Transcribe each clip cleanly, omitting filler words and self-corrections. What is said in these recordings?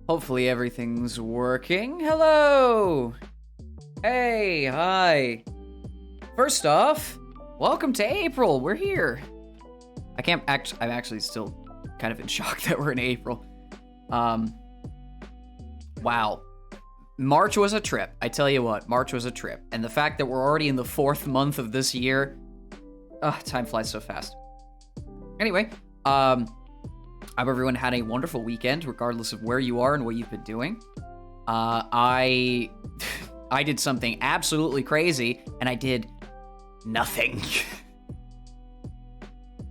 Hopefully everything's working. Hello! Hey, hi. First off, welcome to April. We're here. I'm actually still kind of in shock that we're in April. Wow. March was a trip. I tell you what, March was a trip. And the fact that we're already in the 4th month of this year, time flies so fast. Anyway, I hope everyone had a wonderful weekend, regardless of where you are and what you've been doing. I did something absolutely crazy, and I did nothing.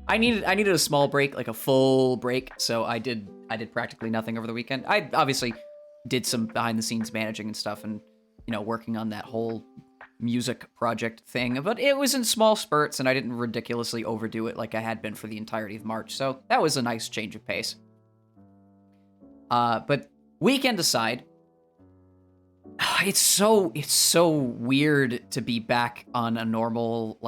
I needed a small break, like a full break, so I did practically nothing over the weekend. I obviously did some behind-the-scenes managing and stuff, and working on that whole music project thing, but it was in small spurts, and I didn't ridiculously overdo it like I had been for the entirety of March, so that was a nice change of pace. But weekend aside, it's so weird to be back on a normal,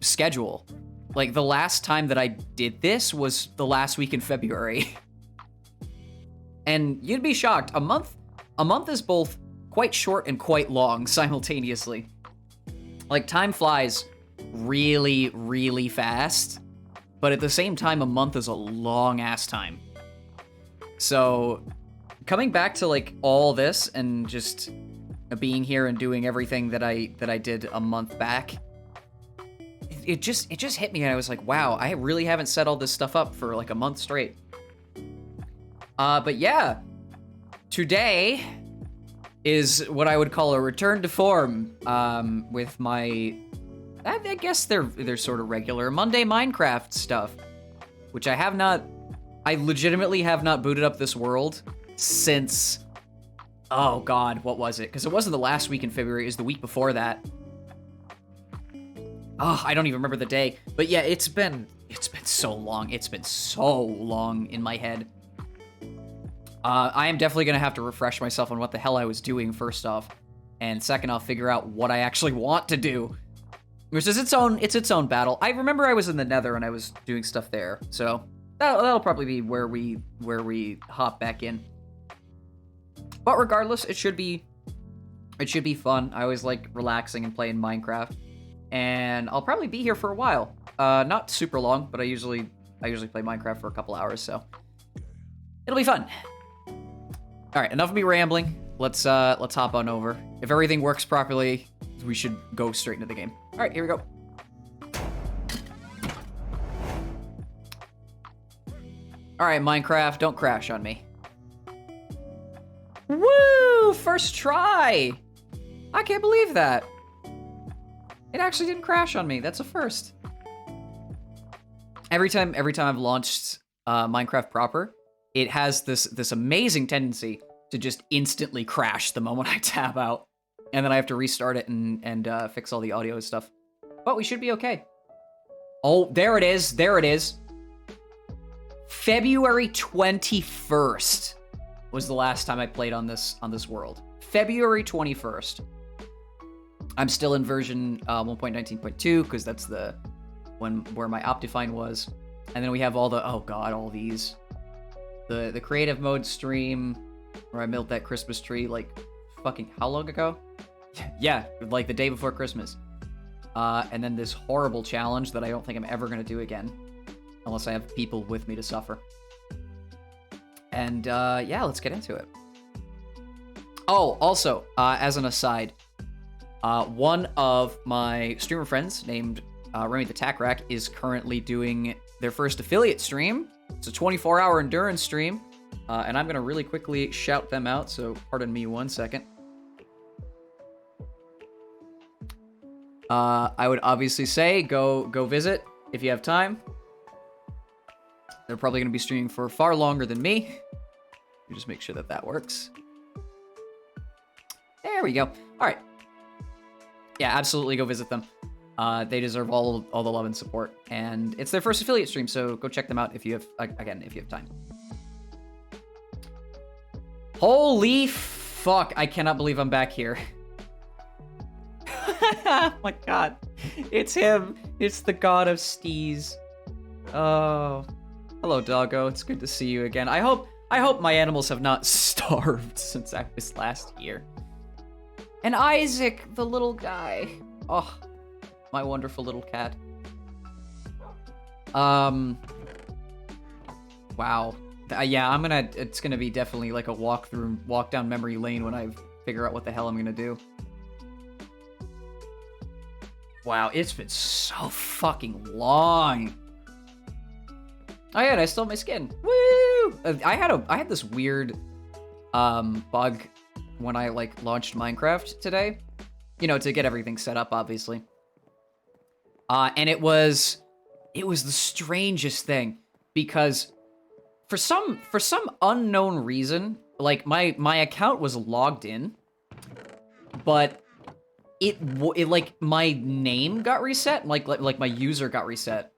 schedule. Like, the last time that I did this was the last week in February. And you'd be shocked, a month is both quite short and quite long simultaneously. Like, time flies really, really fast, but at the same time, a month is a long-ass time. So, coming back to, all this and just being here and doing everything that I did a month back, it just hit me, and I was like, wow, I really haven't set all this stuff up for, a month straight. But yeah, today is what I would call a return to form, with my, I guess they're sort of regular Monday Minecraft stuff, which I legitimately have not booted up this world since, oh god, what was it? Because it wasn't the last week in February, it was the week before that. Oh, I don't even remember the day, but yeah, it's been so long. It's been so long in my head. I am definitely gonna have to refresh myself on what the hell I was doing, first off, and second, I'll figure out what I actually want to do, which is its own battle. I remember I was in the Nether and I was doing stuff there, so that'll probably be where we hop back in. But regardless, it should be fun. I always like relaxing and playing Minecraft, and I'll probably be here for a while. Not super long, but I usually play Minecraft for a couple hours, so it'll be fun. All right, enough of me rambling. Let's hop on over. If everything works properly, we should go straight into the game. All right, here we go. All right, Minecraft, don't crash on me. Woo! First try! I can't believe that. It actually didn't crash on me. That's a first. Every time I've launched Minecraft proper, it has this amazing tendency to just instantly crash the moment I tab out, and then I have to restart it and fix all the audio and stuff. But we should be okay. Oh, there it is. There it is. February 21st was the last time I played on this world. February 21st. I'm still in version 1.19.2 because that's where my Optifine was. And then we have all these. The creative mode stream where I built that Christmas tree fucking how long ago? Yeah, the day before Christmas. And then this horrible challenge that I don't think I'm ever gonna do again. Unless I have people with me to suffer. And yeah, let's get into it. Oh, also, as an aside, one of my streamer friends named Remy the Tack Rack is currently doing their first affiliate stream. It's a 24-hour endurance stream, and I'm going to really quickly shout them out, so pardon me 1 second. I would obviously say go visit if you have time. They're probably going to be streaming for far longer than me. Just make sure that works. There we go. All right. Yeah, absolutely go visit them. They deserve all the love and support, and it's their first affiliate stream, so go check them out if you have time. Holy fuck, I cannot believe I'm back here. Oh my god. It's him. It's the god of steez. Oh. Hello, doggo. It's good to see you again. I hope I hope my animals have not starved since I was last here. And Isaac, the little guy. Oh, my wonderful little cat. Wow. Yeah, it's gonna be definitely like a walk down memory lane when I figure out what the hell I'm gonna do. Wow, it's been so fucking long. Oh yeah, and I stole my skin. Woo! I had this weird bug when I like launched Minecraft today. You know, to get everything set up, obviously. And it was the strangest thing because for some unknown reason, like my account was logged in, but it like my name got reset, like my user got reset,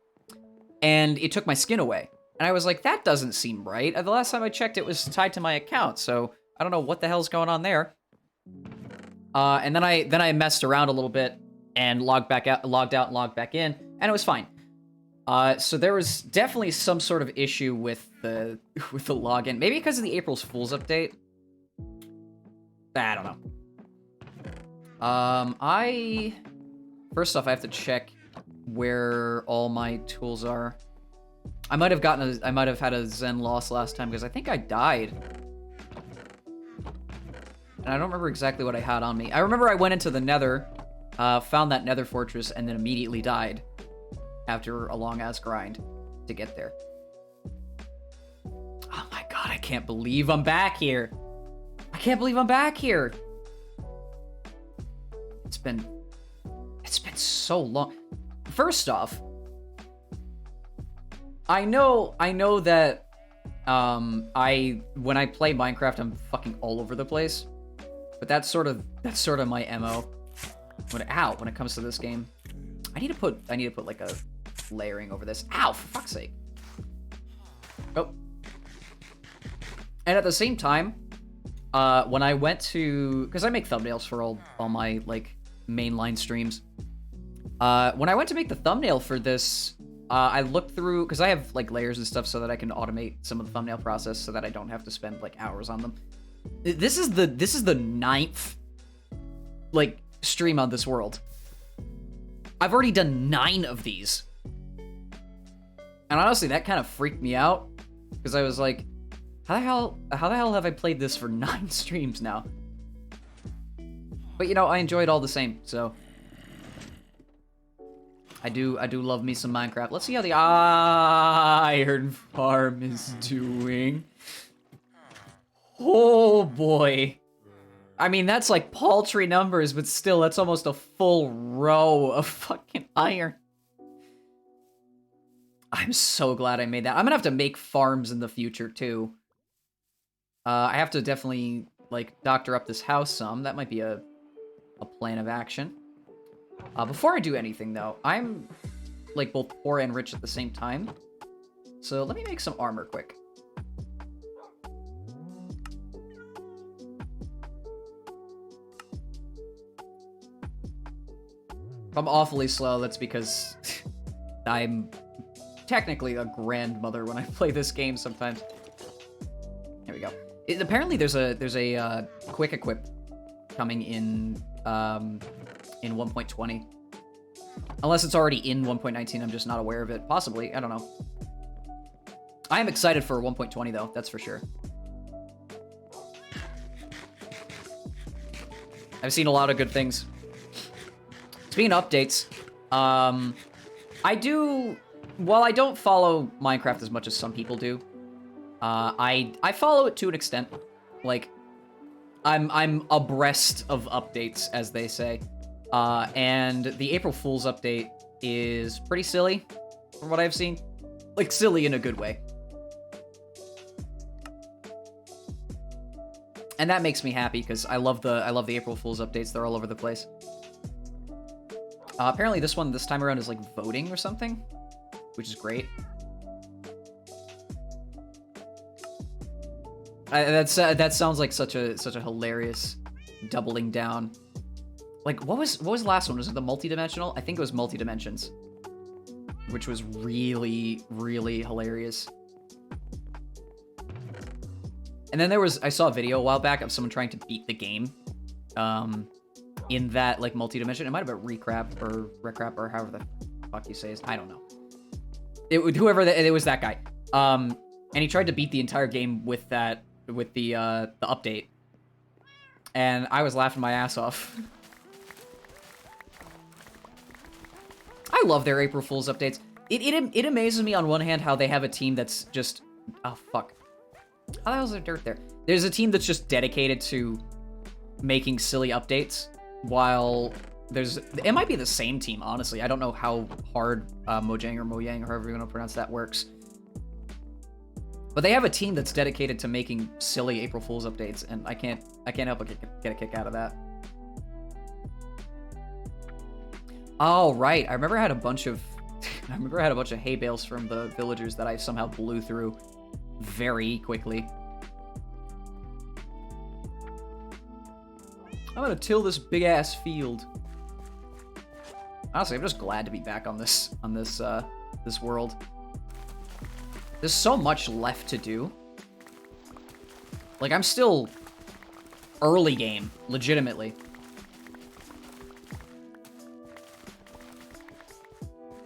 and it took my skin away. And I was like, that doesn't seem right. The last time I checked, it was tied to my account, so I don't know what the hell's going on there. And then I messed around a little bit and logged out and logged back in, and it was fine. So there was definitely some sort of issue with the login. Maybe because of the April Fool's update. I don't know. First off, I have to check where all my tools are. I might have had a Zen loss last time because I think I died. And I don't remember exactly what I had on me. I remember I went into the Nether, found that Nether fortress, and then immediately died after a long-ass grind to get there. Oh my god, I can't believe I'm back here. I can't believe I'm back here. It's been so long. First off, I know that when I play Minecraft, I'm fucking all over the place. But that's sort of my MO. When it comes to this game, I need to put like a layering over this. Ow, for fuck's sake. Oh. And at the same time, when I went to, because I make thumbnails for all my like mainline streams. When I went to make the thumbnail for this, I looked through, because I have like layers and stuff so that I can automate some of the thumbnail process so that I don't have to spend like hours on them. This is the 9th like stream on this world. I've already done 9 of these. And honestly, that kind of freaked me out because I was like, how the hell have I played this for 9 streams now? But you know, I enjoy it all the same, so I do love me some Minecraft. Let's see how the iron farm is doing. Oh boy. I mean, that's like paltry numbers, but still, that's almost a full row of fucking iron. I'm so glad I made that. I'm gonna have to make farms in the future, too. I have to definitely, like, doctor up this house some. That might be a plan of action. Before I do anything, though, I'm, like, both poor and rich at the same time. So let me make some armor quick. If I'm awfully slow, that's because I'm technically a grandmother when I play this game sometimes. There we go. Apparently there's a quick equip coming in 1.20. Unless it's already in 1.19, I'm just not aware of it. Possibly, I don't know. I am excited for 1.20 though, that's for sure. I've seen a lot of good things. Speaking of updates, while I don't follow Minecraft as much as some people do, I follow it to an extent. Like, I'm abreast of updates, as they say. And the April Fool's update is pretty silly, from what I've seen. Like, silly in a good way. And that makes me happy, because I love the April Fool's updates. They're all over the place. Apparently this time around is like voting or something, which is great. That sounds like such a hilarious doubling down. Like, what was the last one? Was it the multi-dimensional? I think it was multi-dimensions, which was really, really hilarious. And then I saw a video a while back of someone trying to beat the game, in that, like, multi-dimension. It might have been Recrap or however the fuck you say it. I don't know. It was that guy. And he tried to beat the entire game with the update. And I was laughing my ass off. I love their April Fool's updates. It amazes me on one hand how they have a team that's just... Oh, fuck. How the hell is there dirt there? There's a team that's just dedicated to making silly updates, while there's... It might be the same team, honestly. I don't know how hard Mojang or Mojang, or however you want to pronounce that, works. But they have a team that's dedicated to making silly April Fool's updates, and I can't help but get a kick out of that. Oh, right. I remember I had a bunch of hay bales from the villagers that I somehow blew through very quickly. I'm gonna till this big ass field. Honestly, I'm just glad to be back on this world. There's so much left to do. Like, I'm still early game, legitimately.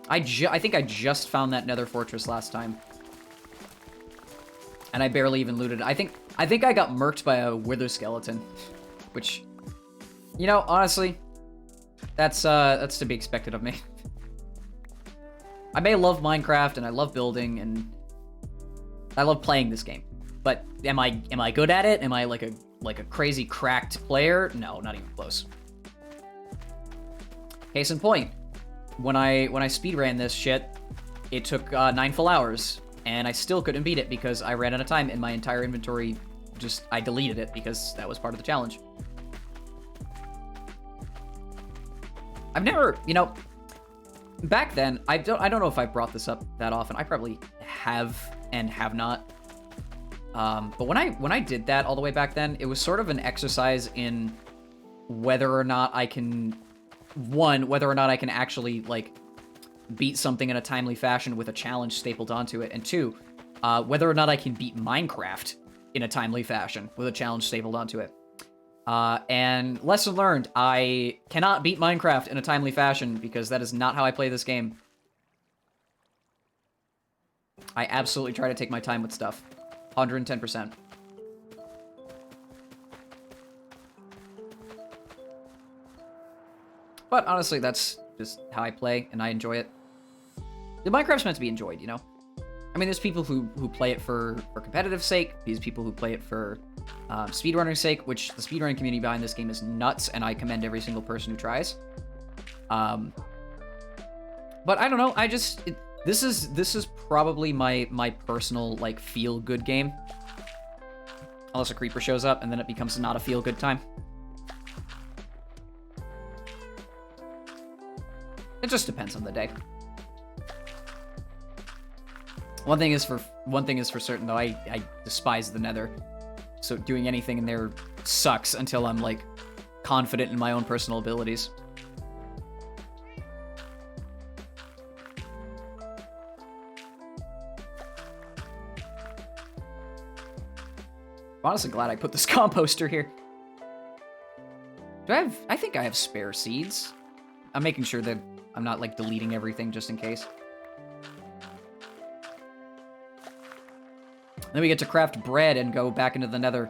I think I just found that Nether fortress last time. And I barely even looted it. I think I got murked by a wither skeleton. Which, you know, honestly, that's to be expected of me. I may love Minecraft and I love building and I love playing this game. But am I good at it? Am I like a crazy cracked player? No, not even close. Case in point. When I speedran this shit, it took 9 full hours, and I still couldn't beat it because I ran out of time and my entire inventory I deleted it because that was part of the challenge. I've never, you know, back then, I don't know if I brought this up that often. I probably have and have not. But when I did that all the way back then, it was sort of an exercise in whether or not I can... One, whether or not I can actually, like, beat something in a timely fashion with a challenge stapled onto it. And two, whether or not I can beat Minecraft in a timely fashion with a challenge stapled onto it. And lesson learned, I cannot beat Minecraft in a timely fashion because that is not how I play this game. I absolutely try to take my time with stuff. 110%. But honestly, that's just how I play, and I enjoy it. The Minecraft's meant to be enjoyed, you know? I mean, there's people who play it for competitive sake. There's people who play it for speedrunning sake, which the speedrunning community behind this game is nuts, and I commend every single person who tries. But I don't know. This is probably my personal, like, feel-good game. Unless a creeper shows up, and then it becomes not a feel-good time. It just depends on the day. One thing is for certain, though. I despise the Nether. So doing anything in there sucks until I'm, like, confident in my own personal abilities. I'm honestly glad I put this composter here. I think I have spare seeds. I'm making sure that I'm not, like, deleting everything just in case. Then we get to craft bread and go back into the Nether.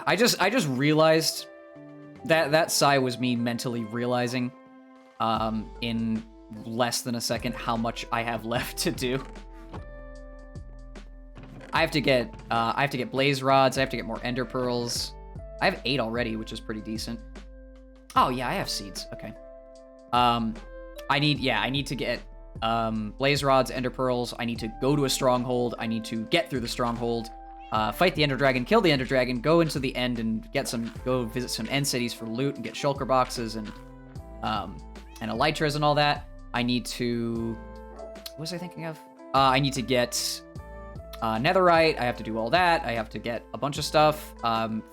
I just realized that sigh was me mentally realizing in less than a second how much I have left to do. I have to get blaze rods, I have to get more ender pearls. I have 8 already, which is pretty decent. Oh yeah, I have seeds. Okay. I need to get blaze rods, ender pearls. I need to go to a stronghold. I need to get through the stronghold, fight the ender dragon, kill the ender dragon, go into the end and go visit some end cities for loot and get shulker boxes and elytras and all that. I need to... What was I thinking of? I need to get netherite. I have to do all that. I have to get a bunch of stuff,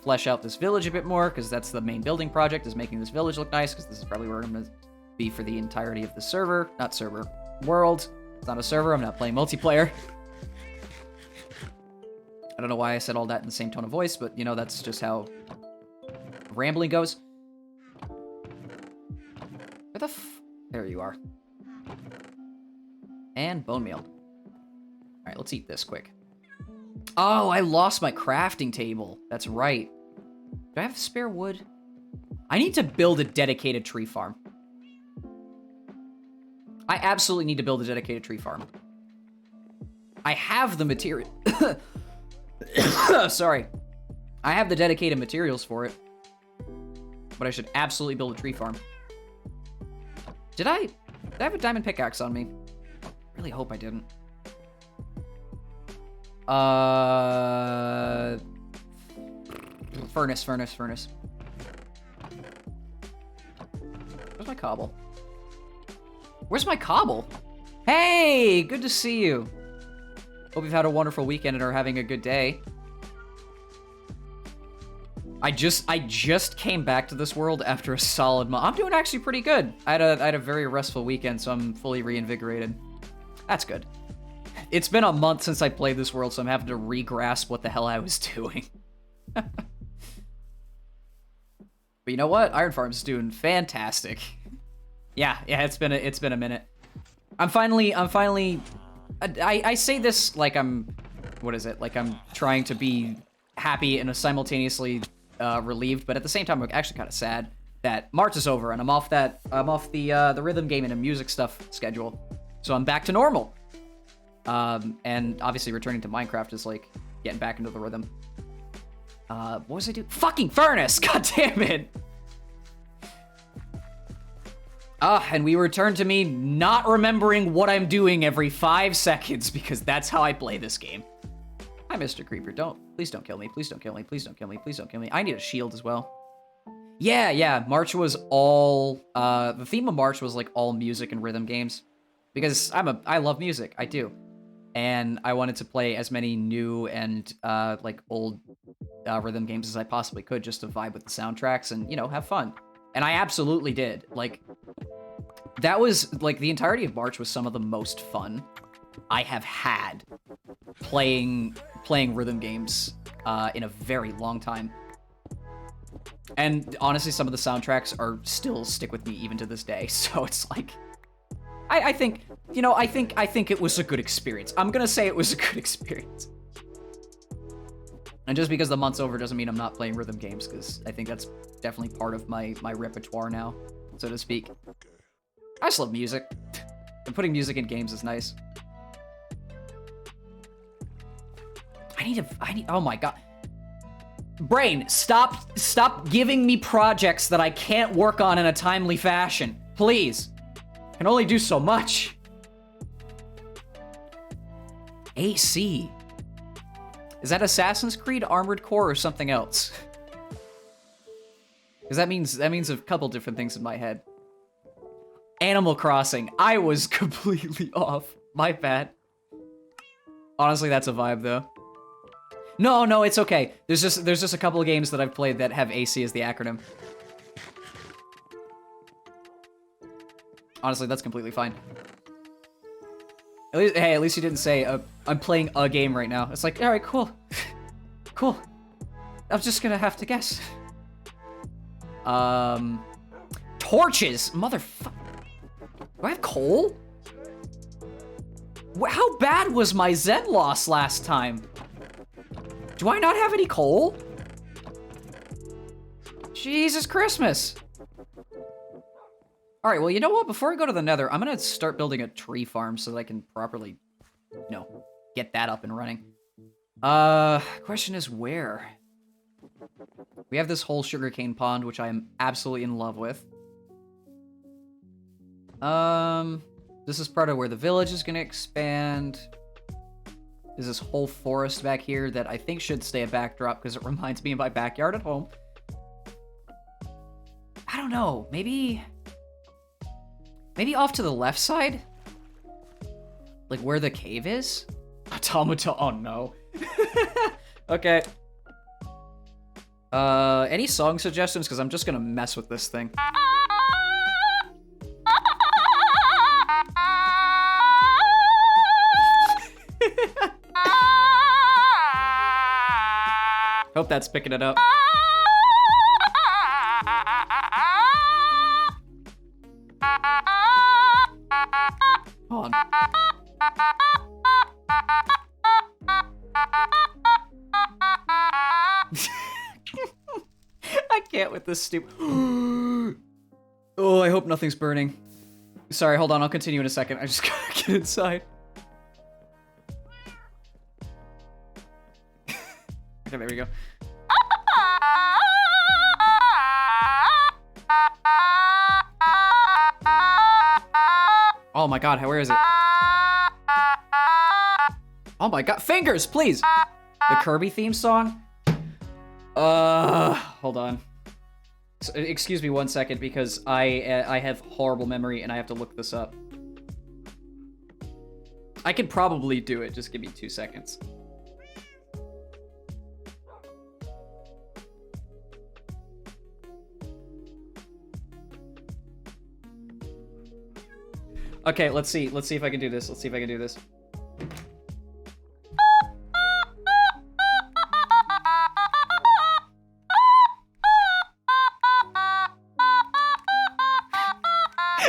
flesh out this village a bit more, because that's the main building project, is making this village look nice, because this is probably where I'm going to be for the entirety of the server. Not server. World. It's not a server. I'm not playing multiplayer. I don't know why I said all that in the same tone of voice, but, you know, that's just how rambling goes. Where the there you are. And bone meal. Alright, let's eat this quick. Oh, I lost my crafting table. That's right. Do I have spare wood? I need to build a dedicated tree farm. I absolutely need to build a dedicated tree farm. I have the material. Sorry. I have the dedicated materials for it. But I should absolutely build a tree farm. Did I have a diamond pickaxe on me? Really hope I didn't. Furnace. Where's my cobble? Where's my cobble? Hey, good to see you. Hope you've had a wonderful weekend and are having a good day. I just came back to this world after a solid month. I'm doing actually pretty good. I had a very restful weekend, so I'm fully reinvigorated. That's good. It's been a month since I played this world, so I'm having to re-grasp what the hell I was doing. But you know what? Iron Farm's doing fantastic. Yeah, it's been a minute. I say this like I'm, what is it? Like I'm trying to be happy and simultaneously relieved, but at the same time I'm actually kind of sad that March is over and I'm off the rhythm game and music stuff schedule. So I'm back to normal. And obviously returning to Minecraft is like getting back into the rhythm. What was I doing? Fucking furnace! God damn it! And we return to me not remembering what I'm doing every 5 seconds because that's how I play this game. Hi, Mr. Creeper. Please don't kill me. Please don't kill me. Please don't kill me. Please don't kill me. I need a shield as well. Yeah. March was all, the theme of March was like all music and rhythm games because I love music. I do. And I wanted to play as many new and, like old, rhythm games as I possibly could just to vibe with the soundtracks and, you know, have fun. And I absolutely did. Like, that was, like, the entirety of March was some of the most fun I have had playing rhythm games in a very long time. And honestly, some of the soundtracks are still stick with me even to this day. So it's like, I think, you know, I think it was a good experience. I'm gonna say it was a good experience. And just because the month's over doesn't mean I'm not playing rhythm games, because I think that's definitely part of my repertoire now, so to speak. I just love music. And putting music in games is nice. I need, oh my god. Brain, stop giving me projects that I can't work on in a timely fashion. Please. I can only do so much. AC. Is that Assassin's Creed Armored Core or something else? Because that means a couple different things in my head. Animal Crossing. I was completely off. My bad. Honestly, that's a vibe though. No, it's okay. There's just a couple of games that I've played that have AC as the acronym. Honestly, that's completely fine. At least you didn't say, I'm playing a game right now. It's like, alright, cool. Cool. I'm just gonna have to guess. Torches! Motherfucker. Do I have coal? How bad was my Zen loss last time? Do I not have any coal? Jesus Christmas. Alright, well, you know what? Before I go to the Nether, I'm gonna start building a tree farm so that I can properly, you know, get that up and running. Question is where? We have this whole sugarcane pond, which I am absolutely in love with. This is part of where the village is gonna expand. There's this whole forest back here that I think should stay a backdrop because it reminds me of my backyard at home. I don't know, maybe off to the left side? Like where the cave is? Automata, oh no. Okay. Any song suggestions? Because I'm just gonna mess with this thing. Hope that's picking it up. Hold on. I can't with this stupid... Oh, I hope nothing's burning. Sorry, hold on, I'll continue in a second. I just gotta get inside. Okay, there we go. Oh my god, where is it? Oh my god, fingers, please! The Kirby theme song? Hold on. So, excuse me 1 second, because I have horrible memory and I have to look this up. I could probably do it, just give me 2 seconds. Okay, let's see if I can do this.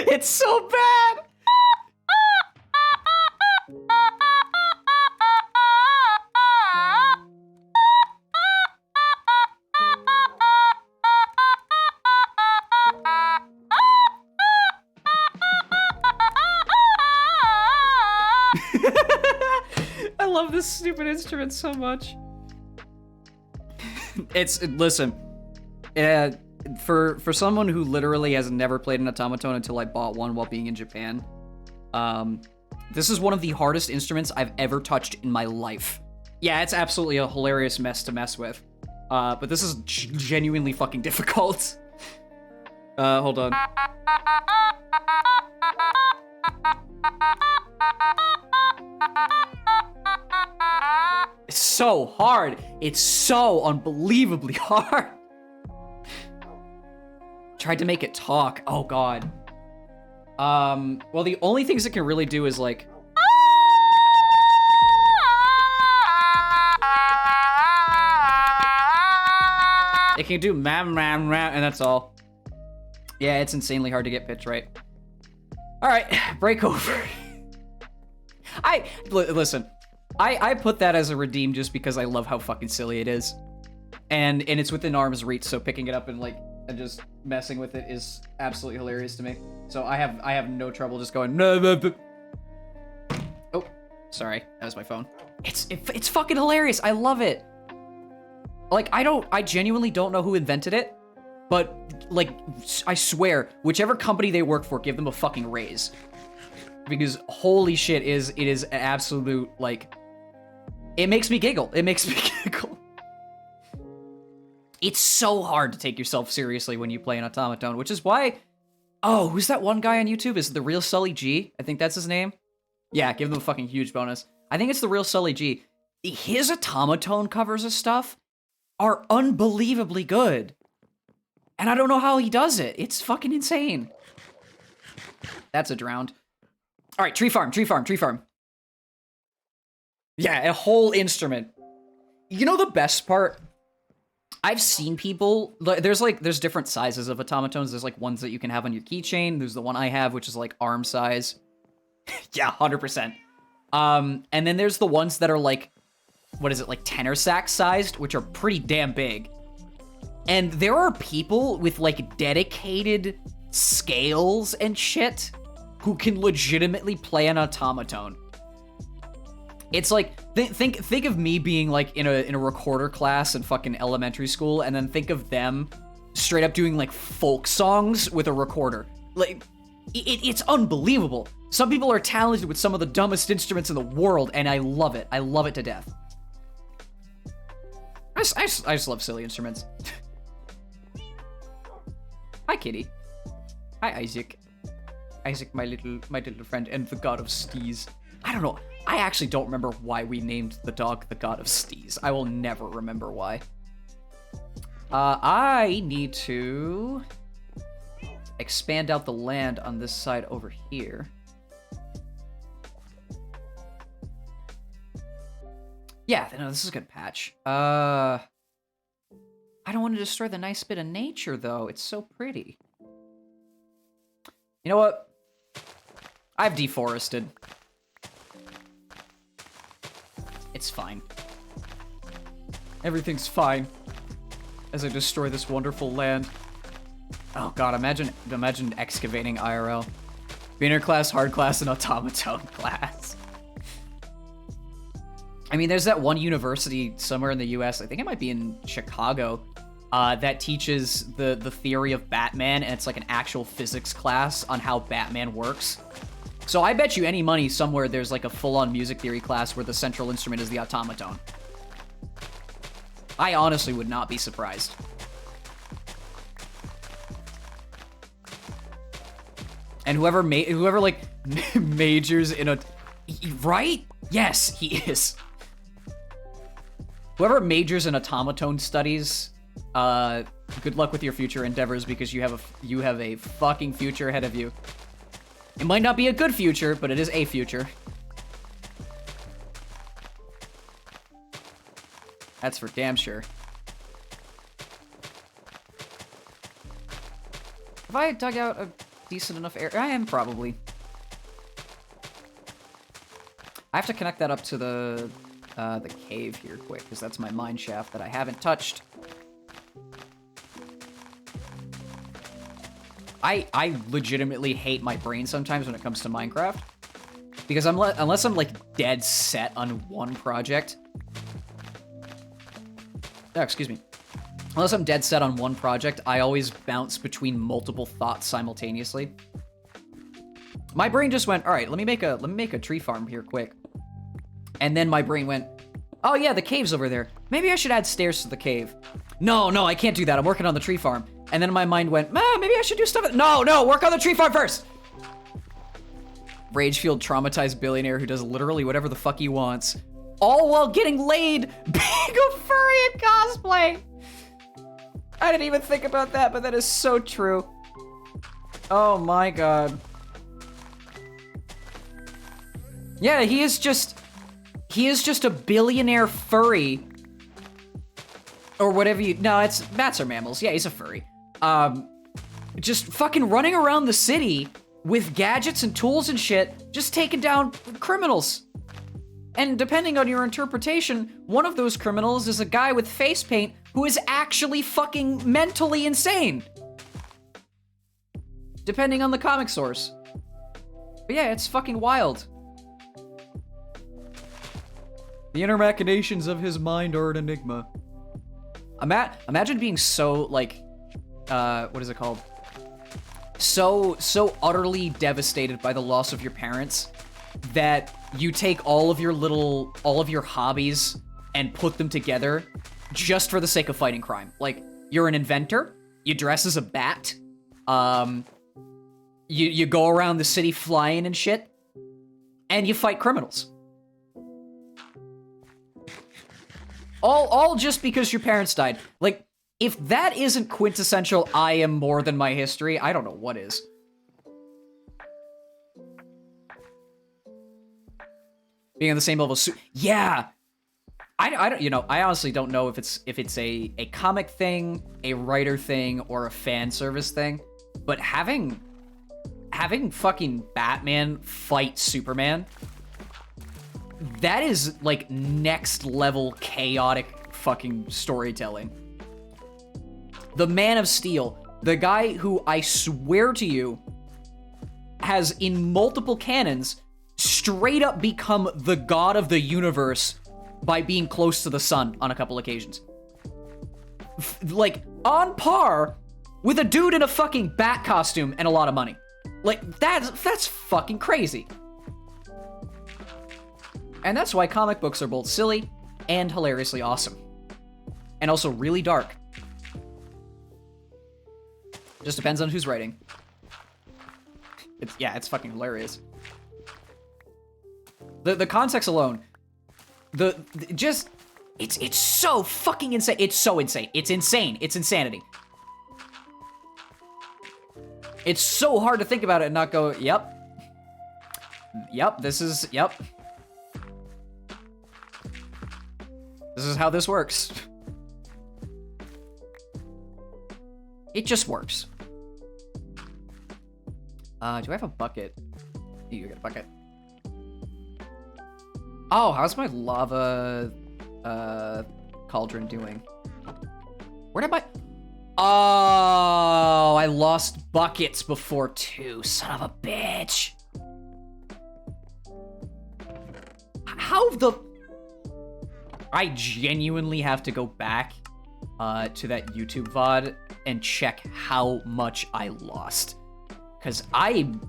It's so bad! I love this stupid instrument so much. Listen, for someone who literally has never played an automaton until I bought one while being in Japan, this is one of the hardest instruments I've ever touched in my life. Yeah, it's absolutely a hilarious mess to mess with, but this is genuinely fucking difficult. Hold on. It's so hard. It's so unbelievably hard. Tried to make it talk. Oh god. Well, the only things it can really do is like... It can do mam, and that's all. Yeah, it's insanely hard to get pitch right. Alright, break over. Listen, I put that as a redeem just because I love how fucking silly it is. And it's within arm's reach, so picking it up and just messing with it is absolutely hilarious to me. So I have no trouble just going no. Oh, sorry, that was my phone. It's fucking hilarious. I love it. Like, I genuinely don't know who invented it, but like, I swear, whichever company they work for, give them a fucking raise. Because holy shit, it is an absolute, like, it makes me giggle. It makes me giggle. It's so hard to take yourself seriously when you play an automaton, which is why... Oh, who's that one guy on YouTube? Is it the real Sully G? I think that's his name. Yeah, give them a fucking huge bonus. I think it's the real Sully G. His automaton covers of stuff are unbelievably good. And I don't know how he does it. It's fucking insane. That's a drowned. All right, tree farm. Yeah, a whole instrument. You know the best part? I've seen people, there's different sizes of automatons. There's like ones that you can have on your keychain. There's the one I have, which is like arm size. Yeah, 100%. And then there's the ones that are like, what is it, like tenor sax sized, which are pretty damn big. And there are people with like dedicated scales and shit who can legitimately play an automaton. It's like, think of me being like in a recorder class in fucking elementary school, and then think of them straight up doing like folk songs with a recorder. Like, it's unbelievable. Some people are talented with some of the dumbest instruments in the world, and I love it. I love it to death. I just love silly instruments. Hi, Kitty. Hi, Isaac. Isaac, my little friend, and the god of stees. I don't know. I actually don't remember why we named the dog the god of stees. I will never remember why. I need to expand out the land on this side over here. Yeah, no, this is a good patch. I don't want to destroy the nice bit of nature, though. It's so pretty. You know what? I've deforested. It's fine. Everything's fine as I destroy this wonderful land. Oh god, imagine excavating IRL. Beginner class, hard class, and automaton class. I mean, there's that one university somewhere in the US, I think it might be in Chicago, that teaches the theory of Batman, and it's like an actual physics class on how Batman works. So I bet you any money somewhere there's like a full-on music theory class where the central instrument is the automaton. I honestly would not be surprised. And whoever like majors in a, right? Yes, he is. Whoever majors in automaton studies, good luck with your future endeavors because you have a fucking future ahead of you. It might not be a good future, but it is a future. That's for damn sure. Have I dug out a decent enough area? I am probably. I have to connect that up to the cave here quick, because that's my mine shaft that I haven't touched. I legitimately hate my brain sometimes when it comes to Minecraft. Because unless I'm like dead set on one project. Oh, excuse me. Unless I'm dead set on one project, I always bounce between multiple thoughts simultaneously. My brain just went, all right, let me make a tree farm here quick. And then my brain went, oh yeah, the cave's over there. Maybe I should add stairs to the cave. No, I can't do that. I'm working on the tree farm. And then my mind went, maybe I should do stuff. No, work on the tree farm first. Rage-fueled traumatized billionaire who does literally whatever the fuck he wants. All while getting laid being a furry in cosplay. I didn't even think about that, but that is so true. Oh my god. Yeah, he is just a billionaire furry. Or whatever you, no, bats are mammals. Yeah, he's a furry. Just fucking running around the city with gadgets and tools and shit, just taking down criminals. And depending on your interpretation, one of those criminals is a guy with face paint who is actually fucking mentally insane. Depending on the comic source. But yeah, it's fucking wild. The inner machinations of his mind are an enigma. Imagine being so, like, what is it called? So utterly devastated by the loss of your parents that you take all of your hobbies and put them together just for the sake of fighting crime. Like, you're an inventor, you dress as a bat, you go around the city flying and shit, and you fight criminals. All just because your parents died. Like, if that isn't quintessential I am more than my history, I don't know what is. Being on the same level, yeah. I don't, I honestly don't know if it's a comic thing, a writer thing, or a fan service thing, but having fucking Batman fight Superman, that is like next level chaotic fucking storytelling. The Man of Steel, the guy who I swear to you has in multiple canons straight up become the god of the universe by being close to the sun on a couple occasions. Like, on par with a dude in a fucking bat costume and a lot of money. Like, that's fucking crazy. And that's why comic books are both silly and hilariously awesome. And also really dark. Just depends on who's writing. It's fucking hilarious. The context alone, it's so fucking insane. It's so insane. It's insane. It's insanity. It's so hard to think about it and not go, yep, this is how this works. It just works. Do I have a bucket? You get a bucket. Oh, how's my lava cauldron doing? Where did my... Oh, I lost buckets before too. Son of a bitch. How the... I genuinely have to go back to that YouTube VOD and check how much I lost. Because I'm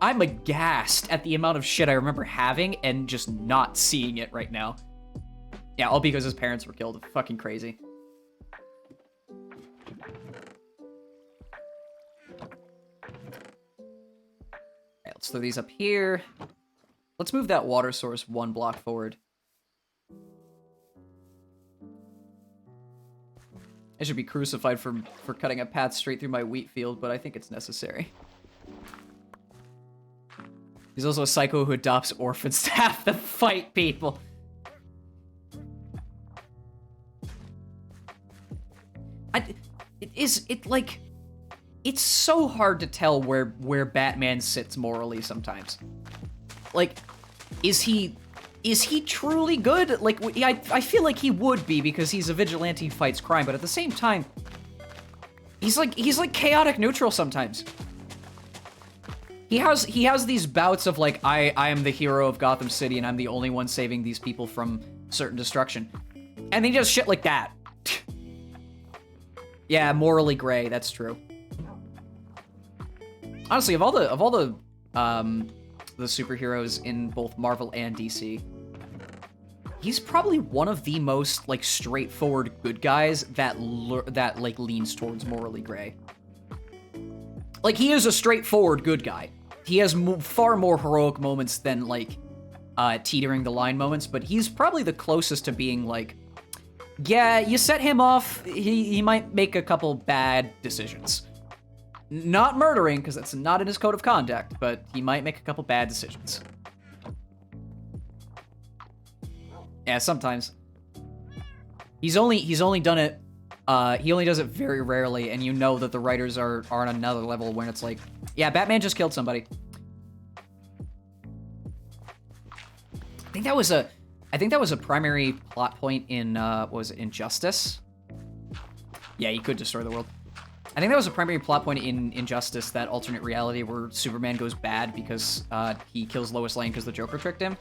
aghast at the amount of shit I remember having and just not seeing it right now. Yeah, all because his parents were killed. Fucking crazy. Okay, let's throw these up here. Let's move that water source 1 block forward. I should be crucified for cutting a path straight through my wheat field, but I think it's necessary. He's also a psycho who adopts orphans to have them fight people. It's so hard to tell where Batman sits morally sometimes. Like, is he truly good? Like, I feel like he would be because he's a vigilante who fights crime, but at the same time, he's like chaotic neutral sometimes. He has these bouts of like, I am the hero of Gotham City and I'm the only one saving these people from certain destruction. And he does shit like that. Yeah, morally gray, that's true. Honestly, of all the superheroes in both Marvel and DC, he's probably one of the most like straightforward good guys that like leans towards morally gray. Like, he is a straightforward good guy. He has far more heroic moments than like teetering the line moments, but he's probably the closest to being like, yeah, you set him off, he might make a couple bad decisions. Not murdering, because that's not in his code of conduct, but he might make a couple bad decisions. Yeah, sometimes. He's only done it, he only does it very rarely, and you know that the writers are on another level when it's like, yeah, Batman just killed somebody. I think that was a primary plot point in, what was it, Injustice? Yeah, he could destroy the world. I think that was a primary plot point in Injustice, that alternate reality where Superman goes bad because he kills Lois Lane because the Joker tricked him.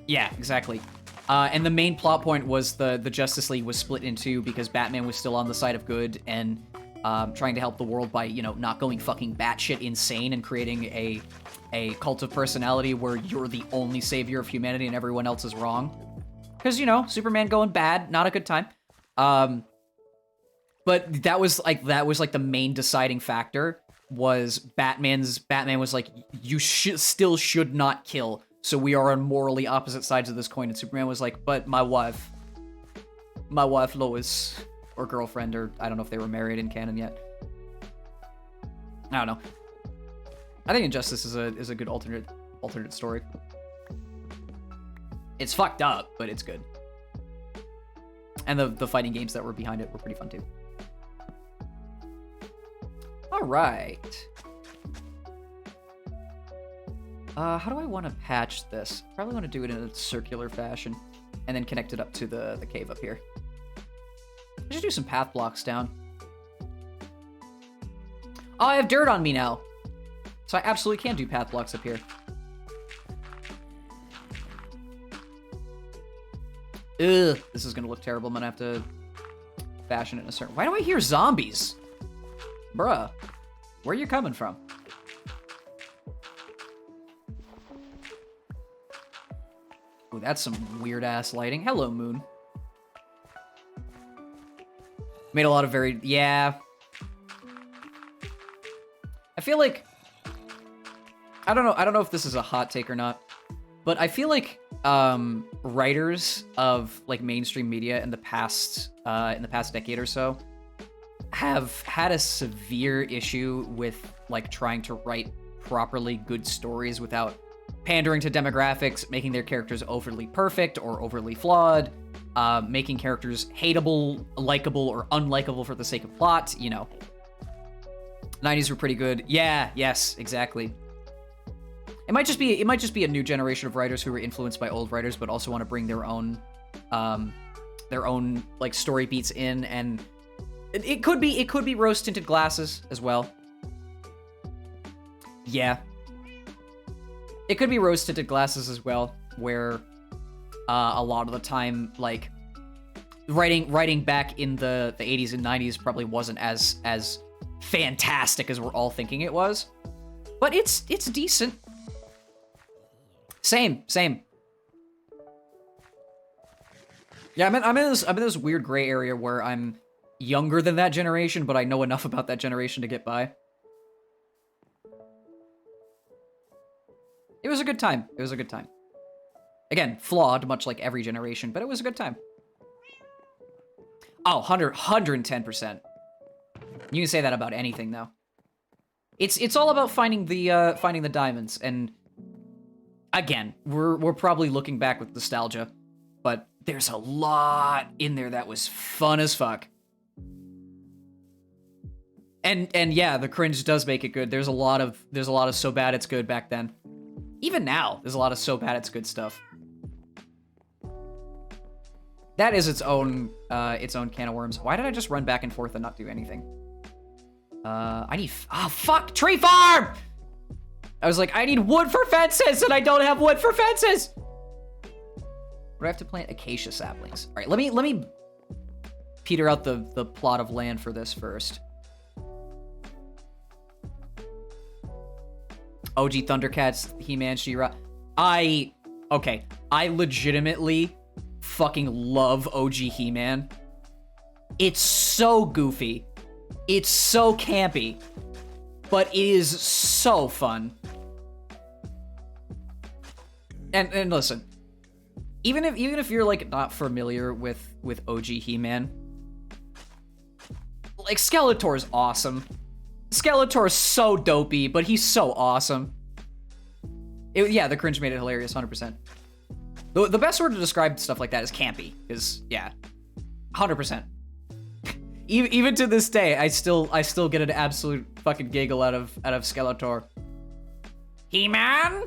Yeah, exactly. And the main plot point was the Justice League was split in two because Batman was still on the side of good and trying to help the world by, you know, not going fucking batshit insane and creating a cult of personality where you're the only savior of humanity and everyone else is wrong. Because, you know, Superman going bad, not a good time. But that was like the main deciding factor was Batman was like, you still should not kill. So we are on morally opposite sides of this coin. And Superman was like, but my wife Lois, or girlfriend, or I don't know if they were married in canon yet. I don't know. I think Injustice is a good alternate story. It's fucked up, but it's good. And the fighting games that were behind it were pretty fun too. All right. How do I want to patch this? Probably want to do it in a circular fashion and then connect it up to the cave up here. I should do some path blocks down. Oh, I have dirt on me now. So I absolutely can do path blocks up here. Ugh, this is gonna look terrible. I'm gonna have to fashion it in a certain... Why do I hear zombies? Bruh, where are you coming from? Oh, that's some weird-ass lighting. Hello, moon. Made a lot of very... Yeah. I feel like... I don't know if this is a hot take or not, but I feel like writers of like mainstream media in the past decade or so have had a severe issue with like trying to write properly good stories without pandering to demographics, making their characters overly perfect or overly flawed, making characters hateable, likable, or unlikable for the sake of plot, you know. 90s were pretty good. Yeah, yes, exactly. It might just be a new generation of writers who were influenced by old writers, but also want to bring their own like story beats in, and it could be rose-tinted glasses as well. Yeah. It could be rose-tinted glasses as well, where a lot of the time, like, writing back in the 80s and 90s probably wasn't as fantastic as we're all thinking it was. But it's decent. Same. Yeah, I'm in this weird gray area where I'm younger than that generation, but I know enough about that generation to get by. It was a good time. Again, flawed, much like every generation, but it was a good time. Oh, 110%. You can say that about anything, though. It's all about finding the diamonds, and again, we're probably looking back with nostalgia, but there's a lot in there that was fun as fuck. And yeah, the cringe does make it good. There's a lot of so bad it's good back then. Even now, there's a lot of so bad it's good stuff. That is its own can of worms. Why did I just run back and forth and not do anything? Fuck, tree farm! I was like, I need wood for fences, and I don't have wood for fences! But I have to plant acacia saplings. All right, let me peter out the plot of land for this first. OG Thundercats, He-Man, She-Ra. I legitimately fucking love OG He-Man. It's so goofy. It's so campy. But it is so fun. And listen, even if you're like not familiar with OG He-Man, like Skeletor's awesome. Skeletor's so dopey, but he's so awesome. Yeah, the cringe made it hilarious, 100%. The best word to describe stuff like that is campy, because yeah, 100%. Even to this day, I still get an absolute fucking giggle out of Skeletor. He-Man?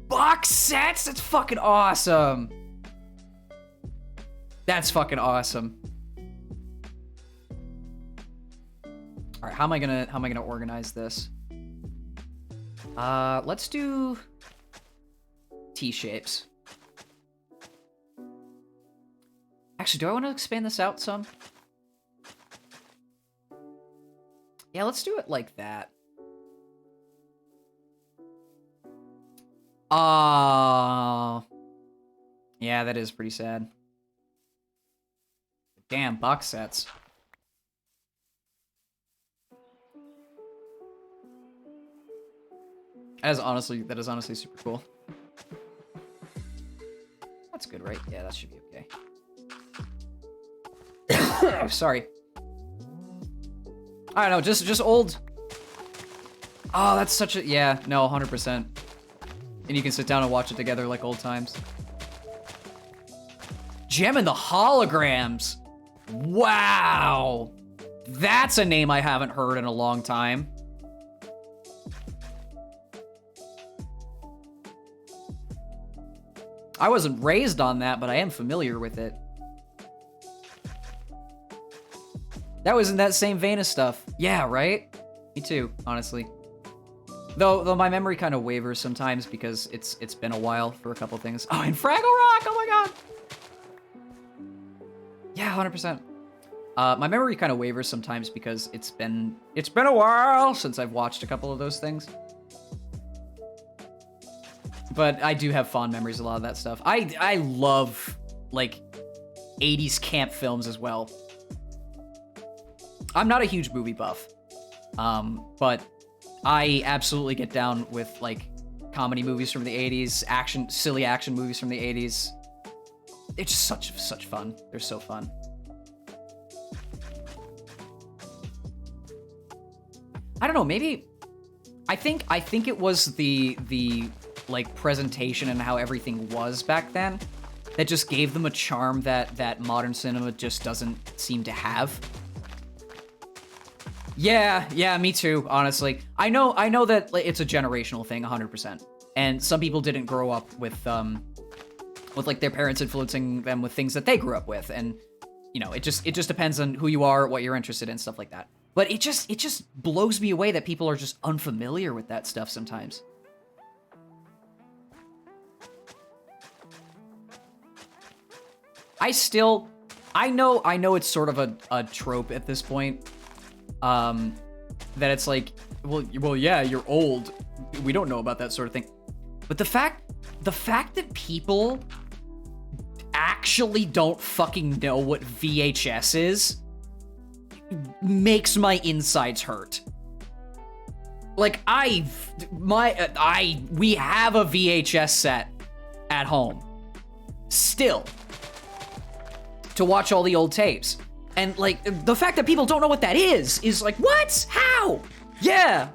Box sets? That's fucking awesome. That's fucking awesome. All right, how am I gonna organize this? Let's do T-shapes. Actually, do I want to expand this out some? Yeah, let's do it like that. Yeah, that is pretty sad. Damn, box sets. That is honestly super cool. That's good, right? Yeah, that should be okay. Sorry. I don't know, just old. Oh, that's such a, yeah, no, 100%. And you can sit down and watch it together like old times. Gem and the Holograms. Wow. That's a name I haven't heard in a long time. I wasn't raised on that, but I am familiar with it. That was in that same vein of stuff. Yeah, right? Me too, honestly. Though my memory kind of wavers sometimes because it's been a while for a couple things. Oh, and Fraggle Rock! Oh my god! Yeah, 100%. My memory kind of wavers sometimes because it's been a while since I've watched a couple of those things. But I do have fond memories of a lot of that stuff. I love, like, 80s camp films as well. I'm not a huge movie buff, but I absolutely get down with, like, comedy movies from the 80s, silly action movies from the 80s. They're just such fun. They're so fun. I don't know, maybe... I think it was the like, presentation and how everything was back then that just gave them a charm that modern cinema just doesn't seem to have. Yeah, me too, honestly. I know that it's a generational thing, 100%. And some people didn't grow up with like their parents influencing them with things that they grew up with, and you know, it just depends on who you are, what you're interested in, stuff like that. But it just blows me away that people are just unfamiliar with that stuff sometimes. I know it's sort of a trope at this point, that it's like, well, yeah, you're old. We don't know about that sort of thing. But the fact that people actually don't fucking know what VHS is makes my insides hurt. Like, we have a VHS set at home still to watch all the old tapes. And like, the fact that people don't know what that is like, what? How? Yeah.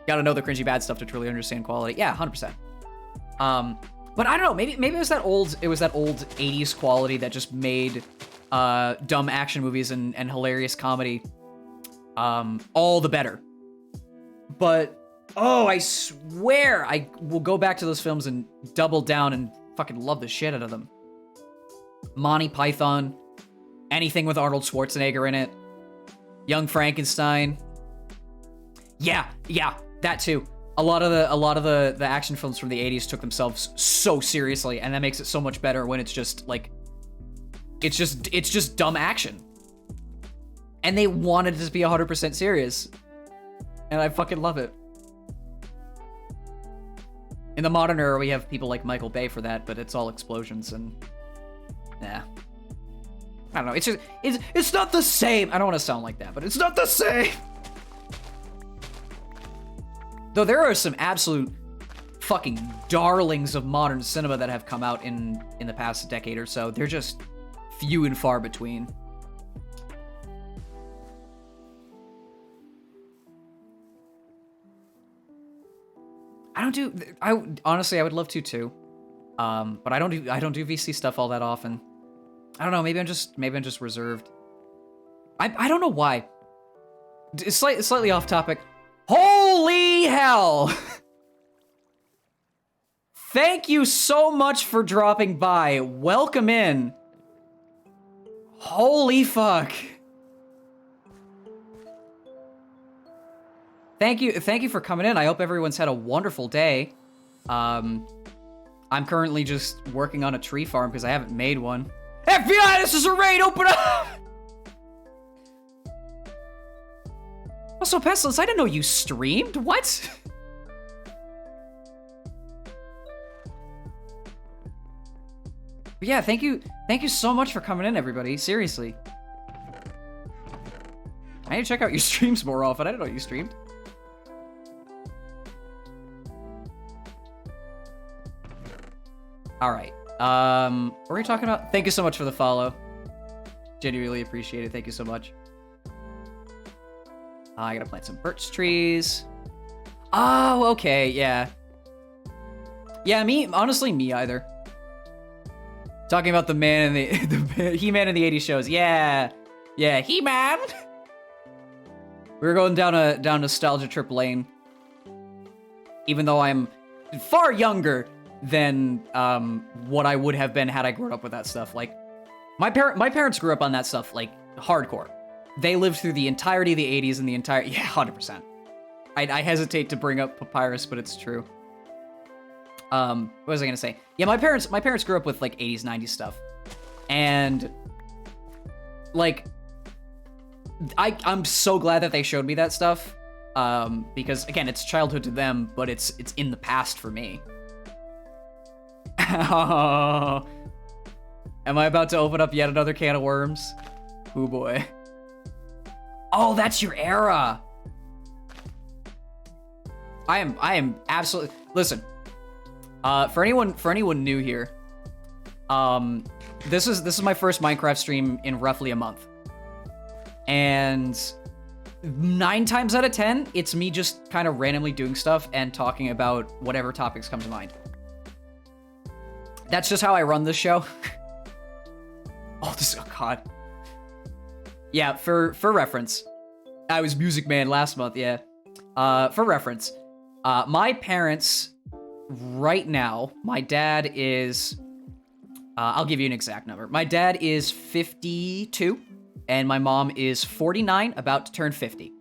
Gotta know the cringy bad stuff to truly understand quality. Yeah, 100%. But I don't know, maybe it was that old 80s quality that just made dumb action movies and hilarious comedy all the better. But I swear I will go back to those films and double down and fucking love the shit out of them. Monty Python, anything with Arnold Schwarzenegger in it, Young Frankenstein. Yeah, that too. A lot of the action films from the 80s took themselves so seriously, and that makes it so much better when it's just like, it's just dumb action. And they wanted it to be 100% serious. And I fucking love it. In the modern era, we have people like Michael Bay for that, but it's all explosions and I don't know. It's not the same. I don't want to sound like that, but it's not the same. Though there are some absolute fucking darlings of modern cinema that have come out in the past decade or so. They're just few and far between. Honestly, I would love to too. But I don't do VC stuff all that often. I don't know, maybe I'm just reserved. I don't know why. It's slightly off topic. Holy hell! Thank you so much for dropping by. Welcome in. Holy fuck. Thank you for coming in. I hope everyone's had a wonderful day. I'm currently just working on a tree farm because I haven't made one. FBI, this is a raid, open up! Also, Pestilence, I didn't know you streamed. What? But yeah, thank you so much for coming in, everybody. Seriously. I need to check out your streams more often. I didn't know you streamed. All right. What are we talking about? Thank you so much for the follow. Genuinely appreciate it. Thank you so much. I gotta plant some birch trees. Oh, okay, yeah. Yeah, honestly, me either. Talking about the man in the He-Man in the 80s shows. Yeah, He-Man. We were going down a nostalgia trip lane. Even though I'm far younger than what I would have been had I grown up with that stuff. Like, my parents grew up on that stuff, like, hardcore. They lived through the entirety of the 80s and the entire... Yeah, 100%. I hesitate to bring up Papyrus, but it's true. What was I gonna say? Yeah, my parents grew up with, like, 80s, 90s stuff. And, like, I'm so glad that they showed me that stuff. Because, again, it's childhood to them, but it's in the past for me. Oh, am I about to open up yet another can of worms? Oh boy. Oh, that's your era. I am absolutely... Listen, for anyone new here, this is my first Minecraft stream in roughly a month. And 9 times out of 10, it's me just kind of randomly doing stuff and talking about whatever topics come to mind. That's just how I run this show. Oh, God. Yeah, for reference, I was Music Man last month, yeah. For reference, my parents, right now, my dad is, I'll give you an exact number. My dad is 52, and my mom is 49, about to turn 50.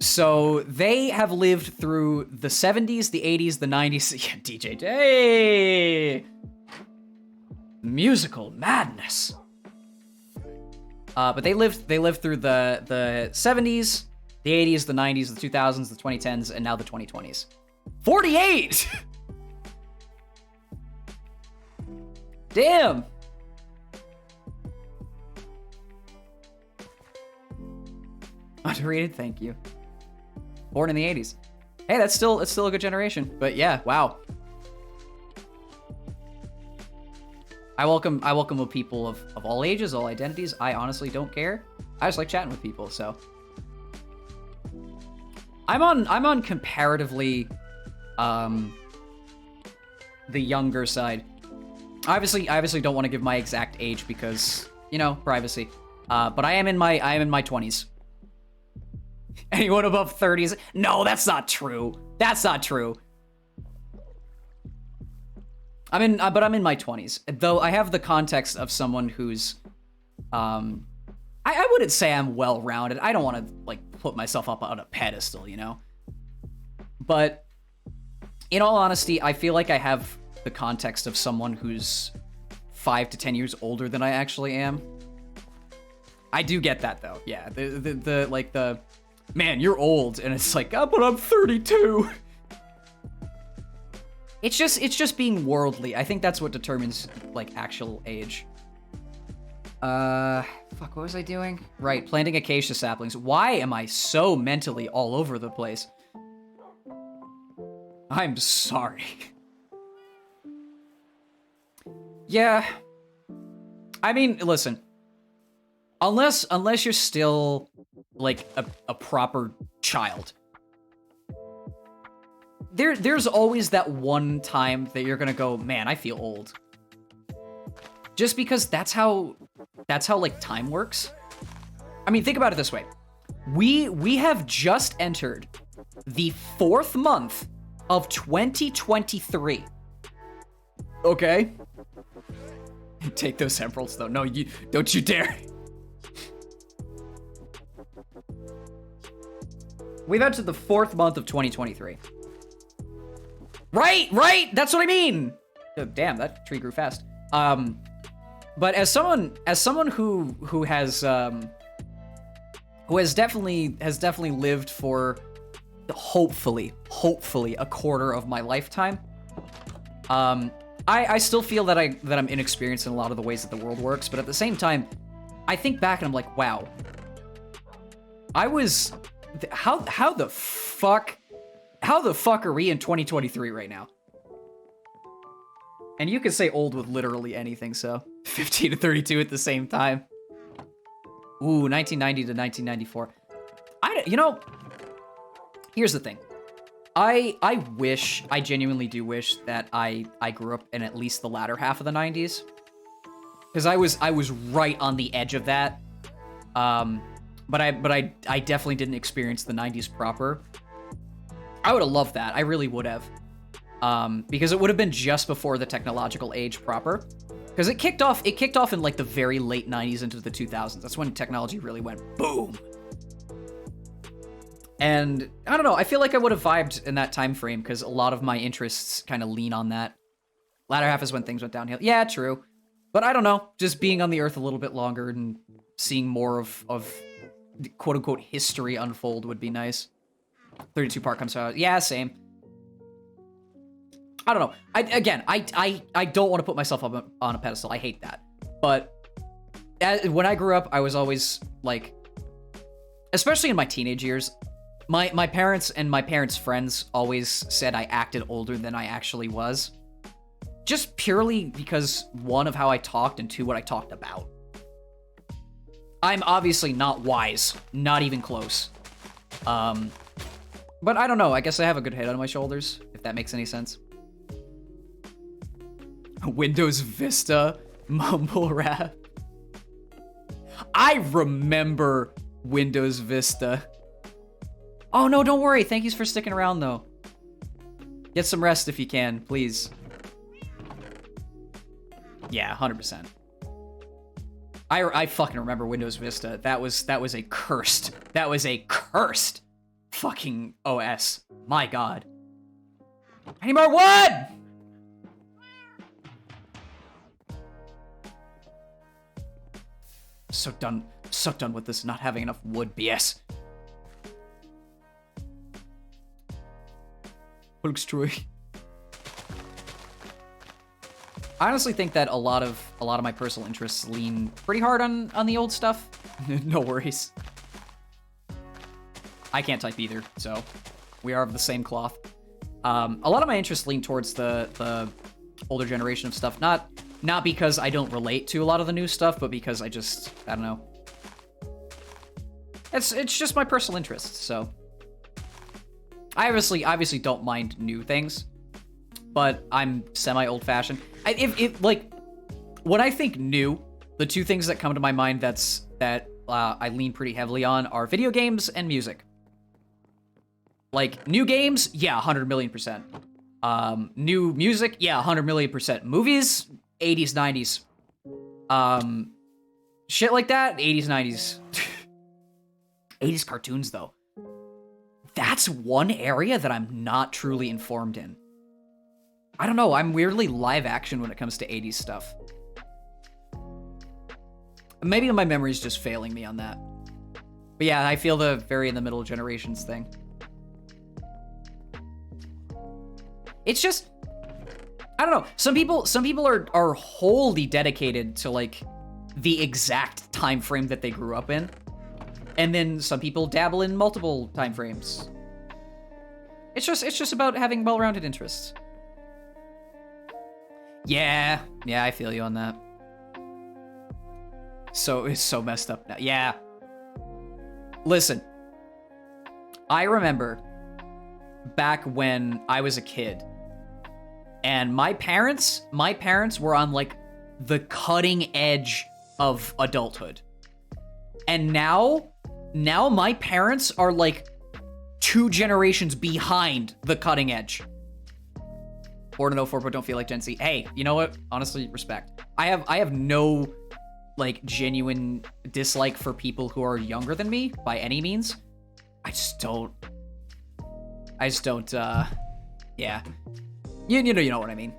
So they have lived through the 70s, the 80s, the 90s. Yeah, DJ, hey! Musical madness. But they lived through the 70s, the 80s, the 90s, the 2000s, the 2010s, and now the 2020s. 48! Damn! Underrated, thank you. Born in the 80s. Hey, it's still a good generation. But yeah, wow. I welcome people of all ages, all identities. I honestly don't care. I just like chatting with people, so. I'm on comparatively the younger side. I obviously don't want to give my exact age because, you know, privacy. But I am in my 20s. Anyone above 30s? No, that's not true. That's not true. But I'm in my 20s. Though I have the context of someone who's, I wouldn't say I'm well-rounded. I don't want to, like, put myself up on a pedestal, you know? But in all honesty, I feel like I have the context of someone who's 5 to 10 years older than I actually am. I do get that, though. Yeah, the man, you're old, and it's like, oh, but I'm 32. It's just being worldly. I think that's what determines, like, actual age. Fuck, what was I doing? Right, planting acacia saplings. Why am I so mentally all over the place? I'm sorry. Yeah. I mean, listen. Unless you're still, like, a proper child. There's always that one time that you're gonna go, man, I feel old. Just because that's how like time works. I mean, think about it this way. We have just entered the 4th month of 2023. Okay? Take those emeralds though. No, don't you dare. We've entered the 4th month of 2023. Right, that's what I mean. Oh, damn, that tree grew fast. But as someone who has definitely lived for hopefully a quarter of my lifetime, I still feel that I'm inexperienced in a lot of the ways that the world works, but at the same time, I think back and I'm like, wow, I was how the fuck are we in 2023 right now? And you can say old with literally anything, so 15 to 32 at the same time. Ooh, 1990 to 1994. You know, here's the thing. I genuinely do wish that I grew up in at least the latter half of the 90s. Because I was right on the edge of that. But I definitely didn't experience the 90s proper. I would have loved that. I really would have. Because it would have been just before the technological age proper. Because it kicked off in like the very late 90s into the 2000s. That's when technology really went boom. And I don't know, I feel like I would have vibed in that time frame because a lot of my interests kind of lean on that. Latter half is when things went downhill. Yeah, true. But I don't know, just being on the earth a little bit longer and seeing more of quote unquote history unfold would be nice. 32 part comes out. Yeah, same. I don't know. I don't want to put myself up on a pedestal. I hate that. But when I grew up, I was always like, especially in my teenage years, my parents and my parents' friends always said I acted older than I actually was. Just purely because, one, of how I talked, and two, what I talked about. I'm obviously not wise. Not even close. But I don't know. I guess I have a good head on my shoulders, if that makes any sense. Windows Vista mumble rap. I remember Windows Vista. Oh no, don't worry. Thank you for sticking around though. Get some rest if you can, please. Yeah, 100%. I fucking remember Windows Vista. That was a cursed. That was a cursed fucking OS. My god. I need more wood! So done with this not having enough wood BS. Looks true. I honestly think that a lot of my personal interests lean pretty hard on the old stuff. No worries. I can't type either, so we are of the same cloth. A lot of my interests lean towards the older generation of stuff. Not because I don't relate to a lot of the new stuff, but because I don't know. It's just my personal interests, so. I obviously don't mind new things, but I'm semi-old-fashioned. If like, when I think new, the two things that come to my mind that I lean pretty heavily on are video games and music. Like, new games, yeah, 100 million %. New music, yeah, 100 million %. Movies, 80s, 90s. Shit like that, 80s, 90s. 80s cartoons, though. That's one area that I'm not truly informed in. I don't know, I'm weirdly live action when it comes to 80s stuff. Maybe my memory's just failing me on that. But yeah, I feel the very in the middle generations thing. It's just, I don't know. Some people are wholly dedicated to like the exact time frame that they grew up in. And then some people dabble in multiple time frames. It's just about having well-rounded interests. Yeah, I feel you on that. So it's so messed up now. Yeah. Listen. I remember back when I was a kid, and my parents were on like the cutting edge of adulthood. And now my parents are like 2 generations behind the cutting edge. Born in 04, but don't feel like Gen Z. Hey, you know what? Honestly, respect. I have no like genuine dislike for people who are younger than me by any means. I just don't, yeah. You know what I mean.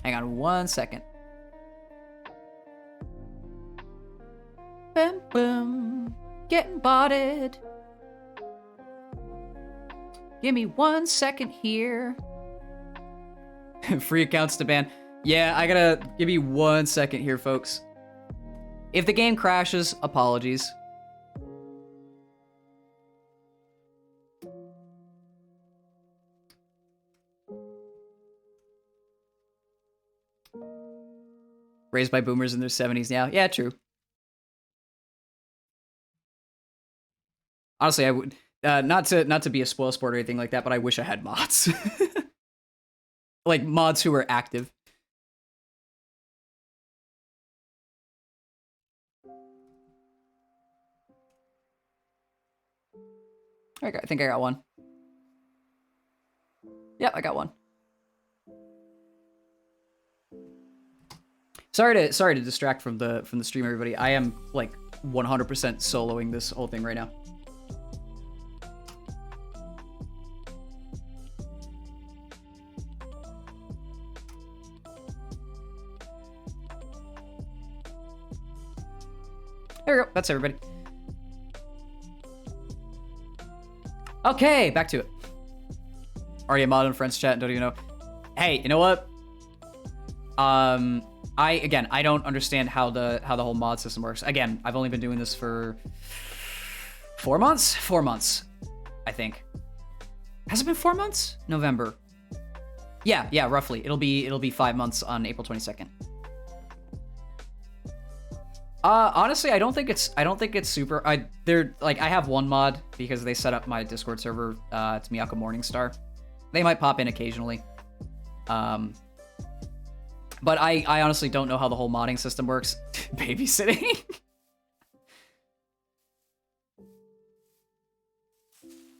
Hang on 1 second. Boom, boom. Getting botted. Give me 1 second here. Free accounts to ban. Yeah, I gotta give me 1 second here, folks. If the game crashes, apologies. Raised by boomers in their 70s now. Yeah, true. Honestly, I would not to be a spoil sport or anything like that, but I wish I had mods. Like mods who are active. I think I got one. Yep, I got one. Sorry to distract from the stream, everybody. I am like 100% soloing this whole thing right now. There we go. That's everybody. Okay, back to it. Already a mod in friends chat, don't even know. Hey, you know what? I don't understand how the whole mod system works. Again, I've only been doing this for 4 months? 4 months, I think. Has it been 4 months? November. Yeah, roughly. It'll be 5 months on April 22nd. Honestly, I don't think it's super. I have one mod because they set up my Discord server. It's Miyako Morningstar. They might pop in occasionally. But I honestly don't know how the whole modding system works. Babysitting.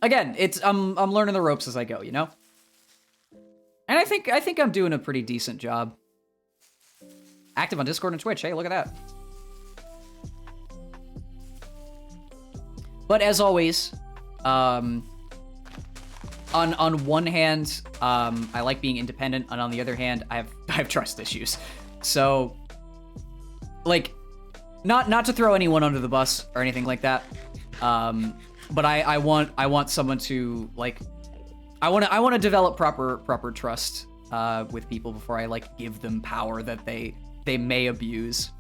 Again, I'm learning the ropes as I go, you know? And I think I'm doing a pretty decent job. Active on Discord and Twitch. Hey, look at that. But as always, on one hand, I like being independent, and on the other hand, I have trust issues. So, like, not to throw anyone under the bus or anything like that. But I want someone to, like, I want to develop proper trust with people before I, like, give them power that they may abuse.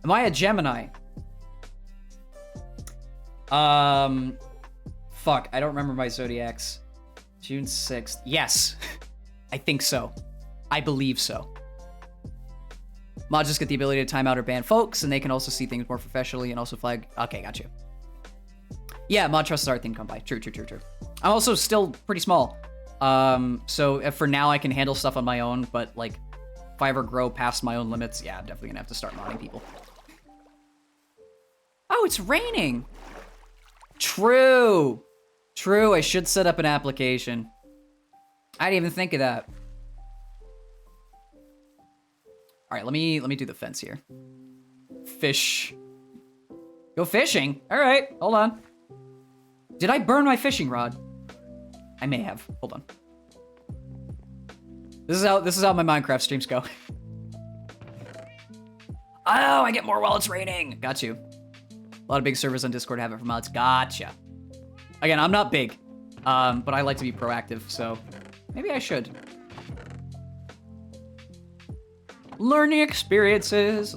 Am I a Gemini? Fuck, I don't remember my zodiacs. June 6th. Yes. I think so. I believe so. Mods just get the ability to time out or ban folks, and they can also see things more professionally and also flag. Okay, got you. Yeah, mod trust is our thing come by. True. I'm also still pretty small. So if for now I can handle stuff on my own, but like if I ever grow past my own limits, yeah, I'm definitely gonna have to start modding people. Oh, it's raining. True. I should set up an application. I didn't even think of that. All right, let me do the fence here. Fish. Go fishing. All right, hold on. Did I burn my fishing rod? I may have. Hold on. This is how my Minecraft streams go. Oh, I get more while it's raining. Got you. A lot of big servers on Discord have it for mods. Gotcha. Again, I'm not big, but I like to be proactive, so maybe I should. Learning experiences.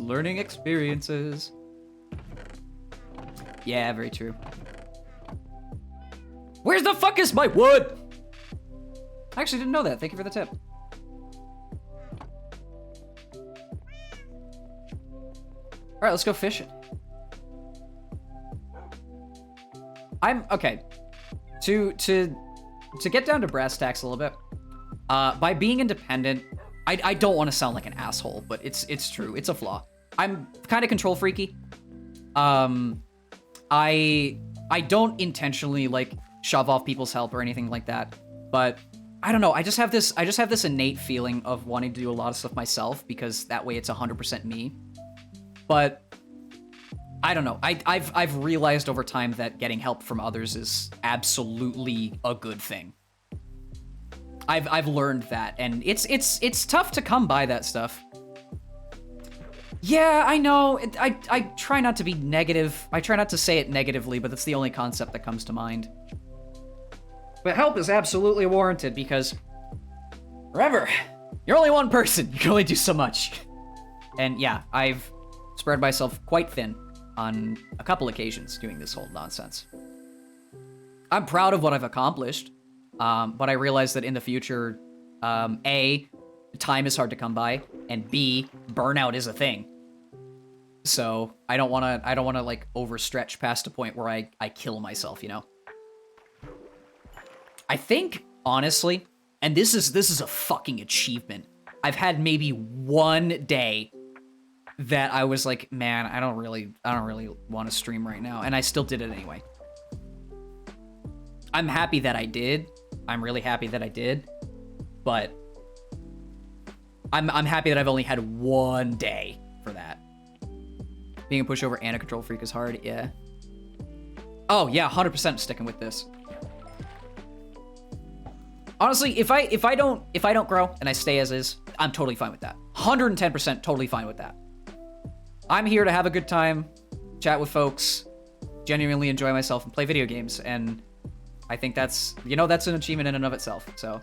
Yeah, very true. Where's the fuck is my wood? I actually didn't know that. Thank you for the tip. All right, let's go fishing. Okay. To get down to brass tacks a little bit, by being independent, I don't want to sound like an asshole, but it's true. It's a flaw. I'm kind of control freaky. I don't intentionally like shove off people's help or anything like that, but I don't know. I just have this innate feeling of wanting to do a lot of stuff myself because that way it's 100% me. But I don't know. I've realized over time that getting help from others is absolutely a good thing. I've learned that, and it's tough to come by that stuff. Yeah, I know. I try not to be negative. I try not to say it negatively, but that's the only concept that comes to mind. But help is absolutely warranted because, remember, you're only one person. You can only do so much. And yeah, I've spread myself quite thin on a couple occasions doing this whole nonsense. I'm proud of what I've accomplished, but I realize that in the future, A, time is hard to come by, and B, burnout is a thing. So I don't want to like overstretch past a point where I kill myself, you know? I think, honestly, and this is a fucking achievement, I've had maybe one day that I was like, man, I don't really want to stream right now, and I still did it anyway. I'm happy that I did. I'm really happy that I did, but I'm happy that I've only had one day for that. Being a pushover and a control freak is hard, yeah. Oh yeah, 100% sticking with this. Honestly, if I don't grow and I stay as is, I'm totally fine with that. 110% totally fine with that. I'm here to have a good time, chat with folks, genuinely enjoy myself, and play video games, and I think that's an achievement in and of itself, so.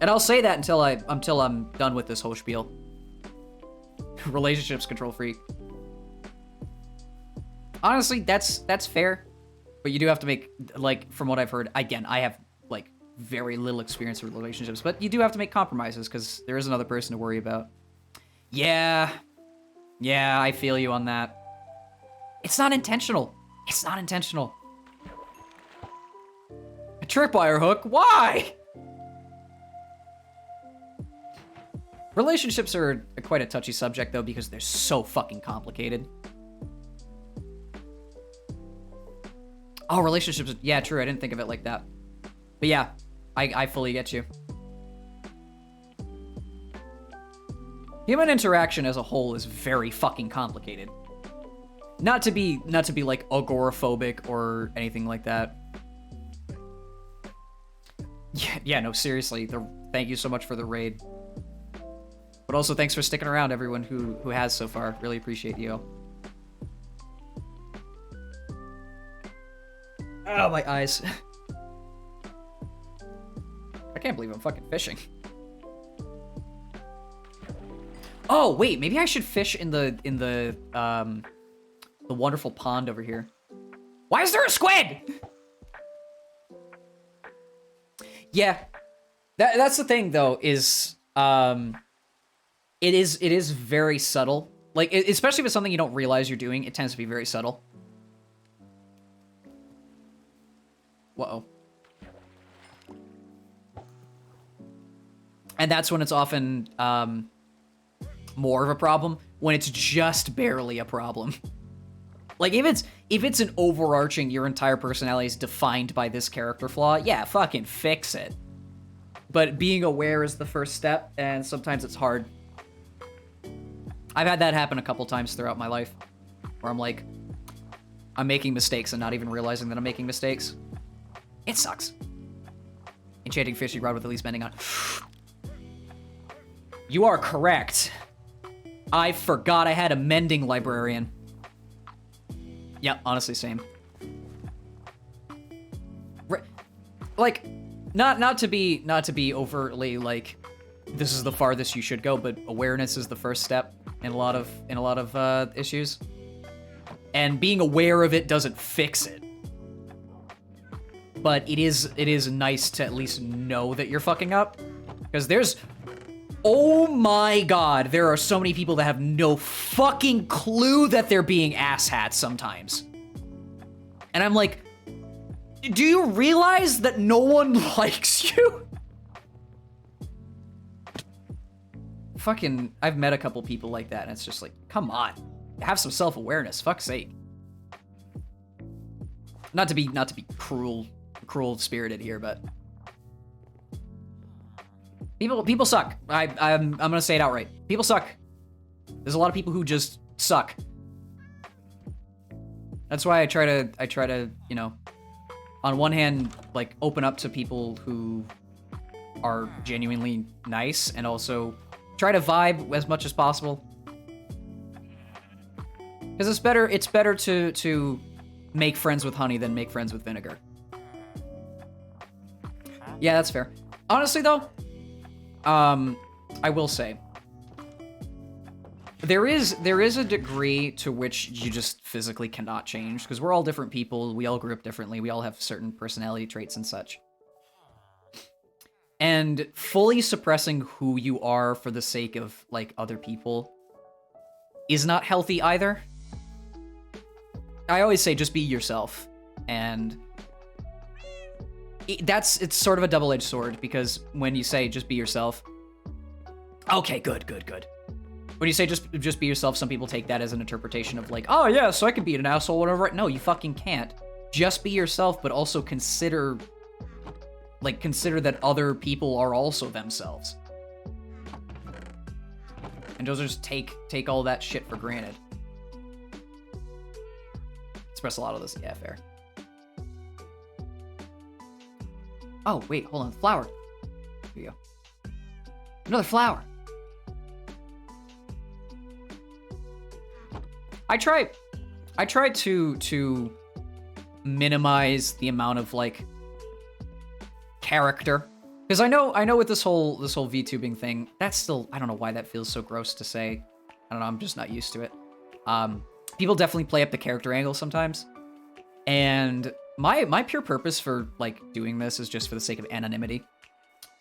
And I'll say that until I'm done with this whole spiel. Relationships, control freak. Honestly, that's fair, but you do have to make, like, from what I've heard, again, I have, like, very little experience with relationships, but you do have to make compromises, because there is another person to worry about. Yeah, I feel you on that. It's not intentional. It's not intentional. A tripwire hook? Why? Relationships are quite a touchy subject, though, because they're so fucking complicated. Oh, relationships. Yeah, true. I didn't think of it like that. But yeah, I fully get you. Human interaction as a whole is very fucking complicated. Not to be like agoraphobic or anything like that. Yeah, no, seriously. Thank you so much for the raid. But also thanks for sticking around, everyone who has so far. Really appreciate you. Oh, my eyes. I can't believe I'm fucking fishing. Oh, wait, maybe I should fish in the wonderful pond over here. Why is there a squid? Yeah. That's the thing, though, is it is very subtle. Like, especially if it's something you don't realize you're doing, it tends to be very subtle. Whoa. And that's when it's often more of a problem, when it's just barely a problem. Like, if it's an overarching, your entire personality is defined by this character flaw, yeah, fucking fix it. But being aware is the first step, and sometimes it's hard. I've had that happen a couple times throughout my life, where I'm like, I'm making mistakes and not even realizing that I'm making mistakes. It sucks. Enchanting fishing rod with at least bending on. You are correct. I forgot I had a mending librarian. Yeah, honestly, same. Like, not to be overtly like, this is the farthest you should go, but awareness is the first step in a lot of issues. And being aware of it doesn't fix it. But it is nice to at least know that you're fucking up, because there's, oh my god, there are so many people that have no fucking clue that they're being asshats sometimes. And I'm like, do you realize that no one likes you? Fucking, I've met a couple people like that, and it's just like, come on, have some self-awareness, fuck's sake. Not to be cruel spirited here, but people suck. I'm gonna say it outright. People suck. There's a lot of people who just suck. That's why I try to, you know, on one hand, like, open up to people who are genuinely nice, and also try to vibe as much as possible. Because it's better to make friends with honey than make friends with vinegar. Yeah, that's fair. Honestly, though, I will say, there is a degree to which you just physically cannot change, because we're all different people, we all grew up differently, we all have certain personality traits and such. And fully suppressing who you are for the sake of, like, other people is not healthy either. I always say just be yourself, and it's sort of a double-edged sword, because when you say just be yourself, okay, good. When you say just be yourself, some people take that as an interpretation of like, oh yeah, so I can be an asshole, whatever. No, you fucking can't. Just be yourself, but also consider that other people are also themselves. And don't just take all that shit for granted. Express a lot of this. Yeah, fair. Oh, wait, hold on. Flower. Here you go. Another flower. I try to minimize the amount of, like, character. Because I know with this whole VTubing thing, that's still, I don't know why that feels so gross to say. I don't know, I'm just not used to it. People definitely play up the character angle sometimes. And my pure purpose for, like, doing this is just for the sake of anonymity.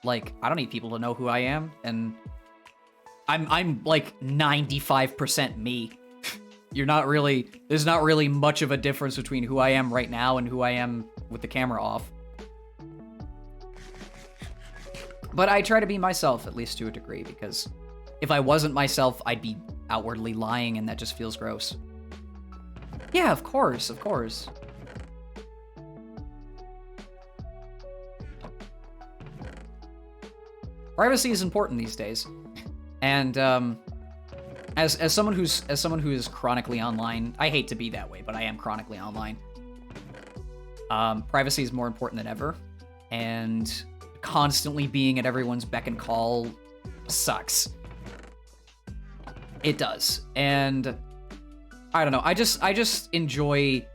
Like, I don't need people to know who I am, and I'm like 95% me. There's not really much of a difference between who I am right now and who I am with the camera off. But I try to be myself, at least to a degree, because If I wasn't myself, I'd be outwardly lying, and that just feels gross. Yeah, of course, of course. Privacy is important these days, and as someone who is chronically online, I hate to be that way, but I am chronically online. Privacy is more important than ever, and constantly being at everyone's beck and call sucks. It does, and I don't know. I just enjoy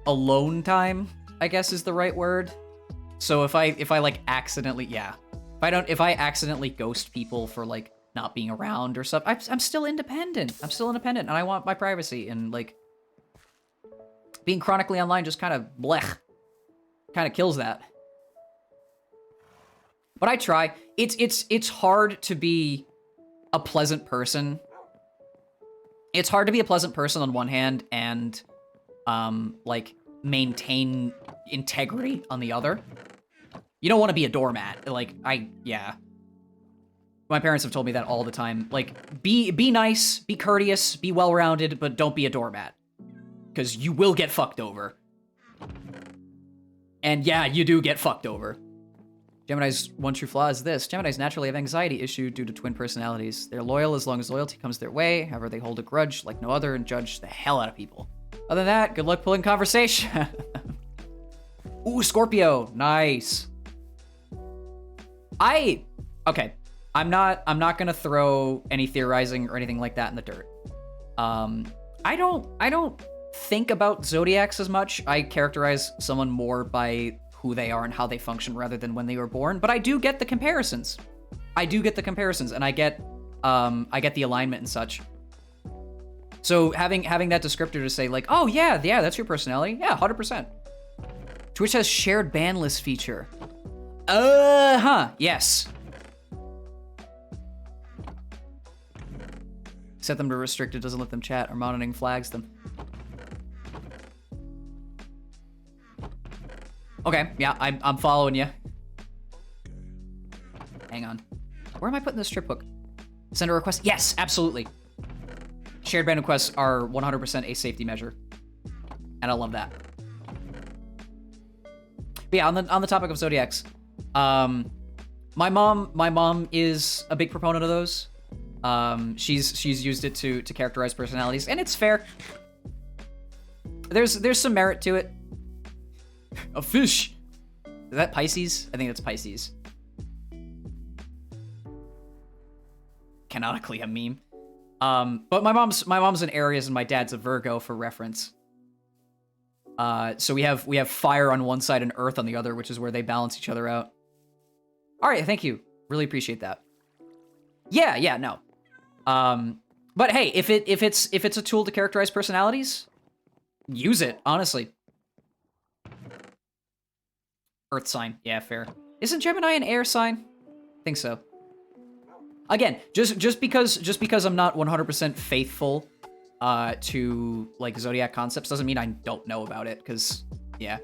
alone time, I guess is the right word. So if I like accidentally, yeah. If I accidentally ghost people for like not being around or stuff, I'm still independent. I'm still independent, and I want my privacy. And like being chronically online just kind of blech, kind of kills that. But I try. It's hard to be a pleasant person. It's hard to be a pleasant person on one hand and like maintain integrity on the other. You don't want to be a doormat. Like, yeah. My parents have told me that all the time. Like, be nice, be courteous, be well-rounded, but don't be a doormat. Because you will get fucked over. And yeah, you do get fucked over. Gemini's one true flaw is this. Geminis naturally have anxiety issue due to twin personalities. They're loyal as long as loyalty comes their way. However, they hold a grudge like no other and judge the hell out of people. Other than that, good luck pulling conversation. Ooh, Scorpio. Nice. Okay. I'm not gonna throw any theorizing or anything like that in the dirt. I don't think about zodiacs as much. I characterize someone more by who they are and how they function rather than when they were born. But I do get the comparisons. And I get the alignment and such. So having that descriptor to say like, oh yeah, that's your personality. Yeah, 100%. Twitch has shared ban list feature. Yes. Set them to restricted, doesn't let them chat, or monitoring flags them. Okay, yeah, I'm following you. Hang on. Where am I putting this strip hook? Send a request? Yes, absolutely. Shared ban requests are 100% a safety measure. And I love that. But yeah, on the topic of zodiacs, my mom is a big proponent of those. She's used it to characterize personalities, and it's fair. There's some merit to it. A fish. Is that Pisces? I think that's Pisces. Canonically a meme. But my mom's an Aries and my dad's a Virgo for reference. So we have fire on one side and earth on the other, which is where they balance each other out. All right, thank you. Really appreciate that. Yeah, no. But hey, if it's a tool to characterize personalities, use it, honestly. Earth sign. Yeah, fair. Isn't Gemini an air sign? I think so. Again, just because I'm not 100% faithful to like zodiac concepts doesn't mean I don't know about it, because yeah.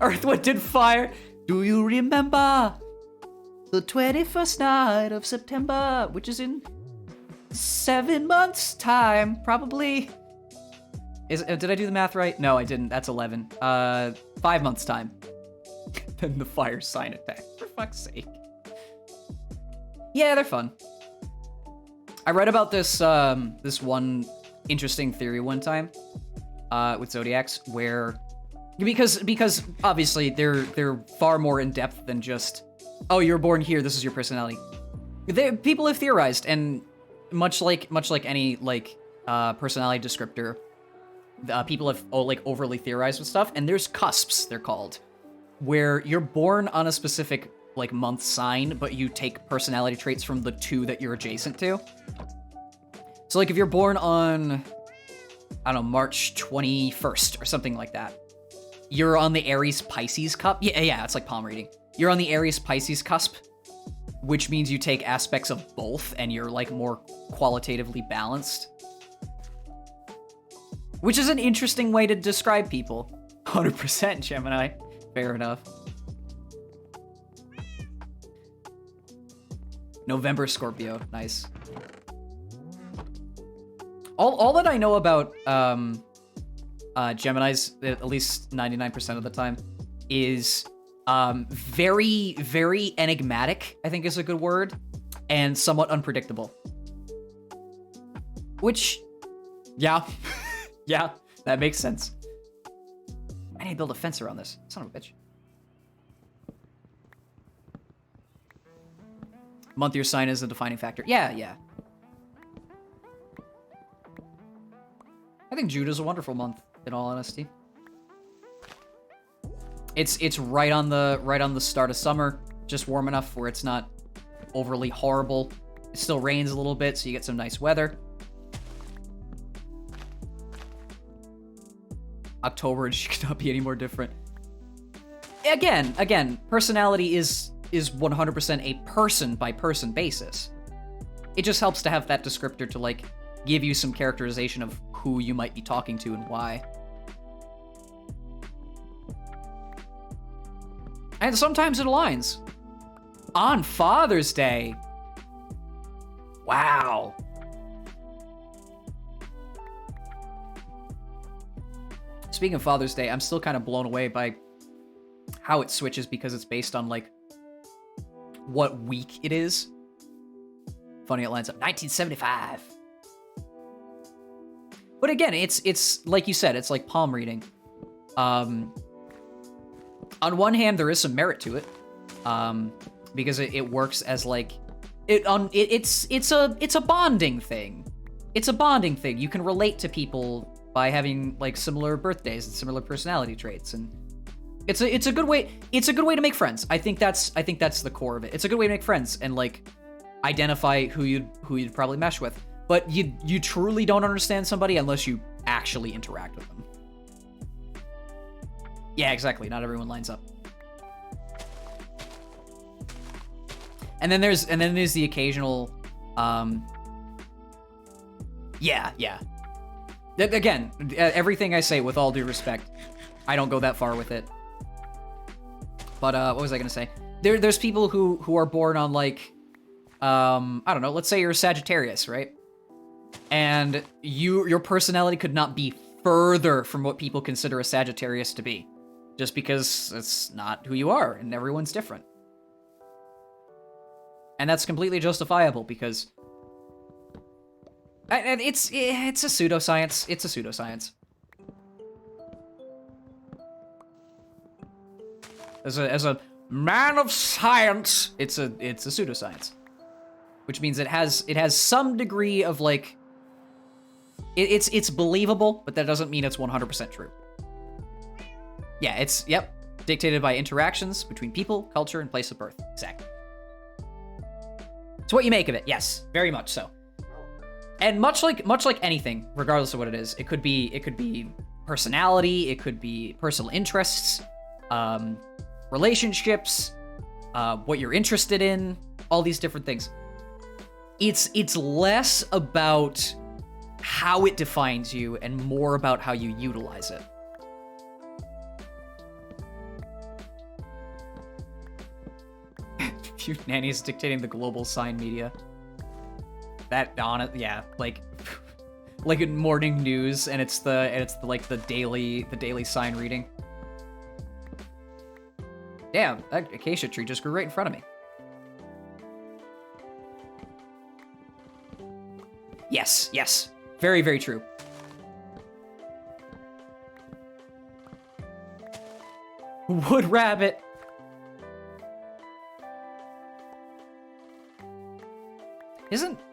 Earth, Wind, and Fire. Do you remember the 21st night of September, which is in 7 months time, probably. Did I do the math right? No, I didn't. That's 11. 5 months time. Then the fire sign attack, for fuck's sake. Yeah, they're fun. I read about this this one interesting theory one time with zodiacs, where because obviously they're far more in depth than just, oh, you're born here, this is your personality. People have theorized, and much like any like personality descriptor, people have like overly theorized with stuff, and there's cusps, they're called, where you're born on a specific like month sign, but you take personality traits from the two that you're adjacent to. So like if you're born on, I don't know, March 21st or something like that, you're on the Aries Pisces cusp. Yeah, it's like palm reading. You're on the Aries Pisces cusp, which means you take aspects of both and you're like more qualitatively balanced. Which is an interesting way to describe people. 100% Gemini. Fair enough. November Scorpio. Nice. all that I know about Geminis, at least 99% of the time, is very, very enigmatic, I think is a good word, and somewhat unpredictable. Which, yeah, yeah, that makes sense. I need to build a fence around this. Son of a bitch. Month your sign is a defining factor. Yeah, yeah. I think June is a wonderful month, in all honesty. It's right on the start of summer, just warm enough where it's not overly horrible. It still rains a little bit, so you get some nice weather. October just could not be any more different. Again, personality is 100% a person-by-person basis. It just helps to have that descriptor to, like, give you some characterization of who you might be talking to and why. And sometimes it aligns. On Father's Day. Wow. Speaking of Father's Day, I'm still kind of blown away by how it switches because it's based on, like, what week it is. Funny it lines up. 1975. But again, it's like you said, it's like palm reading. On one hand, there is some merit to it, because it works as like it's a bonding thing. It's a bonding thing. You can relate to people by having like similar birthdays and similar personality traits, and it's a good way. It's a good way to make friends. I think that's the core of it. It's a good way to make friends and like identify who you'd probably mesh with. But you truly don't understand somebody unless you actually interact with them. Yeah, exactly. Not everyone lines up. And then there's the occasional yeah. Again, everything I say with all due respect, I don't go that far with it. But what was I gonna say? There's people who are born on like I don't know, let's say you're a Sagittarius, right? And your personality could not be further from what people consider a Sagittarius to be, just because it's not who you are, and everyone's different. And that's completely justifiable because it's a pseudoscience. It's a pseudoscience. As a man of science, it's a pseudoscience, which means it has some degree of like. It's believable, but that doesn't mean it's 100% true. Yeah, dictated by interactions between people, culture, and place of birth. Exactly. It's what you make of it. Yes, very much so. And much like anything, regardless of what it is, it could be personality, it could be personal interests, relationships, what you're interested in, all these different things. It's less about how it defines you and more about how you utilize it. Few nannies dictating the global sign media. That on it, yeah, like in morning news, and it's the daily sign reading. Damn, that acacia tree just grew right in front of me. Yes. Very, very true. Wood rabbit.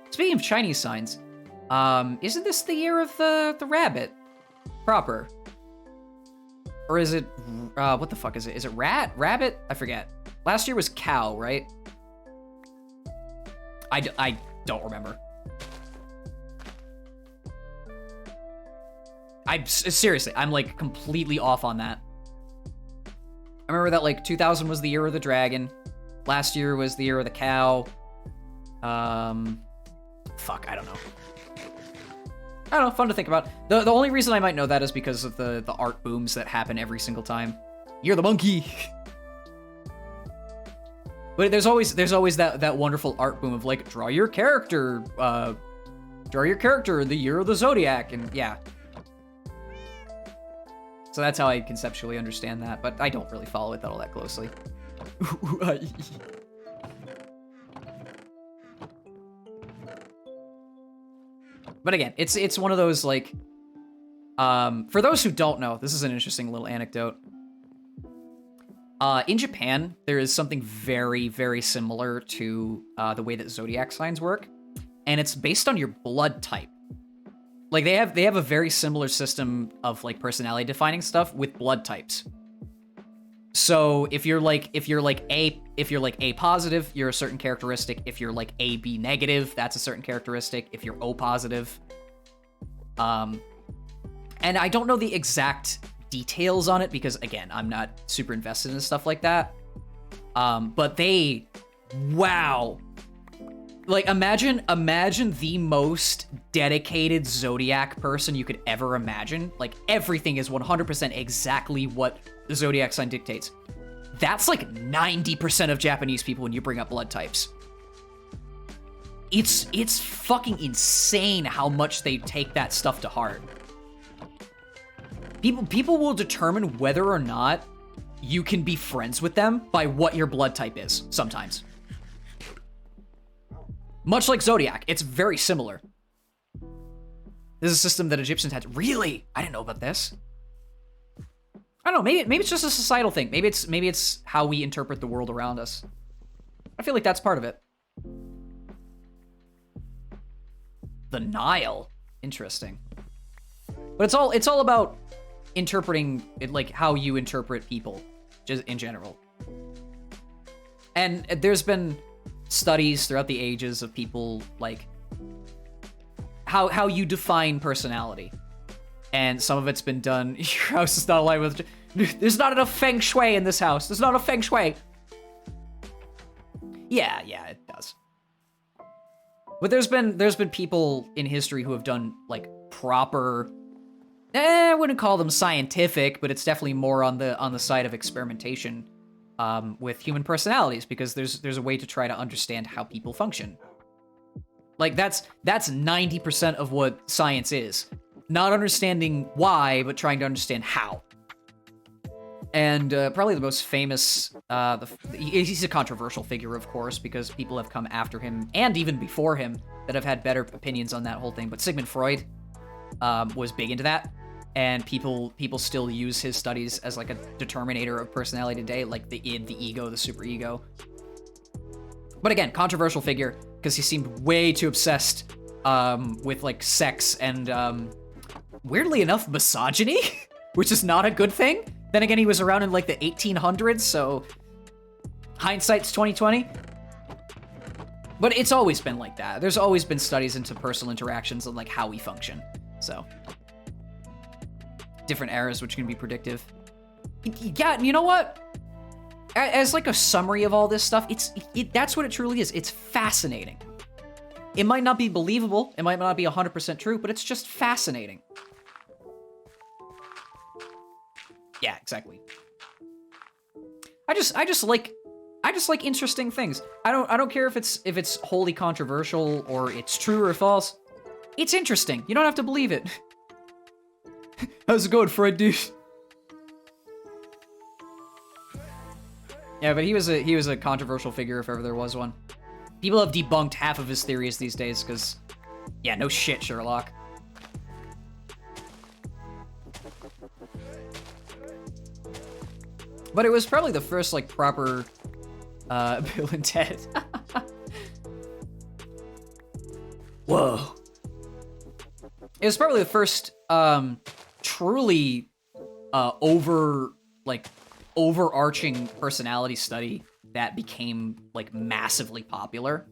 Speaking of Chinese signs, isn't this the year of the rabbit proper? Or is it, what the fuck is it? Is it rabbit? I forget. Last year was cow, right? I don't remember. Seriously, I'm like completely off on that. I remember that like 2000 was the year of the dragon. Last year was the year of the cow. Fuck, I don't know. Fun to think about. The only reason I might know that is because of the art booms that happen every single time. You're the monkey. But there's always that wonderful art boom of like draw your character draw your character in the year of the zodiac, and yeah. So that's how I conceptually understand that, but I don't really follow it all that closely. But again, it's one of those, like, for those who don't know, this is an interesting little anecdote. In Japan, there is something very, very similar to the way that zodiac signs work, and it's based on your blood type. Like, they have a very similar system of, like, personality defining stuff with blood types. So if you're A positive, you're a certain characteristic. If you're like AB negative, that's a certain characteristic. If you're O positive, and I don't know the exact details on it because, again, I'm not super invested in stuff like that. But wow. Like, imagine the most dedicated zodiac person you could ever imagine. Like, everything is 100% exactly what the zodiac sign dictates. That's like 90% of Japanese people when you bring up blood types. It's fucking insane how much they take that stuff to heart. People will determine whether or not you can be friends with them by what your blood type is, sometimes. Much like Zodiac, it's very similar. This is a system that Egyptians had. Really? I didn't know about this. I don't know, maybe it's just a societal thing. Maybe it's how we interpret the world around us. I feel like that's part of it. The Nile. Interesting. But it's all about interpreting it, like how you interpret people just in general. And there's been studies throughout the ages of people, like how you define personality. And some of it's been done. Your house is not aligned with. There's not enough feng shui in this house. There's not enough feng shui. Yeah, it does. But there's been people in history who have done like proper. I wouldn't call them scientific, but it's definitely more on the side of experimentation with human personalities, because there's a way to try to understand how people function. Like that's 90% of what science is. Not understanding why, but trying to understand how. And probably the most famous, he's a controversial figure, of course, because people have come after him, and even before him, that have had better opinions on that whole thing. But Sigmund Freud was big into that, and people still use his studies as like a determinator of personality today, like the id, the ego, the superego. But again, controversial figure, because he seemed way too obsessed with like sex and weirdly enough, misogyny, which is not a good thing. Then again, he was around in like the 1800s, so hindsight's 2020. But it's always been like that. There's always been studies into personal interactions and like how we function. So different eras, which can be predictive. Yeah, you know what? As like a summary of all this stuff, that's what it truly is. It's fascinating. It might not be believable. It might not be 100% true, but it's just fascinating. Yeah, exactly. I just like interesting things. I don't care if it's wholly controversial or it's true or false. It's interesting. You don't have to believe it. How's it going, Freud dude? Yeah, but he was a controversial figure if ever there was one. People have debunked half of his theories these days because, yeah, no shit, Sherlock. But it was probably the first, like, proper Bill and Ted. Whoa. It was probably the first truly overarching personality study that became, like, massively popular.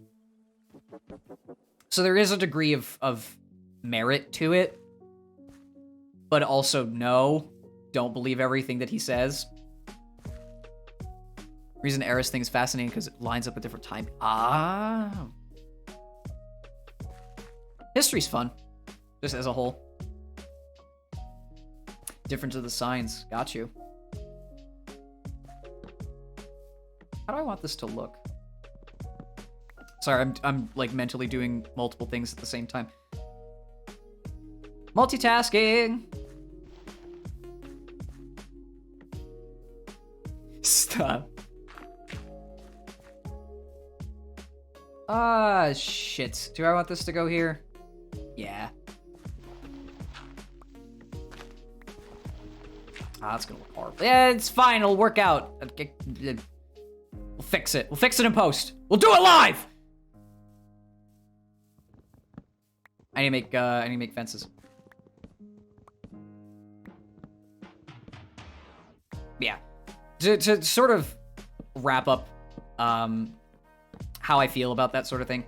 So there is a degree of merit to it. But also, no, don't believe everything that he says. Reason Eris thing is fascinating because it lines up with different time. Ah. History's fun, just as a whole. Difference of the signs. Got you. How do I want this to look? Sorry, I'm like mentally doing multiple things at the same time. Multitasking. Stop. Shit. Do I want this to go here? Yeah. That's gonna look horrible. Yeah, it's fine. It'll work out. We'll fix it. We'll fix it in post. We'll do it live! I need to make fences. Yeah. To sort of wrap up how I feel about that sort of thing.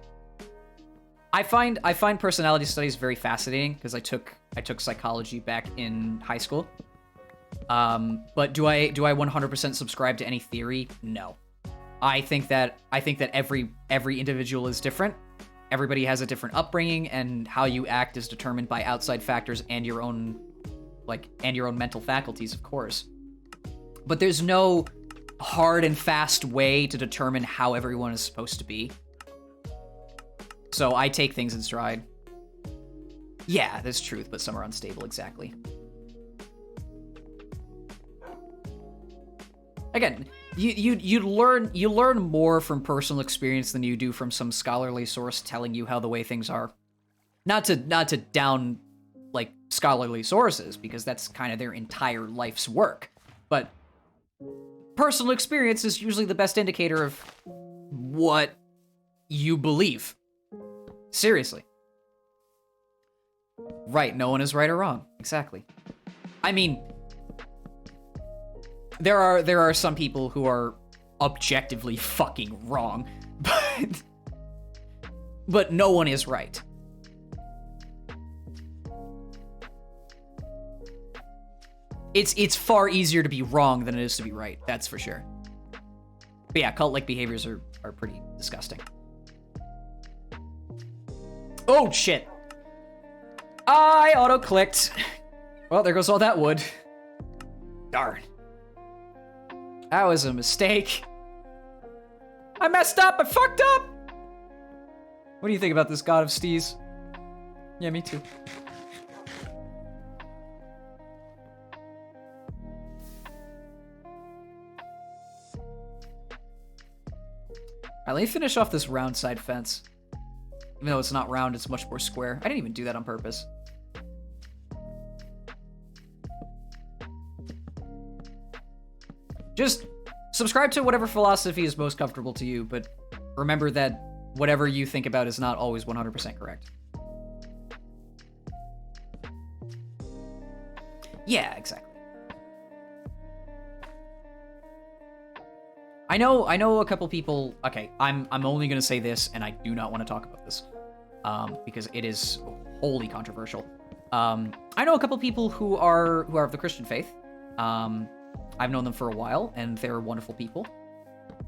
I find personality studies very fascinating because I took psychology back in high school. But do I 100% subscribe to any theory? No. I think that every individual is different. Everybody has a different upbringing, and how you act is determined by outside factors and your own mental faculties, of course. But there's no hard and fast way to determine how everyone is supposed to be. So I take things in stride. Yeah, there's truth, but some are unstable, exactly. Again, you learn more from personal experience than you do from some scholarly source telling you how the way things are. Not to down like scholarly sources, because that's kind of their entire life's work. But personal experience is usually the best indicator of what you believe. Seriously. Right, no one is right or wrong. Exactly. I mean, there are some people who are objectively fucking wrong, but no one is right. It's far easier to be wrong than it is to be right, that's for sure. But yeah, cult-like behaviors are pretty disgusting. Oh, shit. I auto-clicked. Well, there goes all that wood. Darn. That was a mistake. I messed up. I fucked up. What do you think about this God of Steez? Yeah, me too. Alright, let me finish off this round side fence. Even though it's not round, it's much more square. I didn't even do that on purpose. Just subscribe to whatever philosophy is most comfortable to you, but remember that whatever you think about is not always 100% correct. Yeah, exactly. I know a couple people. Okay, I'm only gonna say this, and I do not want to talk about this, because it is wholly controversial. I know a couple people who are of the Christian faith. I've known them for a while, and they're wonderful people.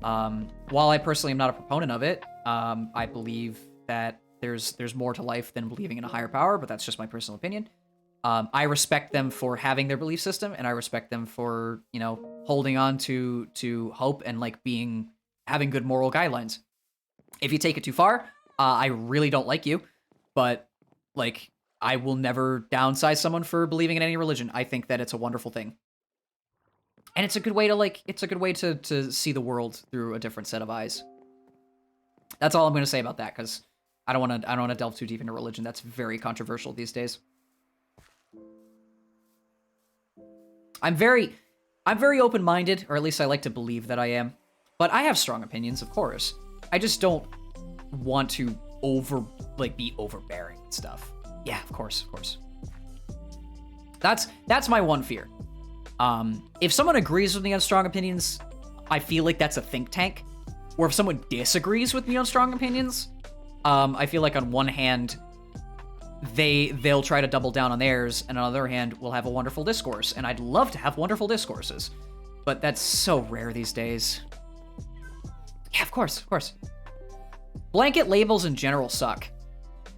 While I personally am not a proponent of it, I believe that there's more to life than believing in a higher power, but that's just my personal opinion. I respect them for having their belief system, and I respect them for, you know, holding on to hope and like having good moral guidelines. If you take it too far, I really don't like you, but like I will never downsize someone for believing in any religion. I think that it's a wonderful thing. And it's a good way to see the world through a different set of eyes. That's all I'm going to say about that, because I don't want to delve too deep into religion. That's very controversial these days. I'm very open-minded, or at least I like to believe that I am. But I have strong opinions, of course. I just don't want to be overbearing and stuff. Yeah, of course. That's my one fear. If someone agrees with me on strong opinions, I feel like that's a think tank. Or if someone disagrees with me on strong opinions, I feel like on one hand, they'll try to double down on theirs, and on the other hand, we'll have a wonderful discourse. And I'd love to have wonderful discourses, but that's so rare these days. Yeah, of course. Blanket labels in general suck.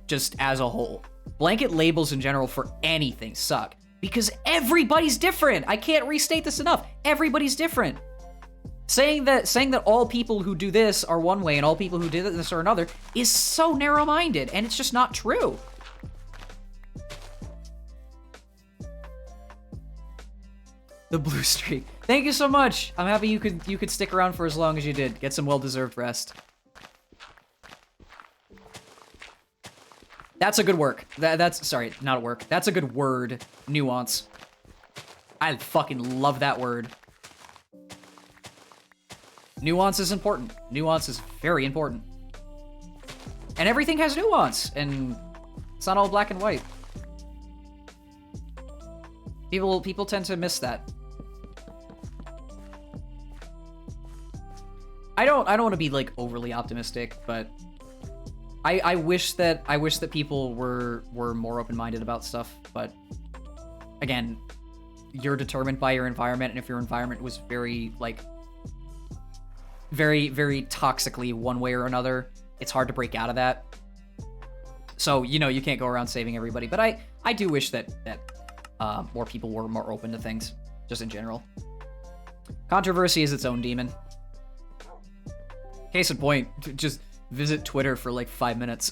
Just as a whole. Blanket labels in general for anything suck. Because everybody's different. I can't restate this enough. Everybody's different. Saying that all people who do this are one way and all people who do this are another is so narrow-minded, and it's just not true. The blue streak. Thank you so much. I'm happy you could stick around for as long as you did. Get some well-deserved rest. That's a good work. That's sorry, not a work. That's a good word. Nuance. I fucking love that word. Nuance is important. Nuance is very important. And everything has nuance, and it's not all black and white. People tend to miss that. I don't want to be like overly optimistic, but I wish that people were more open-minded about stuff, but again, you're determined by your environment, and if your environment was very very toxically one way or another, it's hard to break out of that. So, you know, you can't go around saving everybody, but I do wish that more people were more open to things, just in general. Controversy is its own demon. Case in point, just visit Twitter for like 5 minutes.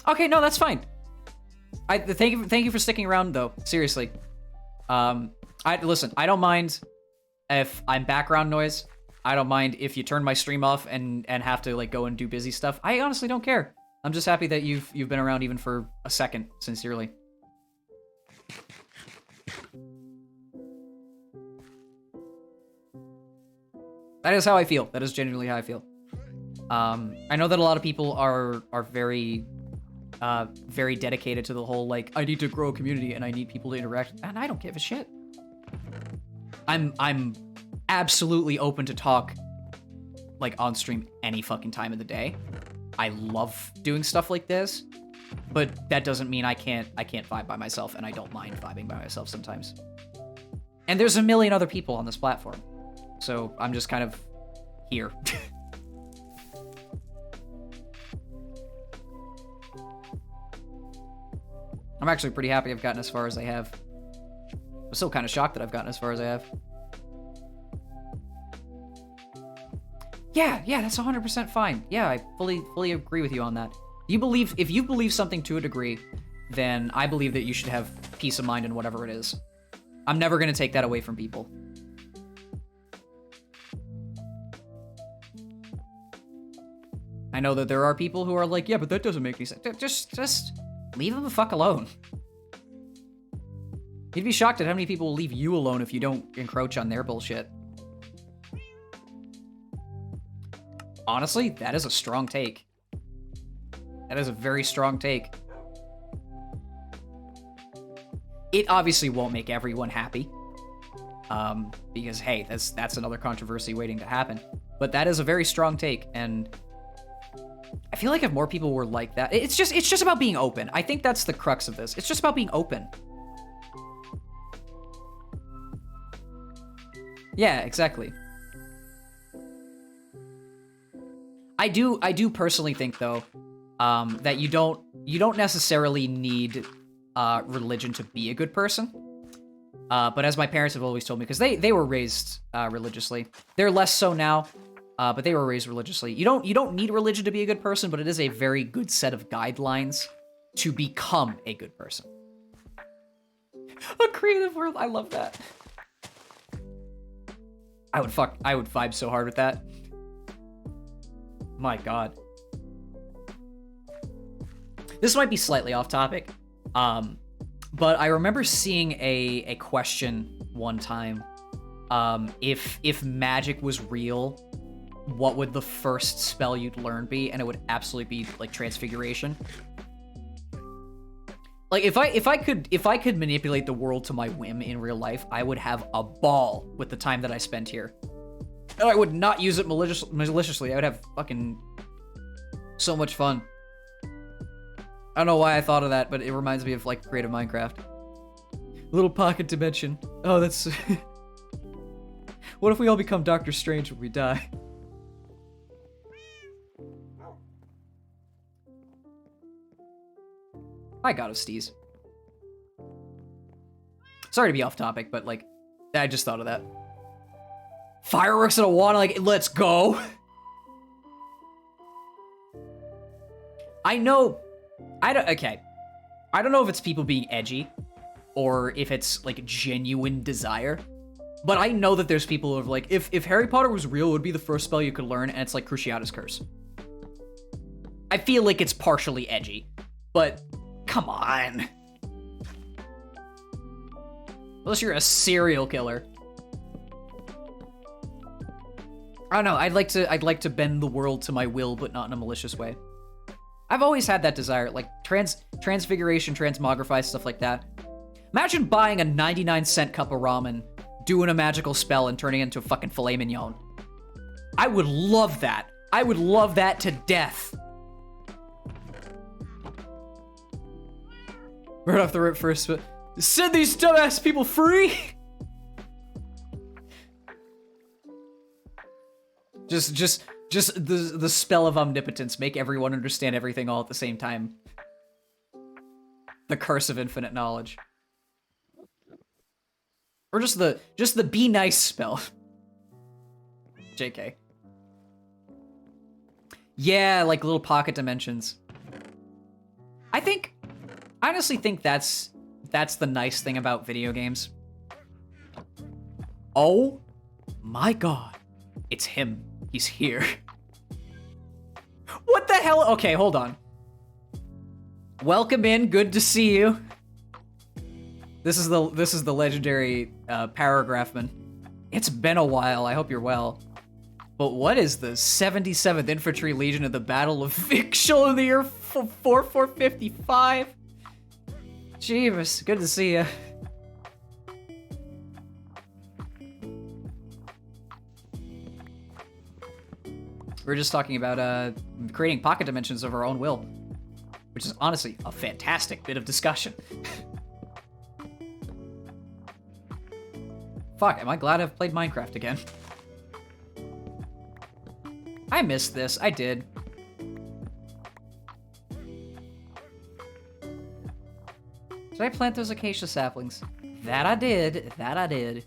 Okay, no, that's fine. Thank you for sticking around though. Seriously. Listen, I don't mind if I'm background noise. I don't mind if you turn my stream off and have to like go and do busy stuff. I honestly don't care. I'm just happy that you've been around even for a second, sincerely. That is how I feel. That is genuinely how I feel. I know that a lot of people are very very dedicated to the whole like, I need to grow a community and I need people to interact, and I don't give a shit. I'm absolutely open to talk like on stream any fucking time of the day. I love doing stuff like this, but that doesn't mean I can't vibe by myself, and I don't mind vibing by myself sometimes. And there's a million other people on this platform, so I'm just kind of here. I'm actually pretty happy I've gotten as far as I have. I'm still kind of shocked that I've gotten as far as I have. Yeah, that's 100% fine. Yeah, I fully agree with you on that. If you believe something to a degree, then I believe that you should have peace of mind in whatever it is. I'm never going to take that away from people. I know that there are people who are like, yeah, but that doesn't make any sense. Just leave them the fuck alone. You'd be shocked at how many people will leave you alone if you don't encroach on their bullshit. Honestly, that is a strong take. That is a very strong take. It obviously won't make everyone happy. Because, hey, that's another controversy waiting to happen. But that is a very strong take, and I feel like if more people were like that, it's just about being open. I think that's the crux of this. It's just about being open. Yeah, exactly. I do personally think though, that you don't necessarily need religion to be a good person. But as my parents have always told me, because they were raised religiously, they're less so now. But they were raised religiously. You don't need religion to be a good person, but it is a very good set of guidelines to become a good person. A creative world, I love that. I would vibe so hard with that. My God. This might be slightly off topic, but I remember seeing a question one time. If magic was real, what would the first spell you'd learn be? And it would absolutely be like transfiguration. Like if I could manipulate the world to my whim in real life, I would have a ball with the time that I spent here. And I would not use it maliciously. I would have fucking so much fun. I don't know why I thought of that, but it reminds me of like creative Minecraft. Little pocket dimension. Oh, that's what if we all become Doctor Strange when we die? Hi, God of Steez. Sorry to be off topic, but like, I just thought of that. Fireworks in a water, like, let's go. I know, okay. I don't know if it's people being edgy or if it's like genuine desire, but I know that there's people who are like, if Harry Potter was real, it would be the first spell you could learn, and it's like Cruciatus Curse. I feel like it's partially edgy, but come on. Unless you're a serial killer. I don't know, I'd like to bend the world to my will, but not in a malicious way. I've always had that desire, like transfiguration, transmogrify, stuff like that. Imagine buying a 99-cent cup of ramen, doing a magical spell, and turning it into a fucking filet mignon. I would love that. I would love that to death. Right off the rip first, but set these dumbass people free! Just the spell of omnipotence, make everyone understand everything all at the same time. The curse of infinite knowledge. Or just the be nice spell. JK. Yeah, like little pocket dimensions. I honestly think that's the nice thing about video games. Oh my god. It's him. He's here. What the hell? Okay, hold on. Welcome in. Good to see you. This is the legendary paragraphman. It's been a while. I hope you're well. But what is the 77th Infantry Legion of the Battle of Victual in the year 4455? Jeebus, good to see you. We're just talking about creating pocket dimensions of our own will, which is honestly a fantastic bit of discussion. Fuck, am I glad I've played Minecraft again? I missed this, I did. Did I plant those acacia saplings? That I did, that I did.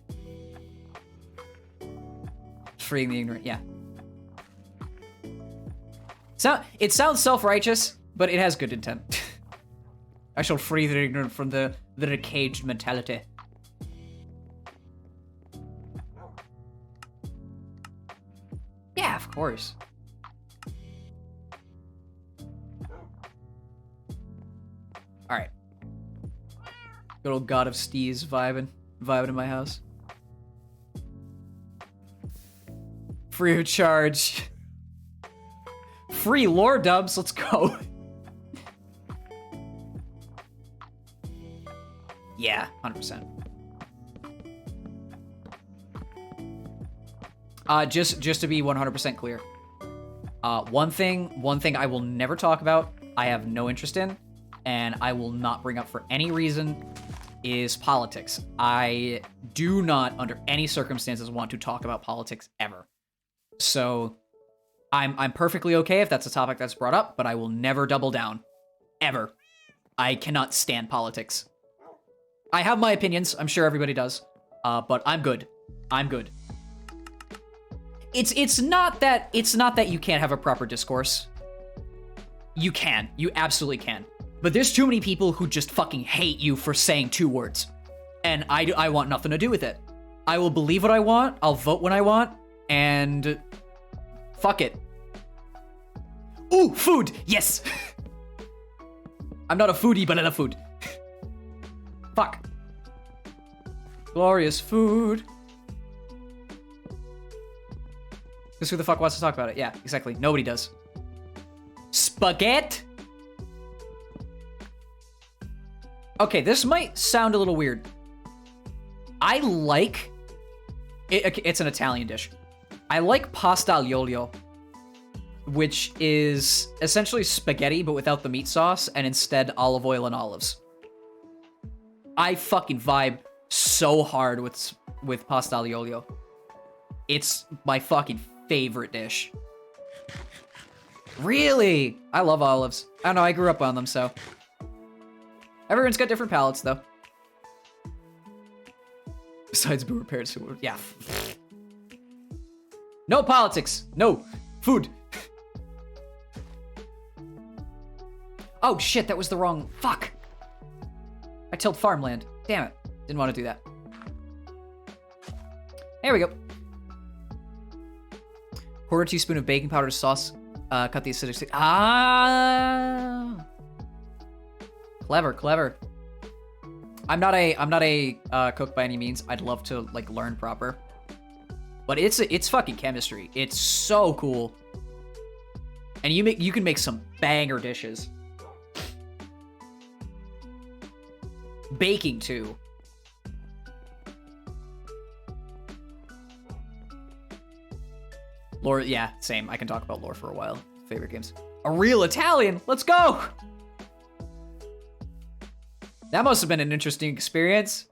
Freeing the ignorant, yeah. It sounds self-righteous, but it has good intent. I shall free the ignorant from the caged mentality. Yeah, of course. Alright. Good old God of Steez vibing in my house. Free of charge. Free lore dubs, let's go. Yeah, 100%. Just to be 100% clear. One thing I will never talk about, I have no interest in, and I will not bring up for any reason, is politics. I do not, under any circumstances, want to talk about politics ever. So I'm perfectly okay if that's a topic that's brought up, but I will never double down. Ever. I cannot stand politics. I have my opinions, I'm sure everybody does, but I'm good. I'm good. It's not that you can't have a proper discourse. You can. You absolutely can. But there's too many people who just fucking hate you for saying 2 words. And I want nothing to do with it. I will believe what I want, I'll vote when I want, and fuck it. Ooh, food! Yes! I'm not a foodie, but I love food. Fuck. Glorious food. Because who the fuck wants to talk about it? Yeah, exactly. Nobody does. Spaghetti? Okay, this might sound a little weird. I like... It's an Italian dish. I like pasta al olio, which is essentially spaghetti, but without the meat sauce, and instead olive oil and olives. I fucking vibe so hard with pasta al olio. It's my fucking favorite dish. Really? I love olives. I don't know, I grew up on them, so. Everyone's got different palates, though. Besides boomer parents who, yeah. No politics. No. Food. Oh shit, that was the wrong, fuck. tilled farmland. Damn it. Didn't want to do that. There we go. Quarter teaspoon of baking powder to sauce. Cut the acidic... Ah! Clever, clever. I'm not a cook by any means. I'd love to, like, learn proper. But it's fucking chemistry. It's so cool. And you can make some banger dishes. Baking, too. Lore, yeah, same. I can talk about lore for a while. Favorite games. A real Italian! Let's go! That must have been an interesting experience.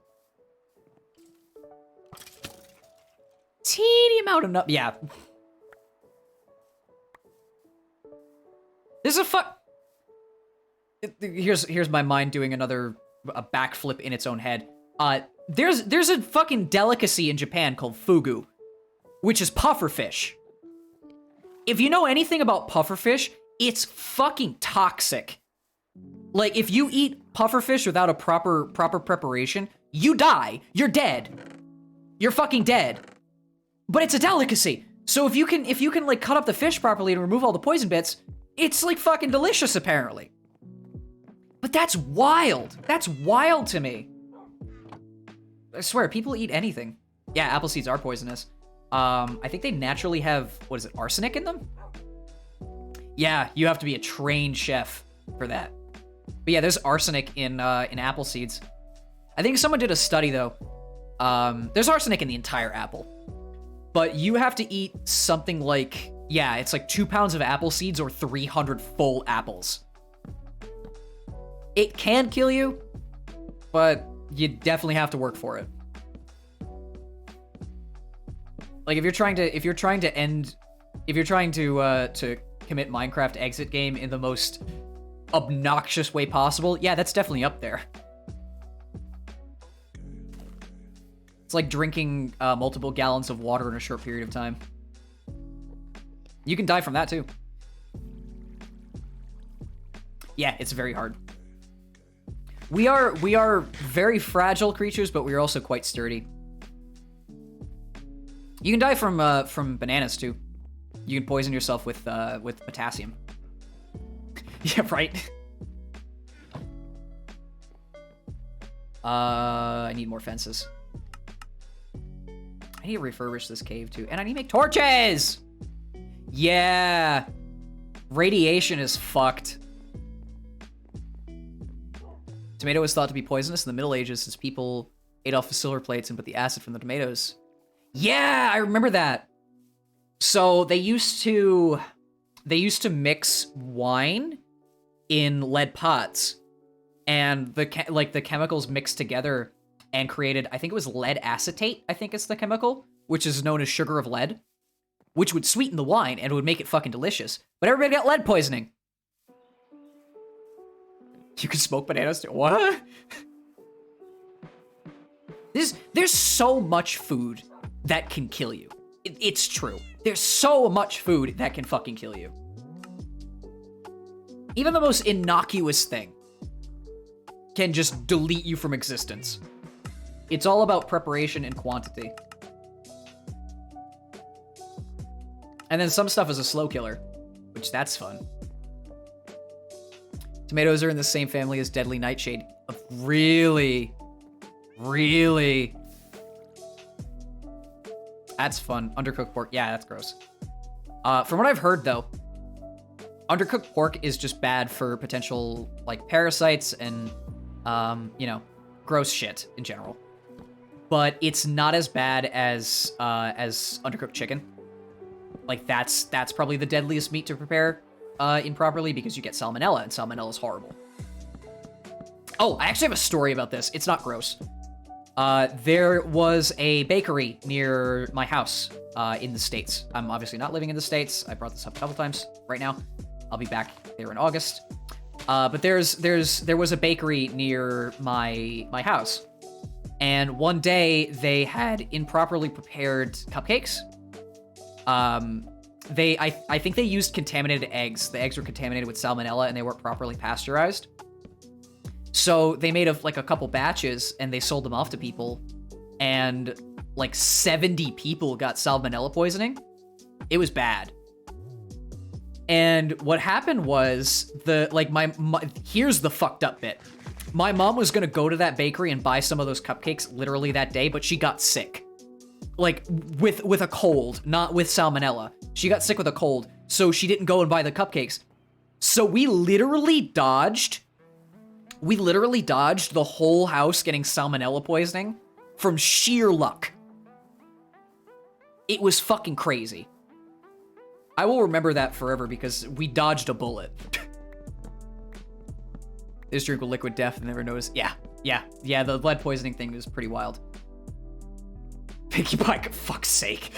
Teeny amount of yeah. This is Here's my mind doing a backflip in its own head. There's a fucking delicacy in Japan called fugu, which is pufferfish. If you know anything about pufferfish, it's fucking toxic. Like, if you eat pufferfish without a proper preparation, you die. You're dead. You're fucking dead. But it's a delicacy. So if you can like cut up the fish properly and remove all the poison bits, it's like fucking delicious apparently. But that's wild. That's wild to me. I swear, people eat anything. Yeah, apple seeds are poisonous. I think they naturally have, what is it, arsenic in them? Yeah, you have to be a trained chef for that. But yeah, there's arsenic in apple seeds. I think someone did a study though. There's arsenic in the entire apple. But you have to eat something like, yeah, it's like 2 pounds of apple seeds or 300 full apples. It can kill you, but you definitely have to work for it. Like if you're trying to commit Minecraft exit game in the most obnoxious way possible, yeah, that's definitely up there. It's like drinking multiple gallons of water in a short period of time. You can die from that too. Yeah, it's very hard. We are very fragile creatures, but we are also quite sturdy. You can die from bananas too. You can poison yourself with potassium. Yeah, right. I need more fences. I need to refurbish this cave too, and I need to make torches. Yeah, radiation is fucked. Tomato was thought to be poisonous in the Middle Ages as people ate off the silver plates and put the acid from the tomatoes. Yeah, I remember that. So they used to mix wine in lead pots, and the chemicals mixed together and created, I think it was lead acetate, I think it's the chemical, which is known as sugar of lead, which would sweeten the wine and would make it fucking delicious. But everybody got lead poisoning. You can smoke bananas too. What? There's so much food that can kill you. It's true. There's so much food that can fucking kill you. Even the most innocuous thing can just delete you from existence. It's all about preparation and quantity. And then some stuff is a slow killer, which that's fun. Tomatoes are in the same family as deadly nightshade. Really? Really? That's fun. Undercooked pork. Yeah, that's gross. From what I've heard, though, undercooked pork is just bad for potential, like, parasites and, you know, gross shit in general. But it's not as bad as undercooked chicken. Like, that's probably the deadliest meat to prepare improperly because you get salmonella, and salmonella is horrible. Oh, I actually have a story about this. It's not gross. There was a bakery near my house in the States. I'm obviously not living in the States. I brought this up a couple times right now. I'll be back there in August. But there was a bakery near my house. And one day they had improperly prepared cupcakes. I think they used contaminated eggs. The eggs were contaminated with salmonella and they weren't properly pasteurized. So they made like a couple batches and they sold them off to people, and like 70 people got salmonella poisoning. It was bad. And what happened was here's the fucked up bit. My mom was gonna go to that bakery and buy some of those cupcakes literally that day, but she got sick. Like with a cold, not with salmonella. She got sick with a cold, so she didn't go and buy the cupcakes. So we literally dodged the whole house getting salmonella poisoning from sheer luck. It was fucking crazy. I will remember that forever because we dodged a bullet. This drink with liquid death, never noticed. Yeah, the lead poisoning thing was pretty wild. Pinkie Pie, for fuck's sake.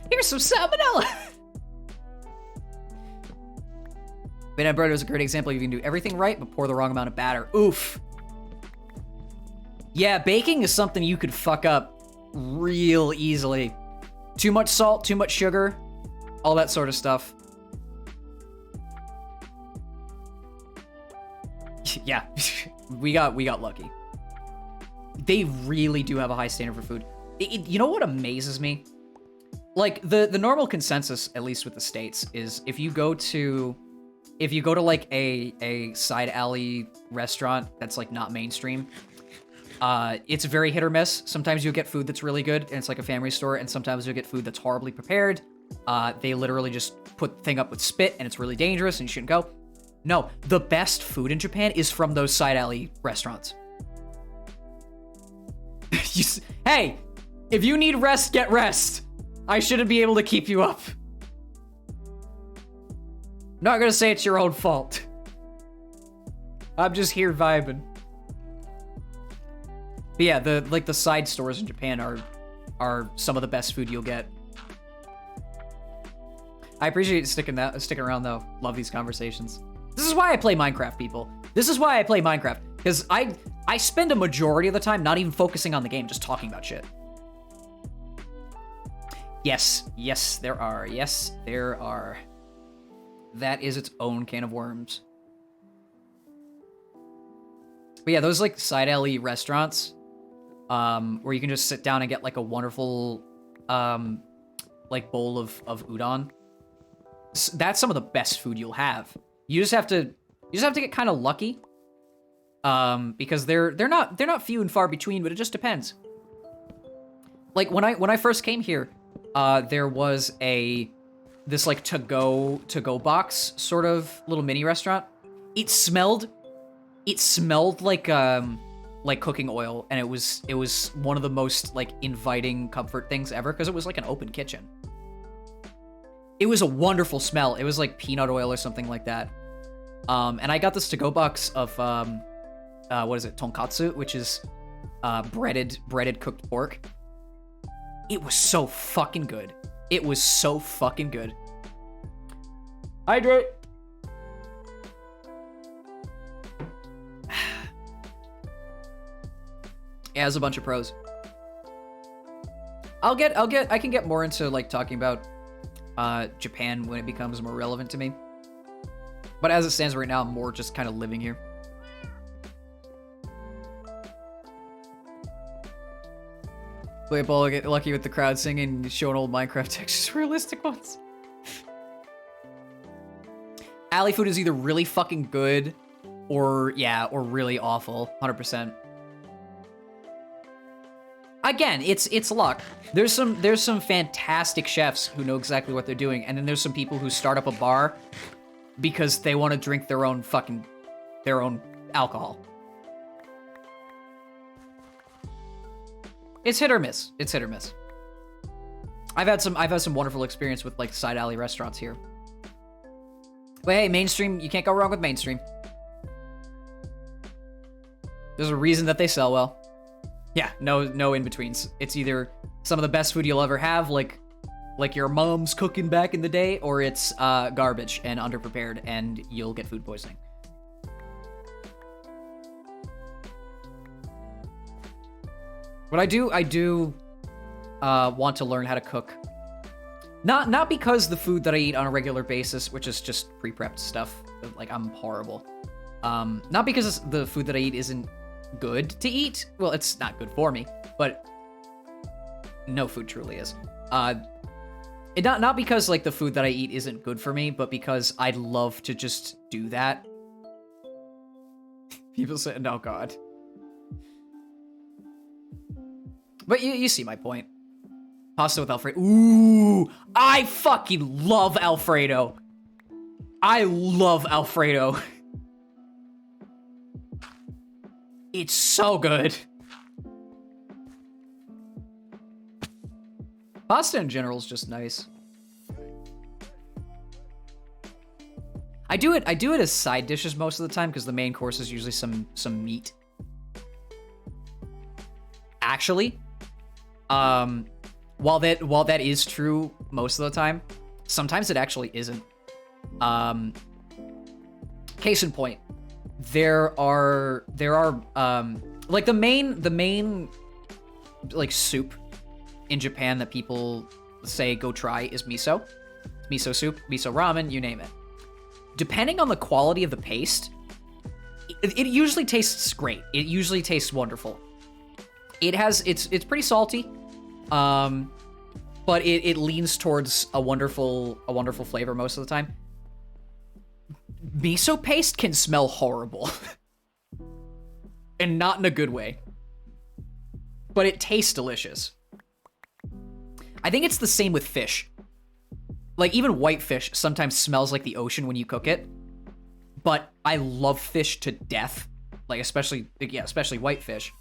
Here's some salmonella. Banana bread was a great example. You can do everything right, but pour the wrong amount of batter. Oof. Yeah, baking is something you could fuck up real easily. Too much salt, too much sugar, all that sort of stuff. Yeah, we got lucky. They really do have a high standard for food. You know what amazes me? Like the normal consensus, at least with the States, is if you go to like a side alley restaurant that's like not mainstream, it's very hit or miss. Sometimes you'll get food that's really good and it's like a family store, and sometimes you'll get food that's horribly prepared. They literally just put the thing up with spit and it's really dangerous and you shouldn't go. No, the best food in Japan is from those side alley restaurants. Hey, if you need rest, get rest. I shouldn't be able to keep you up. Not gonna say it's your own fault. I'm just here vibing. But yeah, the side stores in Japan are some of the best food you'll get. I appreciate sticking around though. Love these conversations. This is why I play Minecraft, people. This is why I play Minecraft, because I spend a majority of the time not even focusing on the game, just talking about shit. Yes, there are. Yes, there are. That is its own can of worms. But yeah, those like side alley restaurants, where you can just sit down and get like a wonderful, like bowl of udon. That's some of the best food you'll have. You just have to get kind of lucky, because they're not few and far between, but it just depends. Like when I first came here, there was this like to-go box sort of little mini restaurant. It smelled like cooking oil, and it was one of the most like inviting comfort things ever, because it was like an open kitchen. It was a wonderful smell. It was like peanut oil or something like that. And I got this to-go box of what is it, tonkatsu, which is breaded cooked pork. It was so fucking good. It was so fucking good. Hydrate. It has a bunch of pros. I can get more into like talking about Japan when it becomes more relevant to me. But as it stands right now, I'm more just kind of living here. Wait, Paul, get lucky with the crowd singing, showing old Minecraft textures, realistic ones. Alley food is either really fucking good or really awful. 100%. Again, it's luck. There's some fantastic chefs who know exactly what they're doing, and then there's some people who start up a bar because they want to drink their own alcohol. It's hit or miss. It's hit or miss. I've had some wonderful experience with like side alley restaurants here. But hey, mainstream, you can't go wrong with mainstream. There's a reason that they sell well. Yeah, no in-betweens. It's either some of the best food you'll ever have, like your mom's cooking back in the day, or it's garbage and underprepared and you'll get food poisoning. But I do want to learn how to cook Not because the food that I eat on a regular basis, which is just pre-prepped stuff, like I'm horrible. Not because the food that I eat isn't good to eat. Well, it's not good for me, but no food truly is. Not because like the food that I eat isn't good for me, but because I'd love to just do that. People say, "No, God." But you see my point. Pasta with Alfredo. Ooh, I fucking love Alfredo. I love Alfredo. It's so good. Pasta in general is just nice. I do it as side dishes most of the time because the main course is usually some meat. Actually, while that is true most of the time, sometimes it actually isn't. Case in point, there are like the main like soup in Japan that people say go try is miso. Miso soup, miso ramen, you name it. Depending on the quality of the paste, it usually tastes great. It usually tastes wonderful. It's pretty salty, but it leans towards a wonderful flavor most of the time. Miso paste can smell horrible, and not in a good way, but it tastes delicious. I think it's the same with fish. Like, even white fish sometimes smells like the ocean when you cook it, but I love fish to death. Like, especially white fish.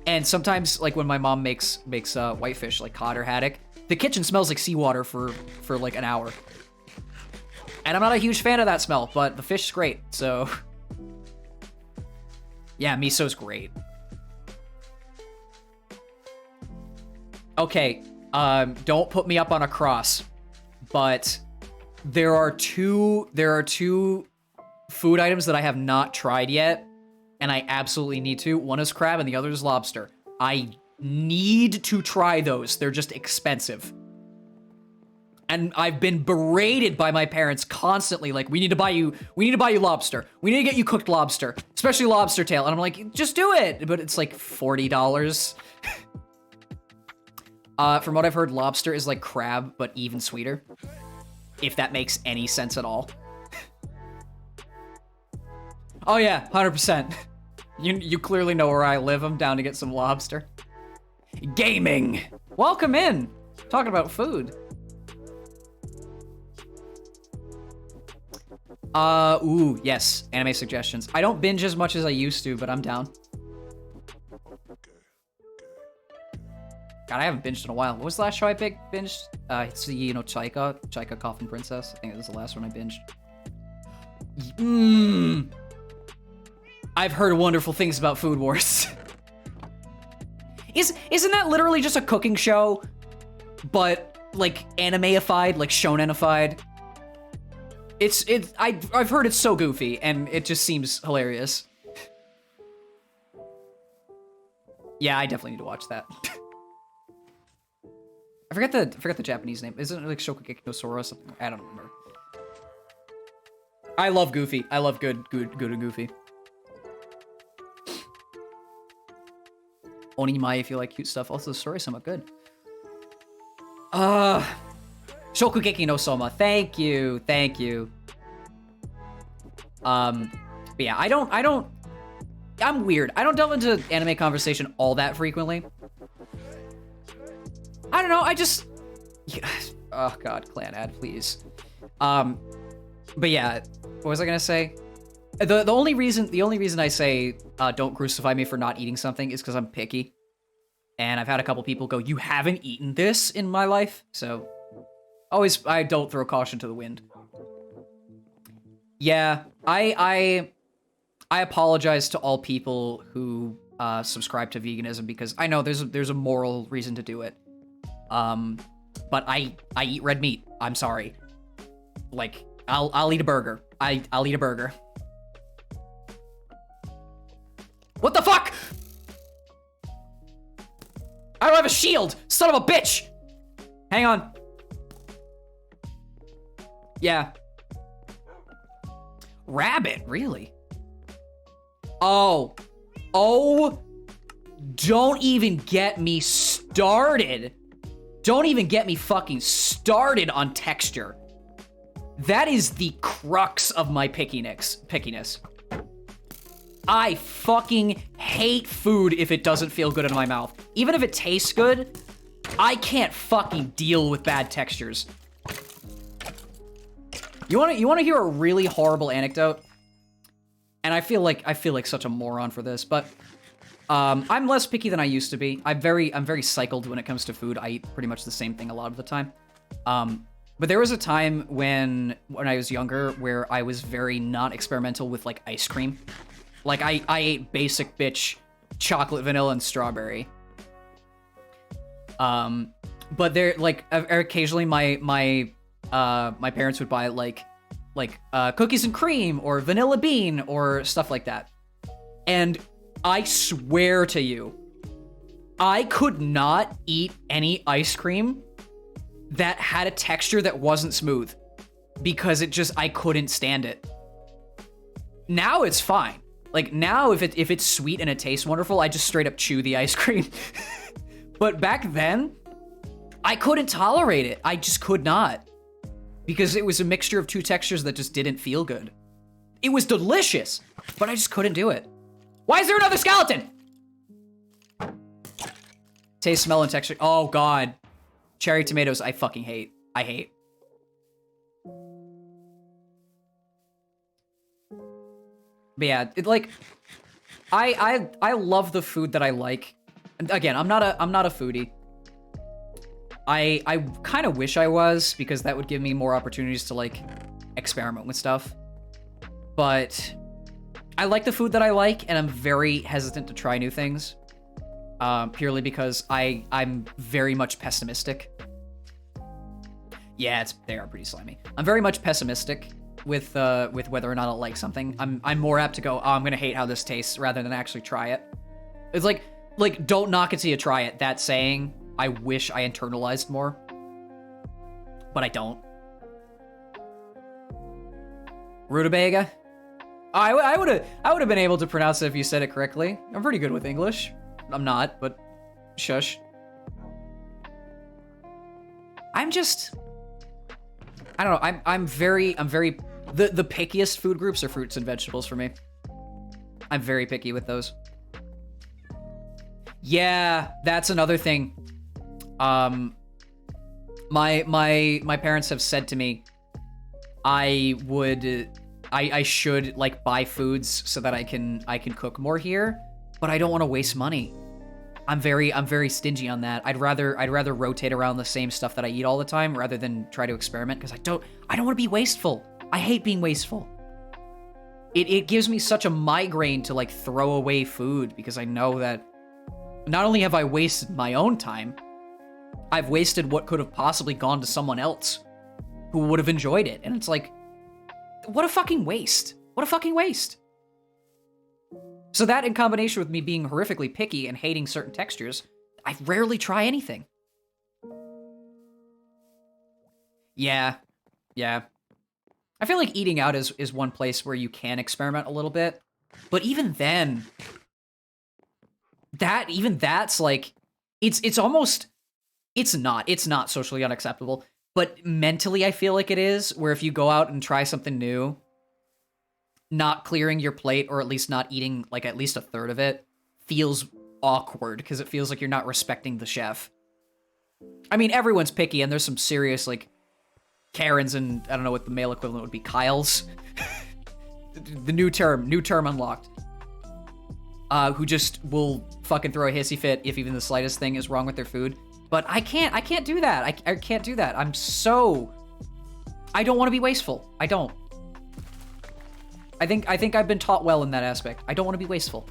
And sometimes, like, when my mom makes white fish, like cod or haddock, the kitchen smells like seawater for like an hour. And I'm not a huge fan of that smell, but the fish is great, so... Yeah, miso's great. Okay, don't put me up on a cross, but there are two food items that I have not tried yet, and I absolutely need to. One is crab and the other is lobster. I need to try those. They're just expensive. And I've been berated by my parents constantly, like, we need to buy you lobster. We need to get you cooked lobster, especially lobster tail. And I'm like, just do it. But it's like $40. From what I've heard, lobster is like crab, but even sweeter. If that makes any sense at all. Oh yeah, 100%. You clearly know where I live. I'm down to get some lobster. Gaming! Welcome in! Talking about food. Ooh, yes. Anime suggestions. I don't binge as much as I used to, but I'm down. God, I haven't binged in a while. What was the last show I binged? It's the, Chaika Coffin Princess. I think it was the last one I binged. I've heard wonderful things about Food Wars. Isn't that literally just a cooking show, but like anime-ified, like shonen-ified? I've heard it's so goofy, and it just seems hilarious. Yeah, I definitely need to watch that. I forget the Japanese name. Isn't it like Shokugeki no Sora or something? I don't remember. I love Goofy. I love good and Goofy. Onimai if you like cute stuff. Also, the story's somewhat good. Shokugeki no Soma. Thank you. But yeah, I'm weird. I don't delve into anime conversation all that frequently. I don't know, oh god, clan ad, please. But yeah, what was I gonna say? The only reason I say don't crucify me for not eating something is because I'm picky. And I've had a couple people go, you haven't eaten this in my life? So, I don't throw caution to the wind. Yeah, I apologize to all people who subscribe to veganism because I know there's a moral reason to do it. But I eat red meat. I'm sorry. Like, I'll eat a burger. I'll eat a burger. What the fuck? I don't have a shield! Son of a bitch! Hang on. Yeah. Rabbit, really? Oh. Oh. Don't even get me started. Don't even get me fucking started on texture. That is the crux of my pickiness. I fucking hate food if it doesn't feel good in my mouth. Even if it tastes good, I can't fucking deal with bad textures. You wanna hear a really horrible anecdote? And I feel like such a moron for this, but I'm less picky than I used to be. I'm very cycled when it comes to food. I eat pretty much the same thing a lot of the time. But there was a time when I was younger where I was very not experimental with like ice cream. Like I ate basic bitch chocolate, vanilla, and strawberry. But there like occasionally my parents would buy like cookies and cream or vanilla bean or stuff like that. And I swear to you, I could not eat any ice cream that had a texture that wasn't smooth because I couldn't stand it. Now it's fine. Like now if it's sweet and it tastes wonderful, I just straight up chew the ice cream. But back then, I couldn't tolerate it. I just could not. Because it was a mixture of two textures that just didn't feel good. It was delicious, but I just couldn't do it. Why is there another skeleton? Taste, smell, and texture. Oh god. Cherry tomatoes, I fucking hate. I hate. But yeah, I love the food that I like. And again, I'm not a foodie. I kind of wish I was, because that would give me more opportunities to like experiment with stuff. But I like the food that I like, and I'm very hesitant to try new things. Purely because I'm very much pessimistic. Yeah, they are pretty slimy. I'm very much pessimistic with whether or not I'll like something. I'm more apt to go, oh, I'm gonna hate how this tastes, rather than actually try it. It's like don't knock it till you try it. That saying, I wish I internalized more, but I don't. Rutabaga. I would have been able to pronounce it if you said it correctly. I'm pretty good with English. I'm not, but shush. I don't know. I'm very the pickiest food groups are fruits and vegetables for me. I'm very picky with those. Yeah, that's another thing. My parents have said to me, I should like buy foods so that I can cook more here, but I don't want to waste money. I'm very stingy on that. I'd rather rotate around the same stuff that I eat all the time rather than try to experiment, because I don't want to be wasteful. I hate being wasteful. It gives me such a migraine to like throw away food, because I know that not only have I wasted my own time, I've wasted what could have possibly gone to someone else who would have enjoyed it. And it's like, what a fucking waste. What a fucking waste. So that, in combination with me being horrifically picky and hating certain textures, I rarely try anything. Yeah. I feel like eating out is one place where you can experiment a little bit. But even then, that's like, it's almost, it's not socially unacceptable. But mentally, I feel like it is, where if you go out and try something new, not clearing your plate, or at least not eating like at least a third of it, feels awkward, because it feels like you're not respecting the chef. I mean, everyone's picky, and there's some serious like Karens, and I don't know what the male equivalent would be, Kyles. The new term unlocked. Who just will fucking throw a hissy fit if even the slightest thing is wrong with their food. But I can't do that. I can't do that. I don't want to be wasteful. I don't. I think I've been taught well in that aspect. I don't want to be wasteful.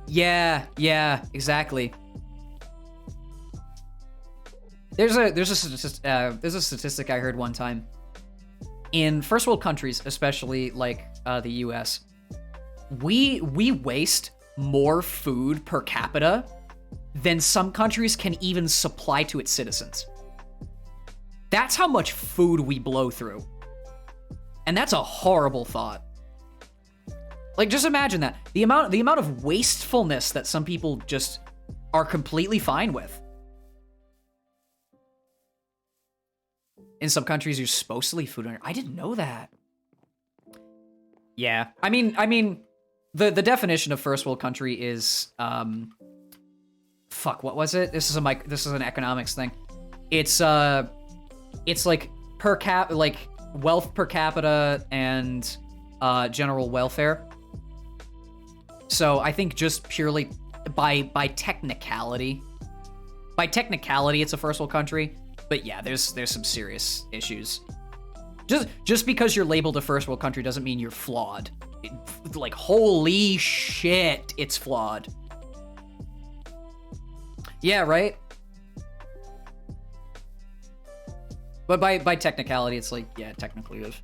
Yeah, exactly. There's a statistic I heard one time. In first world countries, especially like the US, we waste more food per capita than some countries can even supply to its citizens. That's how much food we blow through. And that's a horrible thought. Like, just imagine that. The amount of wastefulness that some people just are completely fine with. In some countries, you're supposed to leave food on. I didn't know that. Yeah, I mean, the definition of first world country is fuck. What was it? This is an economics thing. It's like wealth per capita and general welfare. So I think just purely by technicality, it's a first world country. But yeah, there's some serious issues. Just because you're labeled a first world country doesn't mean you're flawed. Like, holy shit, it's flawed. Yeah, right? But by technicality, it's like, yeah, technically it is.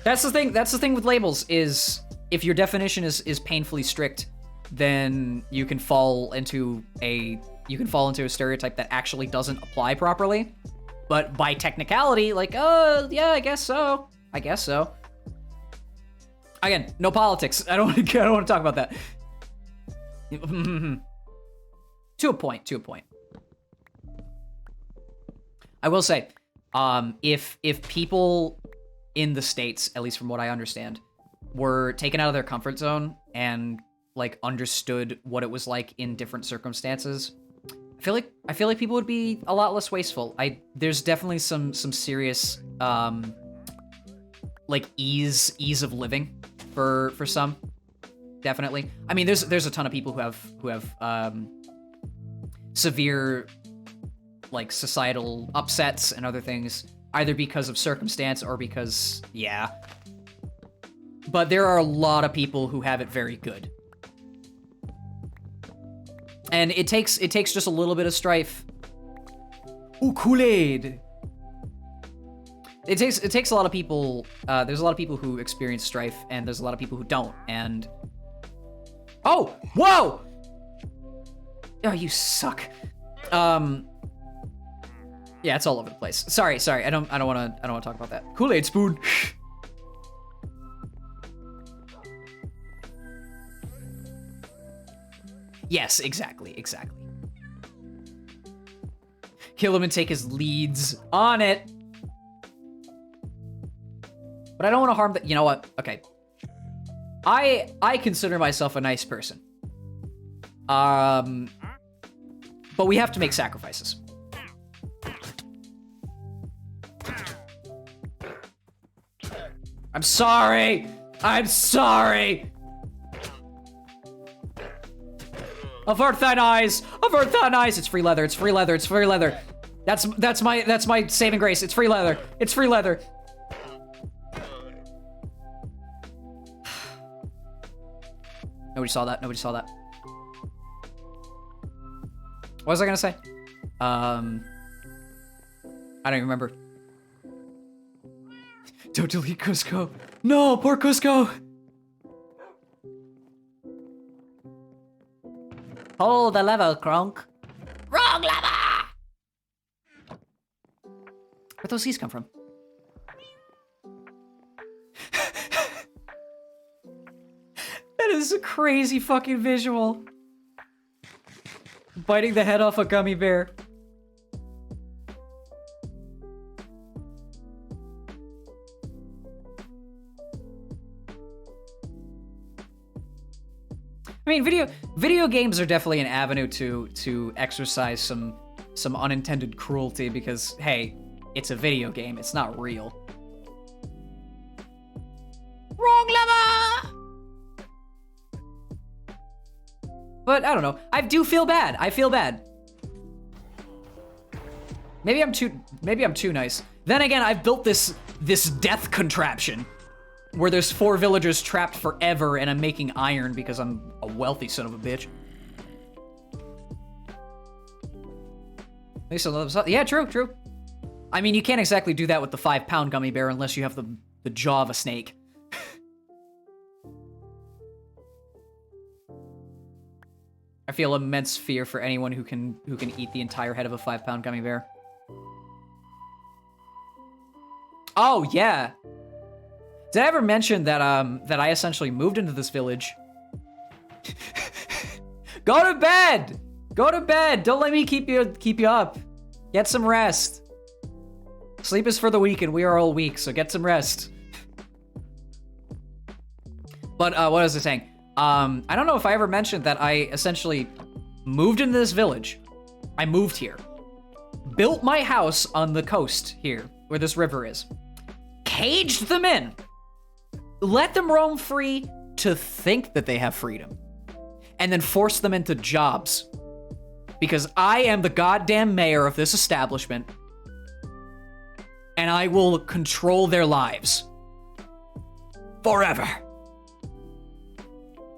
That's the thing with labels, is if your definition is painfully strict, then you can fall into a stereotype that actually doesn't apply properly. But by technicality, like, oh, yeah, I guess so. Again, no politics. I don't want to talk about that. To a point. I will say, if people in the States, at least from what I understand, were taken out of their comfort zone and like understood what it was like in different circumstances, I feel like people would be a lot less wasteful. There's definitely some serious like ease of living for some. Definitely. I mean, there's a ton of people who have severe like societal upsets and other things, either because of circumstance or because, yeah. But there are a lot of people who have it very good. And it takes just a little bit of strife. Ooh, Kool-Aid. It takes a lot of people. There's a lot of people who experience strife, and there's a lot of people who don't. And oh, whoa! Oh, you suck. Yeah, it's all over the place. Sorry. I don't want to talk about that. Kool-Aid spoon. Yes, exactly. Kill him and take his leads on it. But I don't want to harm that. You know what? Okay. I consider myself a nice person. But we have to make sacrifices. I'm sorry. Avert thine eyes. It's free leather. That's my saving grace. It's free leather. Nobody saw that. What was I gonna say? I don't even remember. Don't delete Cusco. No, poor Cusco. Hold the lever, Kronk. Wrong lever! Where'd those seeds come from? That is a crazy fucking visual. Biting the head off a gummy bear. I mean, video games are definitely an avenue to exercise some unintended cruelty because, hey, it's a video game. It's not real. Wrong lever! But I don't know. I do feel bad. Maybe I'm too nice. Then again, I've built this death contraption where there's 4 villagers trapped forever and I'm making iron because I'm a wealthy son of a bitch. Yeah, true. I mean, you can't exactly do that with the 5-pound gummy bear unless you have the jaw of a snake. feel immense fear for anyone who can eat the entire head of a 5-pound gummy bear. Oh yeah. Did I ever mention that that I essentially moved into this village? Go to bed! Go to bed! Don't let me keep you up. Get some rest. Sleep is for the weak, and we are all weak, so get some rest. But what was I saying? I don't know if I ever mentioned that I essentially moved into this village. I moved here. Built my house on the coast here, where this river is. Caged them in. Let them roam free to think that they have freedom. And then forced them into jobs. Because I am the goddamn mayor of this establishment. And I will control their lives. Forever.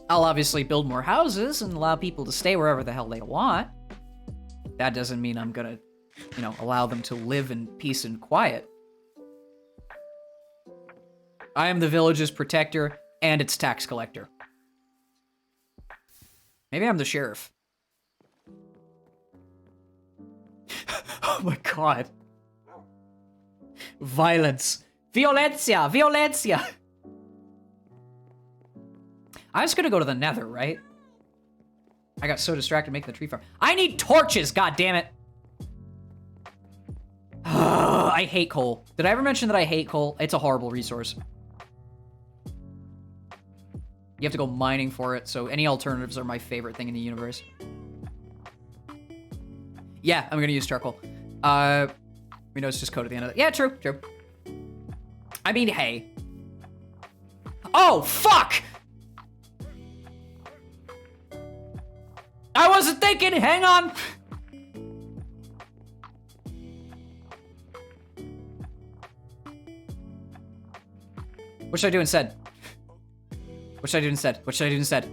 I'll obviously build more houses and allow people to stay wherever the hell they want. That doesn't mean I'm gonna, you know, allow them to live in peace and quiet. I am the village's protector and its tax collector. Maybe I'm the sheriff. Oh my god. Violence. Violencia! Violencia! I was gonna go to the Nether, right? I got so distracted making the tree farm. I need torches, god damn it! I hate coal. Did I ever mention that I hate coal? It's a horrible resource. You have to go mining for it, so any alternatives are my favorite thing in the universe. Yeah, I'm gonna use charcoal. We know it's just code at the end of it. Yeah, true, true. I mean, hey. Oh, fuck! I wasn't thinking, hang on! What should I do instead? What should I do instead? What should I do instead?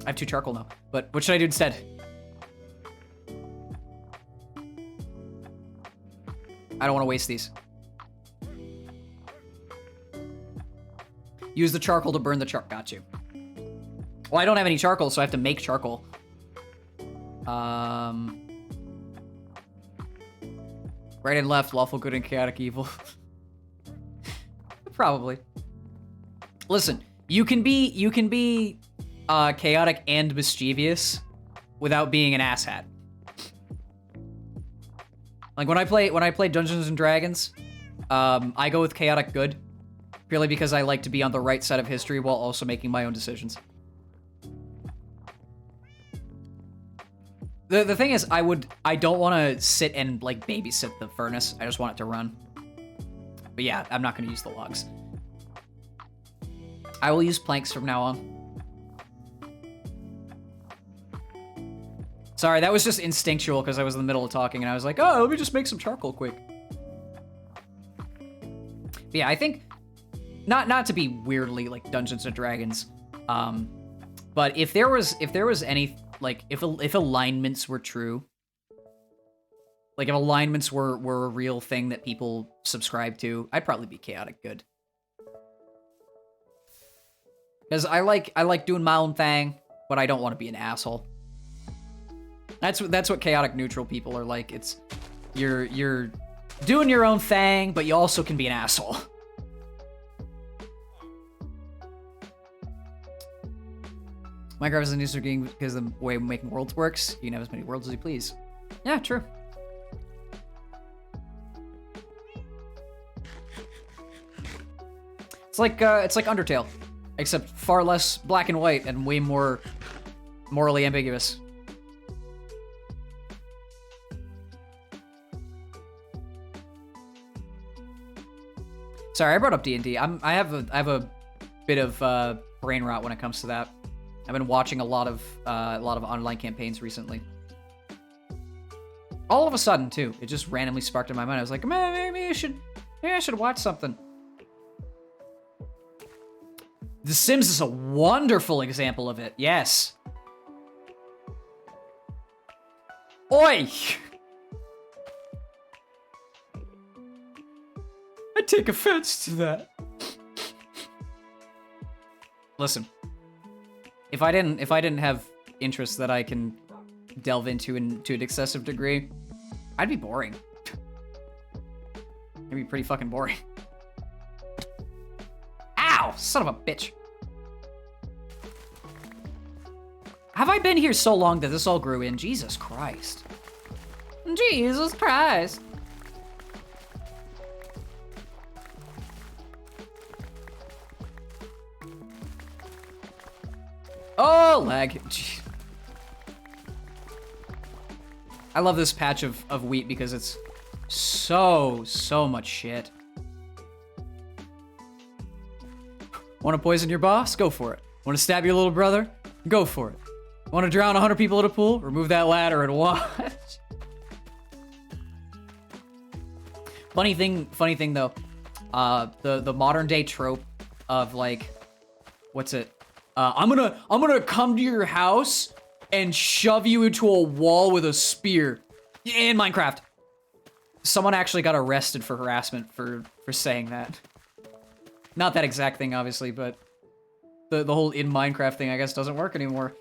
I have 2 charcoal now, but what should I do instead? I don't want to waste these. Use the charcoal to burn the got you. Well, I don't have any charcoal, so I have to make charcoal. Right and left, lawful good and chaotic evil. Probably. Listen, you can be chaotic and mischievous without being an asshat. Like when I play Dungeons and Dragons, I go with chaotic good purely because I like to be on the right side of history while also making my own decisions. The thing is, I don't want to sit and like babysit the furnace. I just want it to run. But yeah, I'm not going to use the logs. I will use planks from now on. Sorry, that was just instinctual because I was in the middle of talking and I was like, oh, let me just make some charcoal quick. But yeah, I think not to be weirdly like Dungeons and Dragons, but if there was any like if alignments were true, like if alignments were a real thing that people subscribe to, I'd probably be chaotic good. Because I like doing my own thing, but I don't want to be an asshole. That's what chaotic neutral people are like. It's you're doing your own thing, but you also can be an asshole. Minecraft is a new game because of the way making worlds works. You can have as many worlds as you please. Yeah, true. It's like Undertale, except far less black and white and way more morally ambiguous. Sorry, I brought up D&D. I have a bit of brain rot when it comes to that. I've been watching a lot of online campaigns recently. All of a sudden, too, it just randomly sparked in my mind. I was like, maybe I should watch something. The Sims is a wonderful example of it. Yes. Oi! I take offense to that. Listen. If I didn't have interests that I can delve into to an excessive degree, I'd be boring. It'd be pretty fucking boring. Ow! Son of a bitch. Have I been here so long that this all grew in? Jesus Christ. Jesus Christ. Oh, lag. Jeez. I love this patch of wheat because it's so much shit. Want to poison your boss? Go for it. Want to stab your little brother? Go for it. Want to drown 100 people at a pool? Remove that ladder and watch. Funny thing though, the modern day trope of like, what's it? I'm gonna come to your house and shove you into a wall with a spear in Minecraft. Someone actually got arrested for harassment for saying that. Not that exact thing, obviously, but the whole in Minecraft thing, I guess, doesn't work anymore.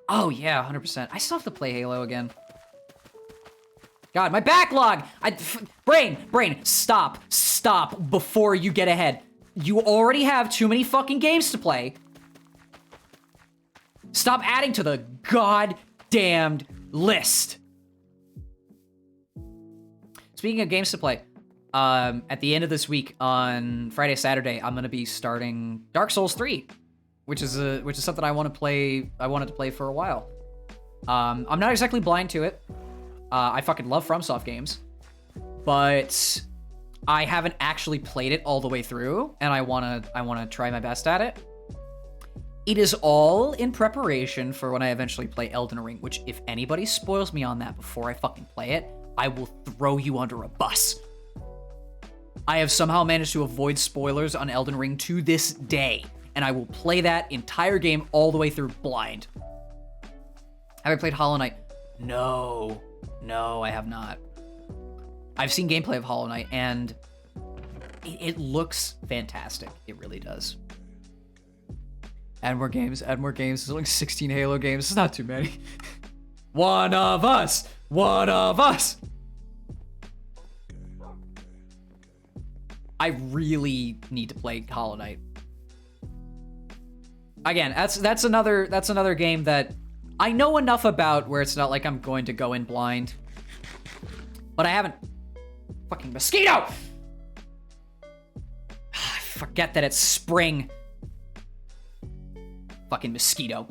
Oh yeah, 100%. I still have to play Halo again. God, my backlog! Brain, stop before you get ahead. You already have too many fucking games to play. Stop adding to the goddamned list. Speaking of games to play, at the end of this week on Friday, Saturday, I'm gonna be starting Dark Souls 3, which is something I want to play. I wanted to play for a while. I'm not exactly blind to it. I fucking love FromSoft games, but I haven't actually played it all the way through, and I wanna try my best at it. It is all in preparation for when I eventually play Elden Ring, which if anybody spoils me on that before I fucking play it, I will throw you under a bus. I have somehow managed to avoid spoilers on Elden Ring to this day, and I will play that entire game all the way through blind. Have I played Hollow Knight? No, I have not. I've seen gameplay of Hollow Knight, and it looks fantastic. It really does. Add more games. There's only 16 Halo games. It's not too many. One of us. I really need to play Hollow Knight. Again, that's another game that I know enough about where it's not like I'm going to go in blind. But I haven't. Fucking mosquito! I forget that it's spring. Fucking mosquito.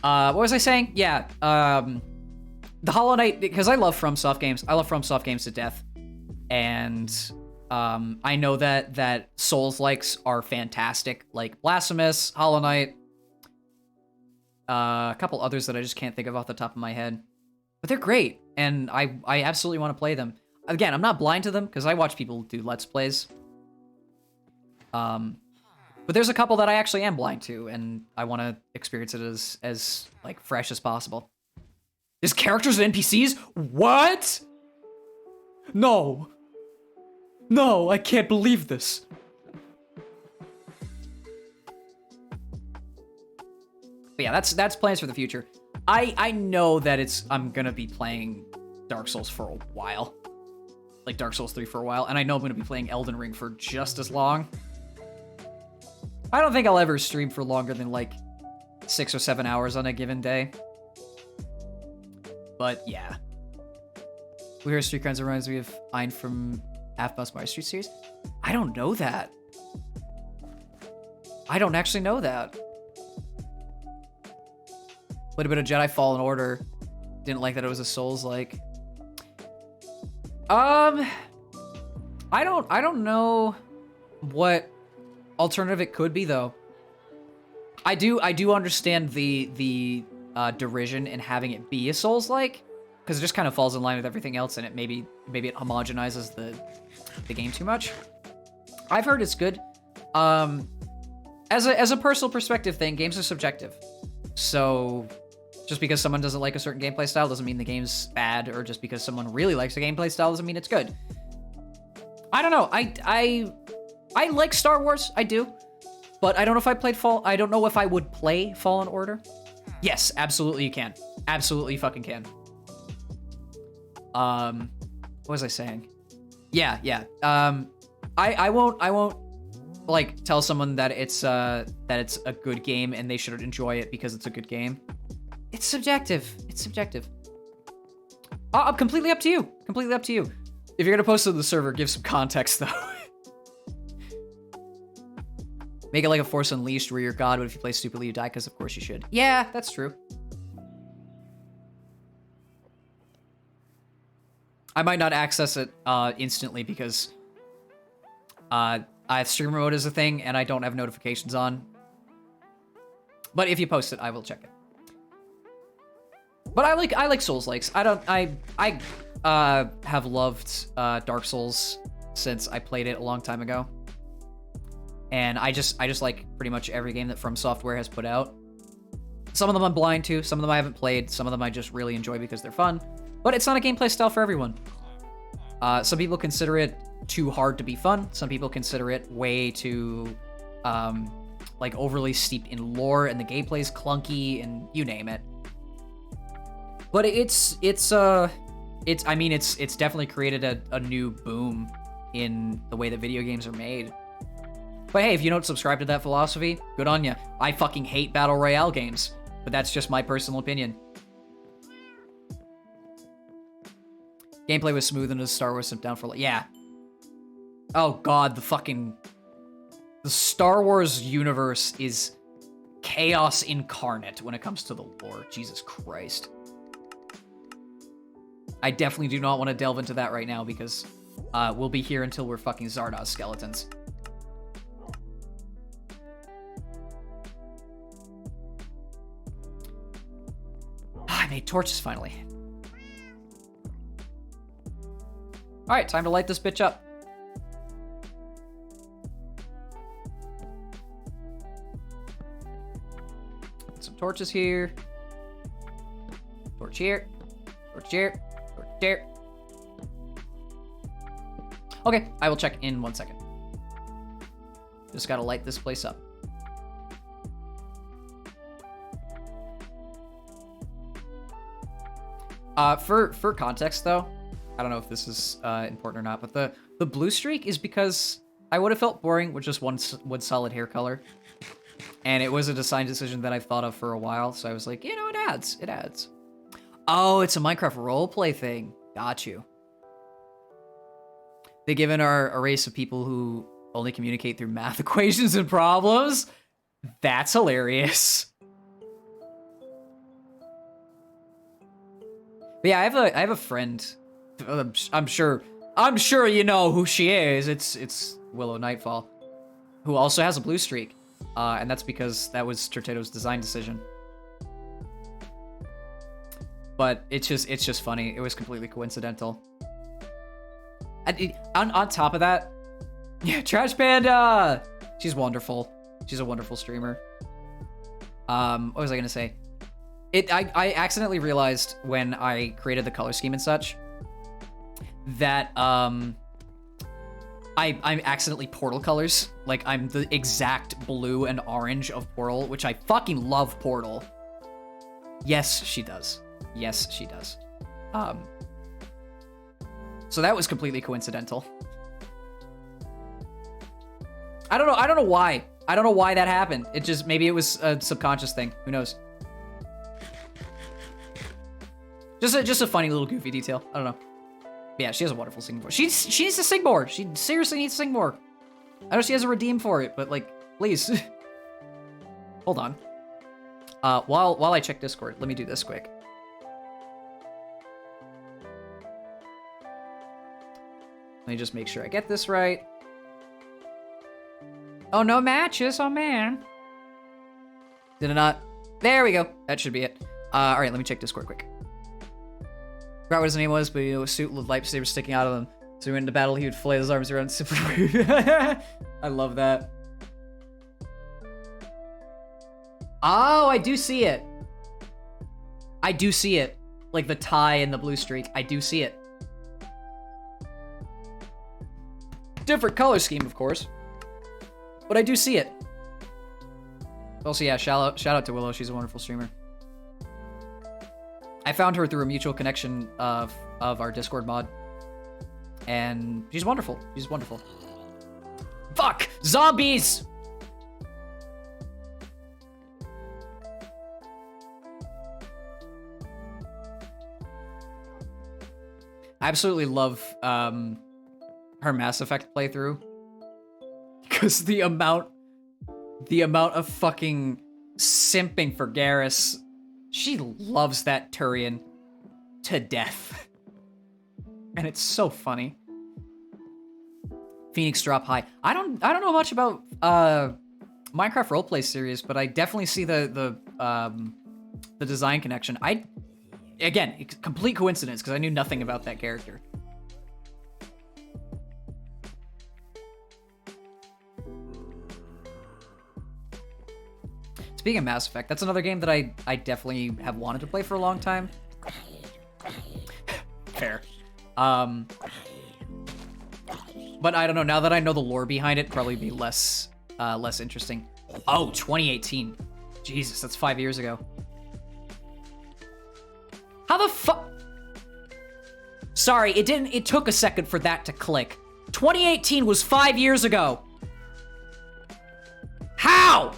What was I saying? Yeah, the Hollow Knight, because I love FromSoft games. I love FromSoft games to death. And I know that Souls-likes are fantastic, like Blasphemous, Hollow Knight, a couple others that I just can't think of off the top of my head. But they're great, and I absolutely want to play them. Again, I'm not blind to them, because I watch people do Let's Plays. But there's a couple that I actually am blind to, and I want to experience it as like fresh as possible. There's characters and NPCs? What? No, I can't believe this. But yeah, that's plans for the future. I know that I'm gonna be playing Dark Souls for a while, like Dark Souls 3 for a while, and I know I'm gonna be playing Elden Ring for just as long. I don't think I'll ever stream for longer than like 6 or 7 hours on a given day. But yeah. We hear Street Crimes reminds me of Ein from Half-Bus My Street series. I don't know that. I don't actually know that. Played a bit of Jedi Fallen Order. Didn't like that it was a Souls-like. I don't know what alternative it could be, though. I do understand the derision in having it be a Souls-like, because it just kind of falls in line with everything else, and maybe it homogenizes the game too much. I've heard it's good. As a personal perspective thing, games are subjective. So just because someone doesn't like a certain gameplay style doesn't mean the game's bad, or just because someone really likes a gameplay style doesn't mean it's good. I don't know. I like Star Wars. I do. but I don't know if I don't know if I would play Fallen Order. Yes, absolutely you can. Absolutely you fucking can. What was I saying? Yeah. I won't like tell someone that it's a good game and they should enjoy it because it's a good game. It's subjective. It's subjective. Completely up to you. Completely up to you. If you're gonna post it to the server, give some context though. Make it like a Force Unleashed where you're God, but if you play stupidly, you die, because of course you should. Yeah, that's true. I might not access it instantly because streamer mode is a thing and I don't have notifications on. But if you post it, I will check it. But I like Souls-likes. I have loved Dark Souls since I played it a long time ago. And I just like pretty much every game that From Software has put out. Some of them I'm blind to, some of them I haven't played, some of them I just really enjoy because they're fun. But it's not a gameplay style for everyone. Some people consider it too hard to be fun. Some people consider it way too, like overly steeped in lore, and the gameplay's clunky, and you name it. But it's definitely created a new boom in the way that video games are made. But hey, if you don't subscribe to that philosophy, good on ya. I fucking hate Battle Royale games, but that's just my personal opinion. Gameplay was smooth and the Star Wars simped down for yeah. Oh god, the Star Wars universe is chaos incarnate when it comes to the lore. Jesus Christ. I definitely do not want to delve into that right now because we'll be here until we're fucking Zardoz skeletons. I made torches finally. Alright, time to light this bitch up. Get some torches here. Torch here. Torch here. Torch here. Okay, I will check in 1 second. Just gotta light this place up. For context though, I don't know if this is important or not, but the blue streak is because I would have felt boring with just one solid hair color, and it was a design decision that I've thought of for a while. So I was like, you know, it adds. Oh, it's a Minecraft roleplay thing. Got you. They given a race of people who only communicate through math equations and problems. That's hilarious. But yeah, I have a friend. I'm sure you know who she is. It's Willow Nightfall, who also has a blue streak, and that's because that was Tortado's design decision. But it's just funny. It was completely coincidental. On top of that, yeah, Trash Panda. She's wonderful. She's a wonderful streamer. What was I gonna say? I accidentally realized when I created the color scheme and such that I'm accidentally Portal colors. Like I'm the exact blue and orange of Portal, which I fucking love Portal. Yes, she does. Yes, she does. So that was completely coincidental. I don't know why. I don't know why that happened. It just, maybe it was a subconscious thing. Who knows? Just a funny little goofy detail. I don't know. Yeah, she has a wonderful singing voice. She needs to sing more. She seriously needs to sing more. I know she has a redeem for it, but like, please. Hold on. While I check Discord, let me do this quick. Let me just make sure I get this right. Oh, no matches. Oh, man. Did it not? There we go. That should be it. All right, let me check Discord quick. Forgot what his name was, but you know, a suit with lightsabers sticking out of him. So he went into battle, he would flay his arms around. Super weird. I love that. Oh, I do see it. I do see it. Like the tie and the blue streak. I do see it. Different color scheme, of course. But I do see it. Also, yeah, shout out to Willow. She's a wonderful streamer. I found her through a mutual connection of our Discord mod. And she's wonderful. She's wonderful. Fuck! Zombies! I absolutely love her Mass Effect playthrough. Because the amount of fucking simping for Garrus. She loves that Turian to death. And it's so funny. Phoenix drop high. I don't know much about Minecraft roleplay series, but I definitely see the design connection. Again, complete coincidence because I knew nothing about that character. Speaking of Mass Effect, that's another game that I definitely have wanted to play for a long time. Fair. But I don't know, now that I know the lore behind it, probably be less interesting. Oh, 2018. Jesus, that's 5 years ago. How the fuck? Sorry, it took a second for that to click. 2018 was 5 years ago. How?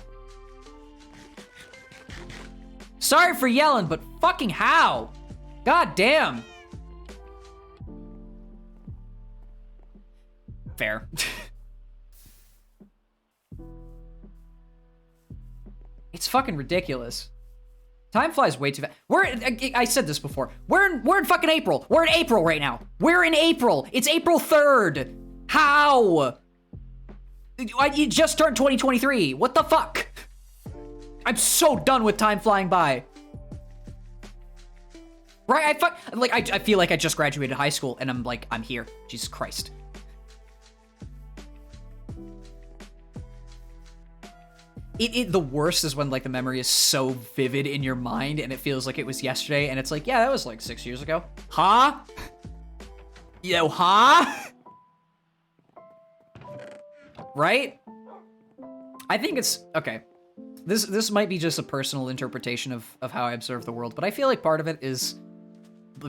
Sorry for yelling, but fucking how? God damn. Fair. It's fucking ridiculous. Time flies way too fast. I said this before. We're in fucking April. We're in April right now. We're in April. It's April 3rd. How? You just turned 2023. What the fuck? I'm so done with time flying by. Right? I feel like I just graduated high school and I'm here. Jesus Christ. The worst is when the memory is so vivid in your mind and it feels like it was yesterday and it's like, yeah, that was 6 years ago. Huh? Yo, huh? Right? I think it's okay. This might be just a personal interpretation of how I observe the world, but I feel like part of it is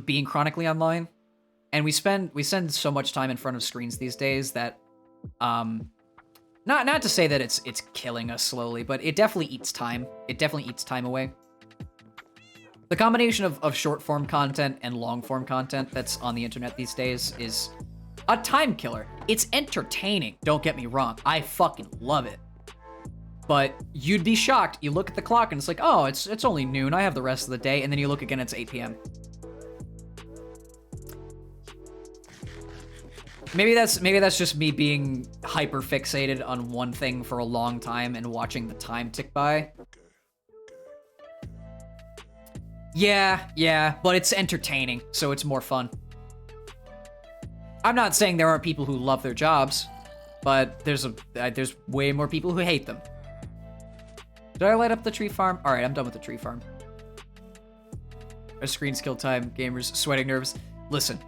being chronically online. And we spend so much time in front of screens these days that not to say that it's killing us slowly, but it definitely eats time. It definitely eats time away. The combination of short form content and long form content that's on the internet these days is a time killer. It's entertaining, don't get me wrong. I fucking love it. But you'd be shocked. You look at the clock and it's like, oh, it's only noon. I have the rest of the day. And then you look again, it's 8 p.m. Maybe that's just me being hyper fixated on one thing for a long time and watching the time tick by. Yeah, but it's entertaining, so it's more fun. I'm not saying there aren't people who love their jobs, but there's way more people who hate them. Did I light up the tree farm? All right, I'm done with the tree farm. A screen skill time, gamers sweating nerves. Listen,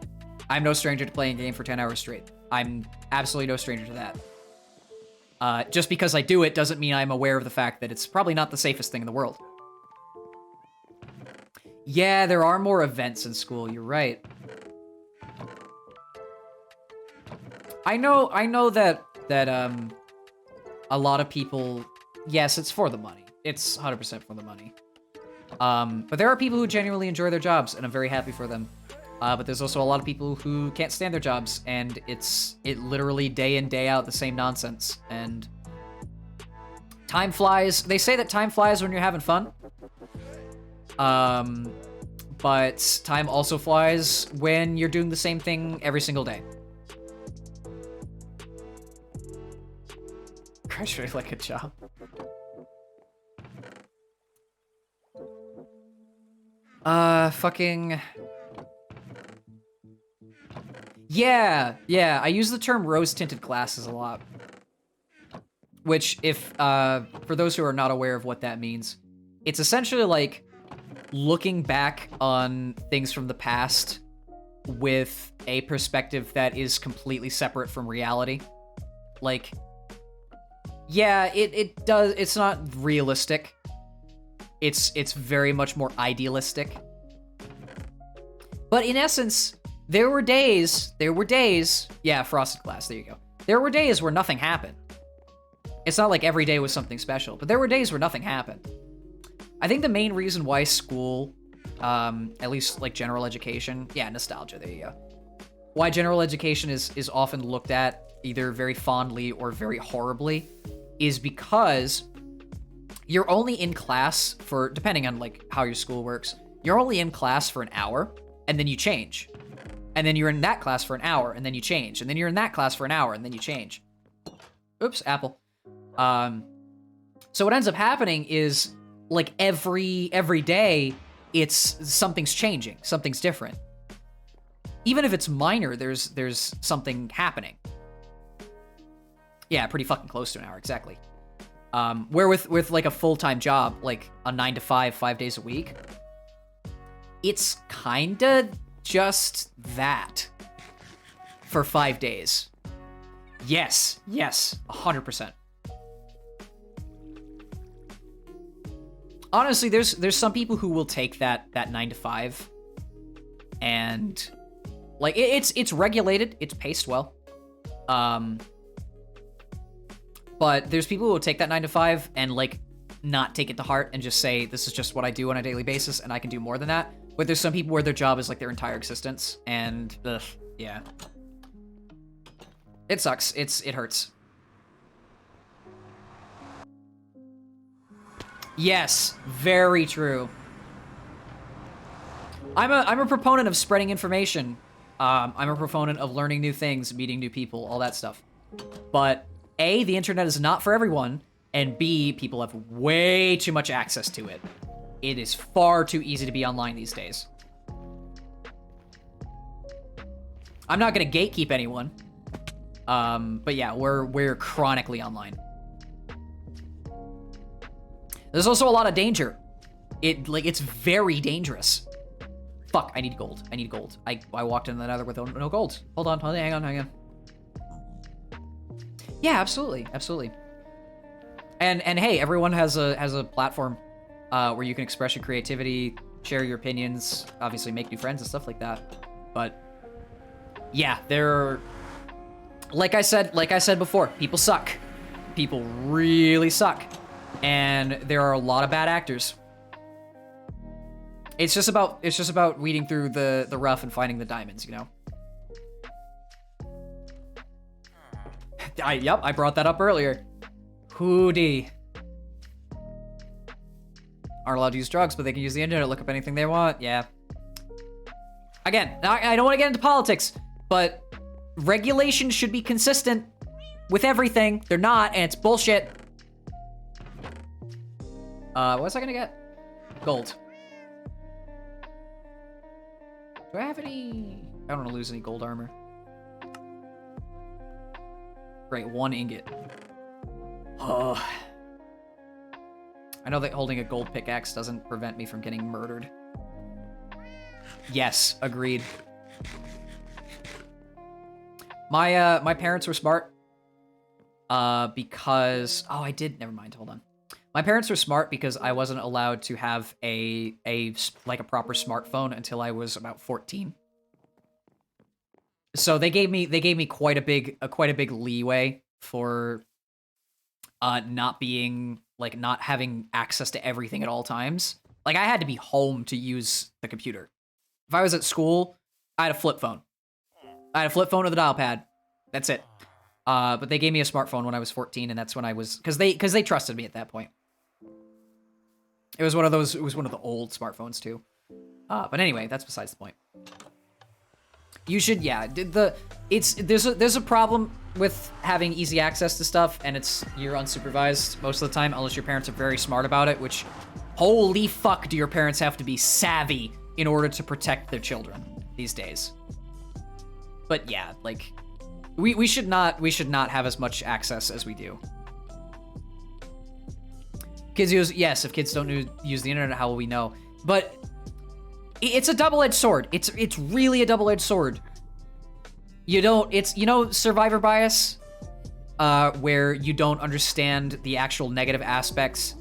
I'm no stranger to playing a game for 10 hours straight. I'm absolutely no stranger to that. Just because I do it doesn't mean I'm aware of the fact that it's probably not the safest thing in the world. Yeah, there are more events in school, you're right. I know that a lot of people, yes, it's for the money. It's 100% for the money. But there are people who genuinely enjoy their jobs, and I'm very happy for them. But there's also a lot of people who can't stand their jobs, and it literally day in, day out, the same nonsense. And time flies. They say that time flies when you're having fun. But time also flies when you're doing the same thing every single day. Crash really like a job. Fucking... Yeah, I use the term rose-tinted glasses a lot. Which, for those who are not aware of what that means, it's essentially like looking back on things from the past with a perspective that is completely separate from reality. Like, Yeah, it does. It's not realistic. It's very much more idealistic. But in essence, there were days, yeah, frosted glass, there you go. There were days where nothing happened. It's not like every day was something special, but there were days where nothing happened. I think the main reason why school, at least like general education, yeah, nostalgia, there you go. Why general education is often looked at either very fondly or very horribly is because you're only in class for, depending on like how your school works, you're only in class for an hour, and then you change. And then you're in that class for an hour, and then you change. And then you're in that class for an hour, and then you change. Oops, Apple. So what ends up happening is, like, every day, something's changing. Something's different. Even if it's minor, there's something happening. Yeah, pretty fucking close to an hour, exactly. Where with like a full-time job, like a 9 to 5, 5 days a week, it's kinda just that for 5 days. Yes, 100%. Honestly, there's some people who will take that 9 to 5 and like it's regulated, it's paced well. But there's people who will take that 9 to 5 and like not take it to heart and just say, this is just what I do on a daily basis and I can do more than that. But there's some people where their job is like their entire existence and yeah. It sucks. It hurts. Yes, very true. I'm a proponent of spreading information. I'm a proponent of learning new things, meeting new people, all that stuff. But A, the internet is not for everyone, and B, people have way too much access to it. It is far too easy to be online these days. I'm not gonna gatekeep anyone. But yeah, we're chronically online. There's also a lot of danger. It's very dangerous. Fuck, I need gold. I walked into the Nether with no gold. Hold on, hang on. Yeah, absolutely. And hey, everyone has a platform where you can express your creativity, share your opinions, obviously make new friends and stuff like that. But yeah, like I said before, people suck. People really suck. And there are a lot of bad actors. It's just about weeding through the rough and finding the diamonds, you know? I brought that up earlier. Hootie. Aren't allowed to use drugs, but they can use the internet to look up anything they want. Yeah. Again, I don't want to get into politics, but regulation should be consistent with everything. They're not, and it's bullshit. What was I gonna get? Gold. Do I have any? I don't want to lose any gold armor. Great, 1 ingot. Oh. I know that holding a gold pickaxe doesn't prevent me from getting murdered. Yes, agreed. My parents were smart. Because never mind, hold on. My parents were smart because I wasn't allowed to have a proper smartphone until I was about 14. So they gave me quite a big leeway for not having access to everything at all times. Like, I had to be home to use the computer. If I was at school, I had a flip phone. I had a flip phone with a dial pad. That's it. But they gave me a smartphone when I was 14, and that's when I was because they trusted me at that point. It was one of the old smartphones too. But anyway, that's besides the point. You should, yeah. There's a problem with having easy access to stuff, and you're unsupervised most of the time, unless your parents are very smart about it. Which, holy fuck, do your parents have to be savvy in order to protect their children these days? But yeah, like, we should not have as much access as we do. If kids don't use the internet, how will we know? But it's a double-edged sword. It's really a double-edged sword. Survivor bias? where you don't understand the actual negative aspects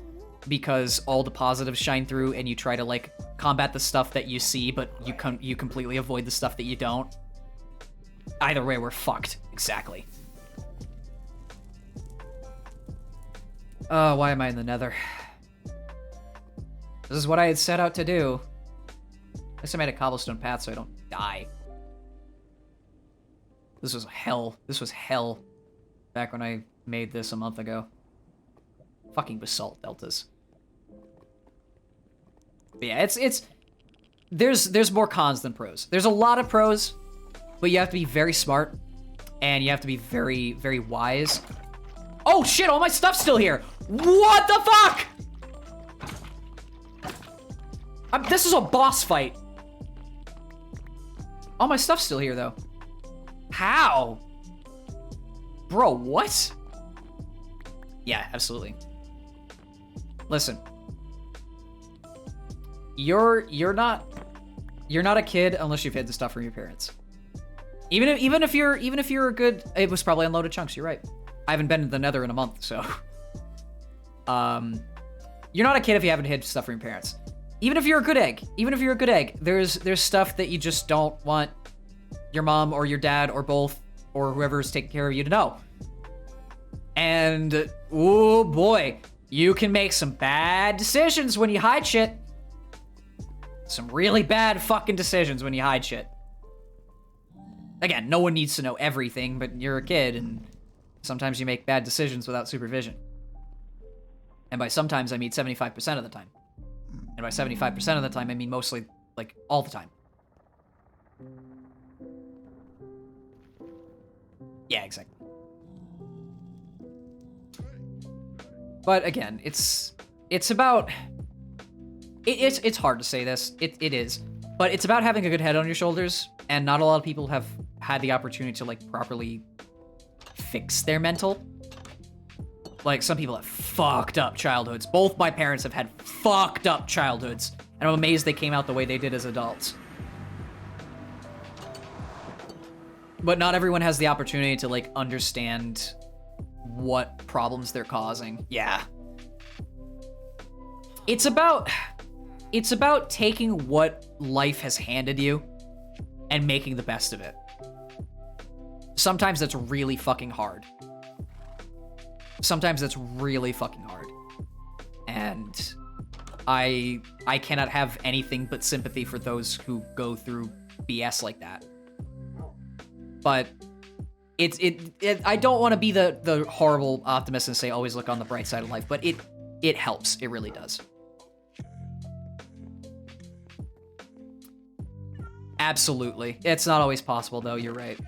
because all the positives shine through, and you try to like combat the stuff that you see, but you completely avoid the stuff that you don't. Either way, we're fucked. Exactly. Why am I in the Nether? This is what I had set out to do. At least I made a cobblestone path so I don't die. This was hell. This was hell back when I made this a month ago. Fucking basalt deltas. But yeah, there's more cons than pros. There's a lot of pros, but you have to be very smart and you have to be very, very wise. Oh shit, all my stuff's still here. What the fuck? This is a boss fight. All my stuff's still here though. How? Bro, what? Yeah, absolutely. Listen. You're not a kid unless you've hid the stuff from your parents. Even if you're a good, it was probably unloaded chunks, you're right. I haven't been to the Nether in a month, so you're not a kid if you haven't hid stuff from your parents. Even if you're a good egg, there's stuff that you just don't want your mom or your dad or both or whoever's taking care of you to know. And oh boy, you can make some bad decisions when you hide shit. Some really bad fucking decisions when you hide shit. Again, no one needs to know everything, but you're a kid and sometimes you make bad decisions without supervision. And by sometimes, I mean 75% of the time. And by 75% of the time, I mean mostly, like, all the time. Yeah, exactly. But again, it's about... It's hard to say this. It is. But it's about having a good head on your shoulders, and not a lot of people have had the opportunity to, like, properly fix their mental. Like, some people have fucked up childhoods. Both my parents have had fucked up childhoods, and I'm amazed they came out the way they did as adults. But not everyone has the opportunity to, like, understand what problems they're causing. Yeah. It's about taking what life has handed you and making the best of it. Sometimes that's really fucking hard. Sometimes that's really fucking hard. And I cannot have anything but sympathy for those who go through BS like that. But I don't want to be the horrible optimist and say always look on the bright side of life, but it helps. It really does. Absolutely. It's not always possible though, you're right.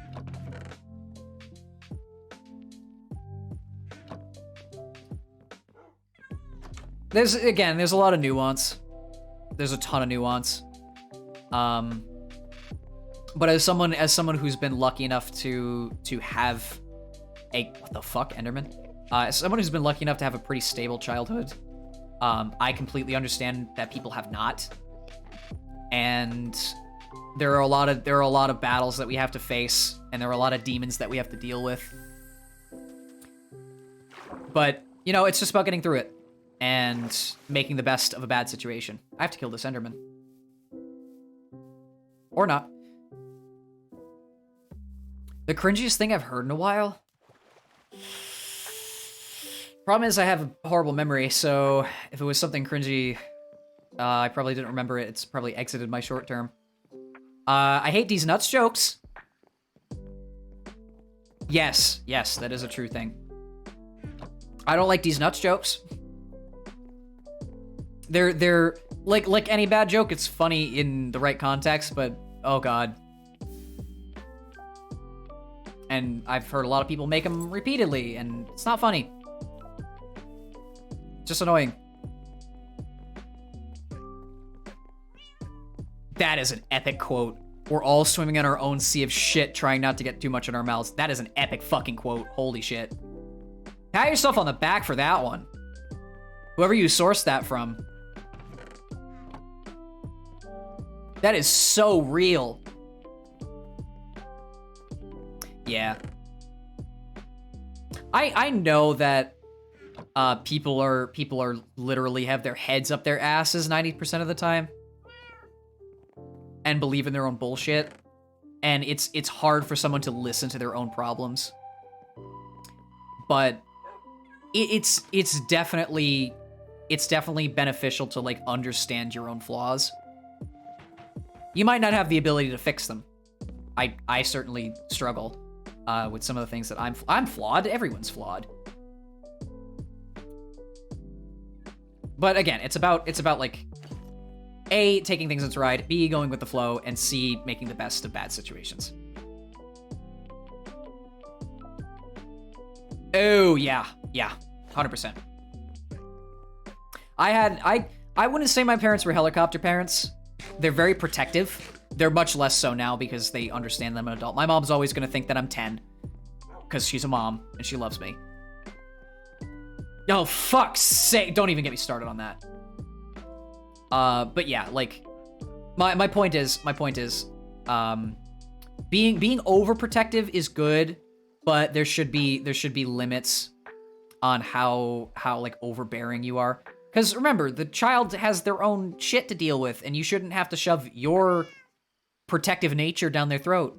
There's a lot of nuance. There's a ton of nuance. But as someone who's been lucky enough to have what the fuck, Enderman? As someone who's been lucky enough to have a pretty stable childhood, I completely understand that people have not. And there are a lot of battles that we have to face, and there are a lot of demons that we have to deal with. But, you know, it's just about getting through it and making the best of a bad situation. I have to kill this Enderman. Or not. The cringiest thing I've heard in a while? Problem is I have a horrible memory, so if it was something cringy, I probably didn't remember it. It's probably exited my short term. I hate these nuts jokes. Yes, that is a true thing. I don't like these nuts jokes. They're like any bad joke, it's funny in the right context, but oh god. And I've heard a lot of people make them repeatedly, and it's not funny. It's just annoying. That is an epic quote. We're all swimming in our own sea of shit, trying not to get too much in our mouths. That is an epic fucking quote. Holy shit. Pat yourself on the back for that one. Whoever you sourced that from. That is so real. Yeah. I know that people are literally have their heads up their asses 90% of the time and believe in their own bullshit, and it's hard for someone to listen to their own problems. But it's definitely beneficial to like understand your own flaws. You might not have the ability to fix them. I certainly struggle with some of the things that I'm flawed. Everyone's flawed. But again, it's about like A, taking things in stride, B, going with the flow, and C, making the best of bad situations. Oh yeah, 100%. I wouldn't say my parents were helicopter parents. They're very protective. They're much less so now because they understand that I'm an adult. My mom's always gonna think that I'm 10 because she's a mom and she loves me. Oh, fuck's sake. Don't even get me started on that. But yeah, like, my point is, being overprotective is good, but there should be limits on how like overbearing you are. Because remember, the child has their own shit to deal with, and you shouldn't have to shove your protective nature down their throat.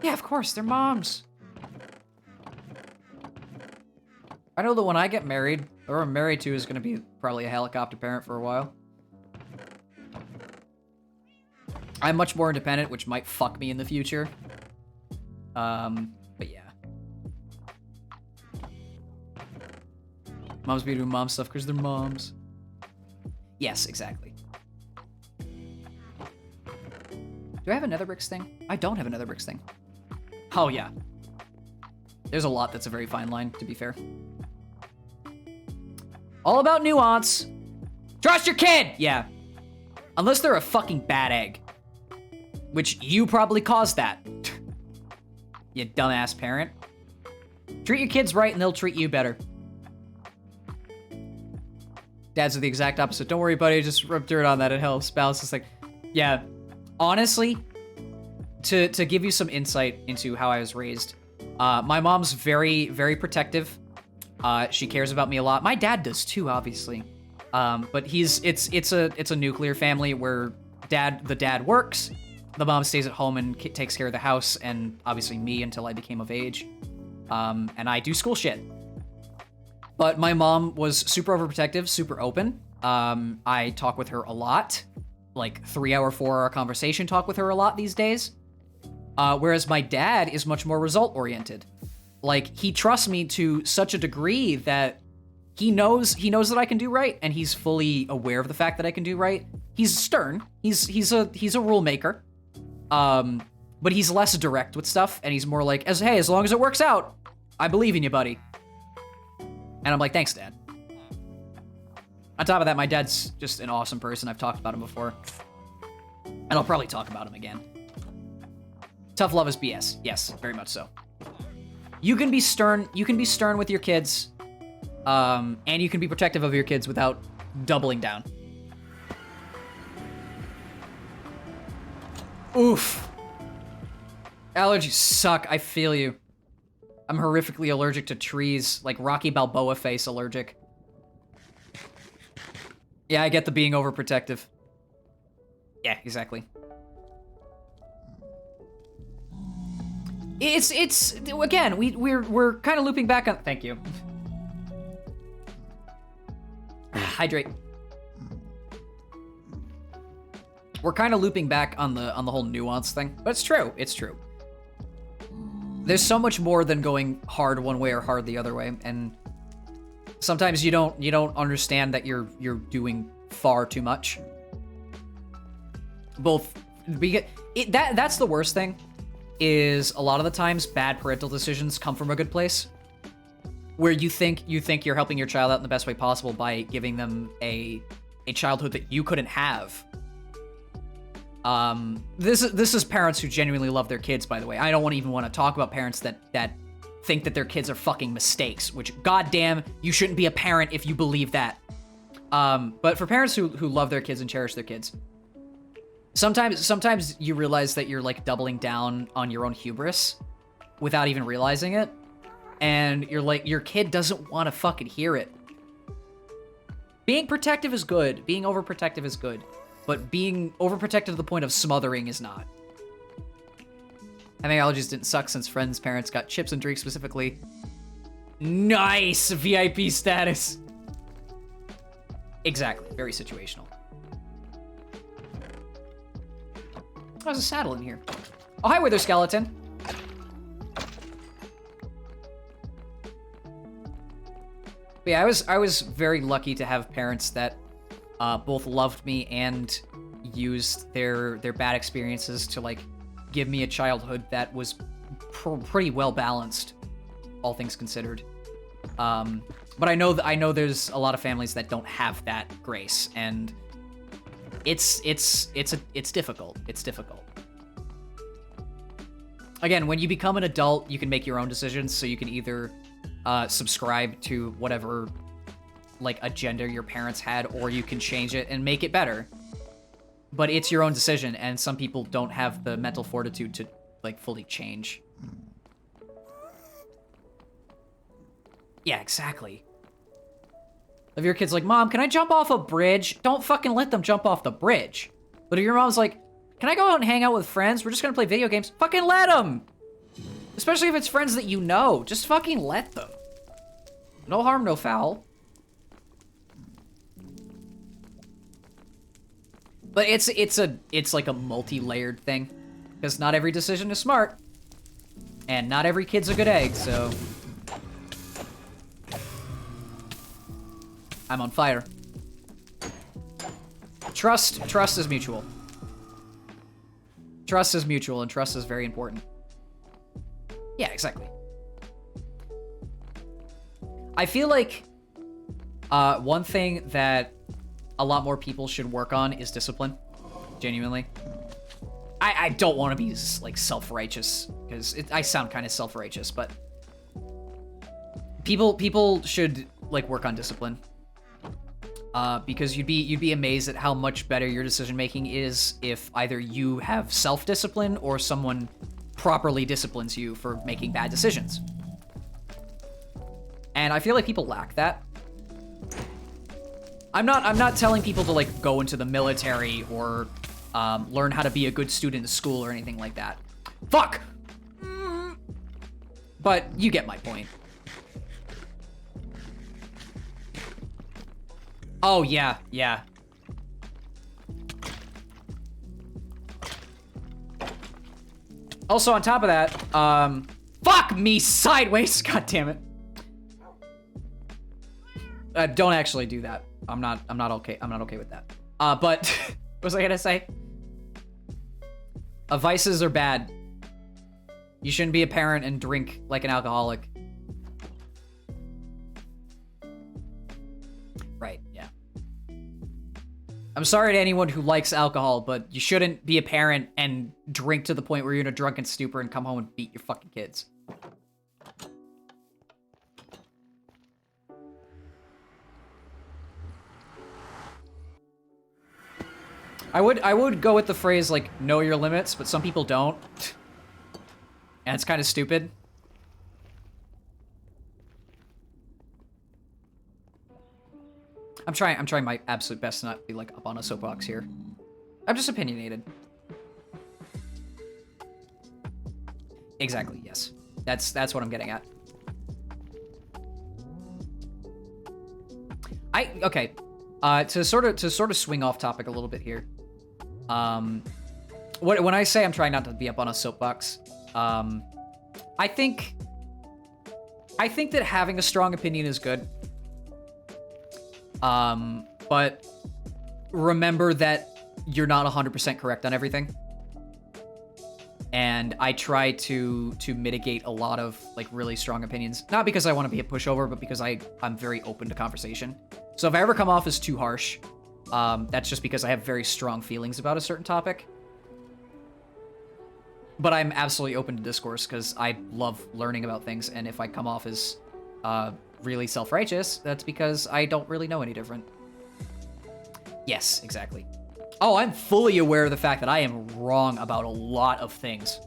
Yeah, of course, they're moms. I know that when I get married, or I'm married to, is going to be probably a helicopter parent for a while. I'm much more independent, which might fuck me in the future. But yeah. Moms be doing mom stuff because they're moms. Yes, exactly. Do I have a nether bricks thing? I don't have a nether bricks thing. Oh, yeah. There's a lot that's a very fine line, to be fair. All about nuance. Trust your kid! Yeah. Unless they're a fucking bad egg. Which you probably caused that. You dumbass parent. Treat your kids right and they'll treat you better. Dads are the exact opposite. Don't worry, buddy. Just rub dirt on that. It helps. Balance is like, yeah. Honestly, to give you some insight into how I was raised, my mom's very, very protective. She cares about me a lot. My dad does too, obviously. But it's a nuclear family where the dad works, the mom stays at home and takes care of the house and obviously me until I became of age. And I do school shit. But my mom was super overprotective, super open. I talk with her a lot, like 3-hour, 4-hour conversation talk with her a lot these days. Whereas my dad is much more result oriented. Like, he trusts me to such a degree that he knows that I can do right, and he's fully aware of the fact that I can do right. He's stern. He's a rule maker. But he's less direct with stuff, and he's more like, as long as it works out, I believe in you, buddy. And I'm like, thanks, Dad. On top of that, my dad's just an awesome person. I've talked about him before. And I'll probably talk about him again. Tough love is BS. Yes, very much so. You can be stern with your kids, and you can be protective of your kids without doubling down. Oof. Allergies suck, I feel you. I'm horrifically allergic to trees, like Rocky Balboa face allergic. Yeah, I get the being overprotective. Yeah, exactly. It's again, we're kind of looping back on. Thank you. Hydrate. We're kind of looping back on the whole nuance thing, but it's true. It's true. There's so much more than going hard one way or hard the other way, and sometimes you don't understand that you're doing far too much. That's the worst thing. Is a lot of the times bad parental decisions come from a good place, where you think you're helping your child out in the best way possible by giving them a childhood that you couldn't have. This is parents who genuinely love their kids, by the way. I don't even want to talk about parents that think that their kids are fucking mistakes, which, goddamn, you shouldn't be a parent if you believe that. But for parents who love their kids and cherish their kids, sometimes you realize that you're like doubling down on your own hubris without even realizing it. and you're like, your kid doesn't want to fucking hear it. Being protective is good. Being overprotective is good. But being overprotective to the point of smothering is not. Having allergies didn't suck since friends' parents got chips and drinks specifically. Nice! VIP status. Exactly. Very situational. Oh, there's a saddle in here. Oh, hi, Wither Skeleton. But yeah, I was very lucky to have parents that both loved me and used their bad experiences to like give me a childhood that was pretty well balanced, all things considered. But I know there's a lot of families that don't have that grace, and it's difficult. It's difficult. Again, when you become an adult, you can make your own decisions, so you can either subscribe to whatever like agenda your parents had, or you can change it and make it better. But it's your own decision, and some people don't have the mental fortitude to like fully change. Yeah, exactly. If your kid's like, Mom, can I jump off a bridge? Don't fucking let them jump off the bridge. But if your mom's like, can I go out and hang out with friends? We're just gonna play video games. Fucking let them! Especially if it's friends that you know. Just fucking let them. No harm, no foul. But it's like a multi-layered thing. Because not every decision is smart. And not every kid's a good egg, so... I'm on fire. Trust is mutual. Trust is mutual, and trust is very important. Yeah, exactly. I feel like one thing that a lot more people should work on is discipline. Genuinely. I don't want to be like self-righteous, because I sound kind of self-righteous, but people should like work on discipline. Because you'd be amazed at how much better your decision making is if either you have self-discipline or someone properly disciplines you for making bad decisions. And I feel like people lack that. I'm not telling people to like go into the military or learn how to be a good student in school or anything like that. Fuck! But you get my point. Oh, yeah, yeah. Also, on top of that, fuck me sideways, god damn it. Don't actually do that. I'm not okay with that. But, what was I gonna say? Vices are bad. You shouldn't be a parent and drink like an alcoholic. Right, yeah. I'm sorry to anyone who likes alcohol, but you shouldn't be a parent and drink to the point where you're in a drunken stupor and come home and beat your fucking kids. I would go with the phrase, like, know your limits, but some people don't. And it's kind of stupid. I'm trying my absolute best to not be like up on a soapbox here. I'm just opinionated. Exactly, yes. That's what I'm getting at. Okay. To sort of swing off topic a little bit here. When I say I'm trying not to be up on a soapbox, I think that having a strong opinion is good. But remember that you're not 100% correct on everything. And I try to mitigate a lot of like really strong opinions, not because I want to be a pushover, but because I'm very open to conversation. So if I ever come off as too harsh, that's just because I have very strong feelings about a certain topic. But I'm absolutely open to discourse because I love learning about things, and if I come off as really self-righteous, that's because I don't really know any different. Yes, exactly. Oh, I'm fully aware of the fact that I am wrong about a lot of things.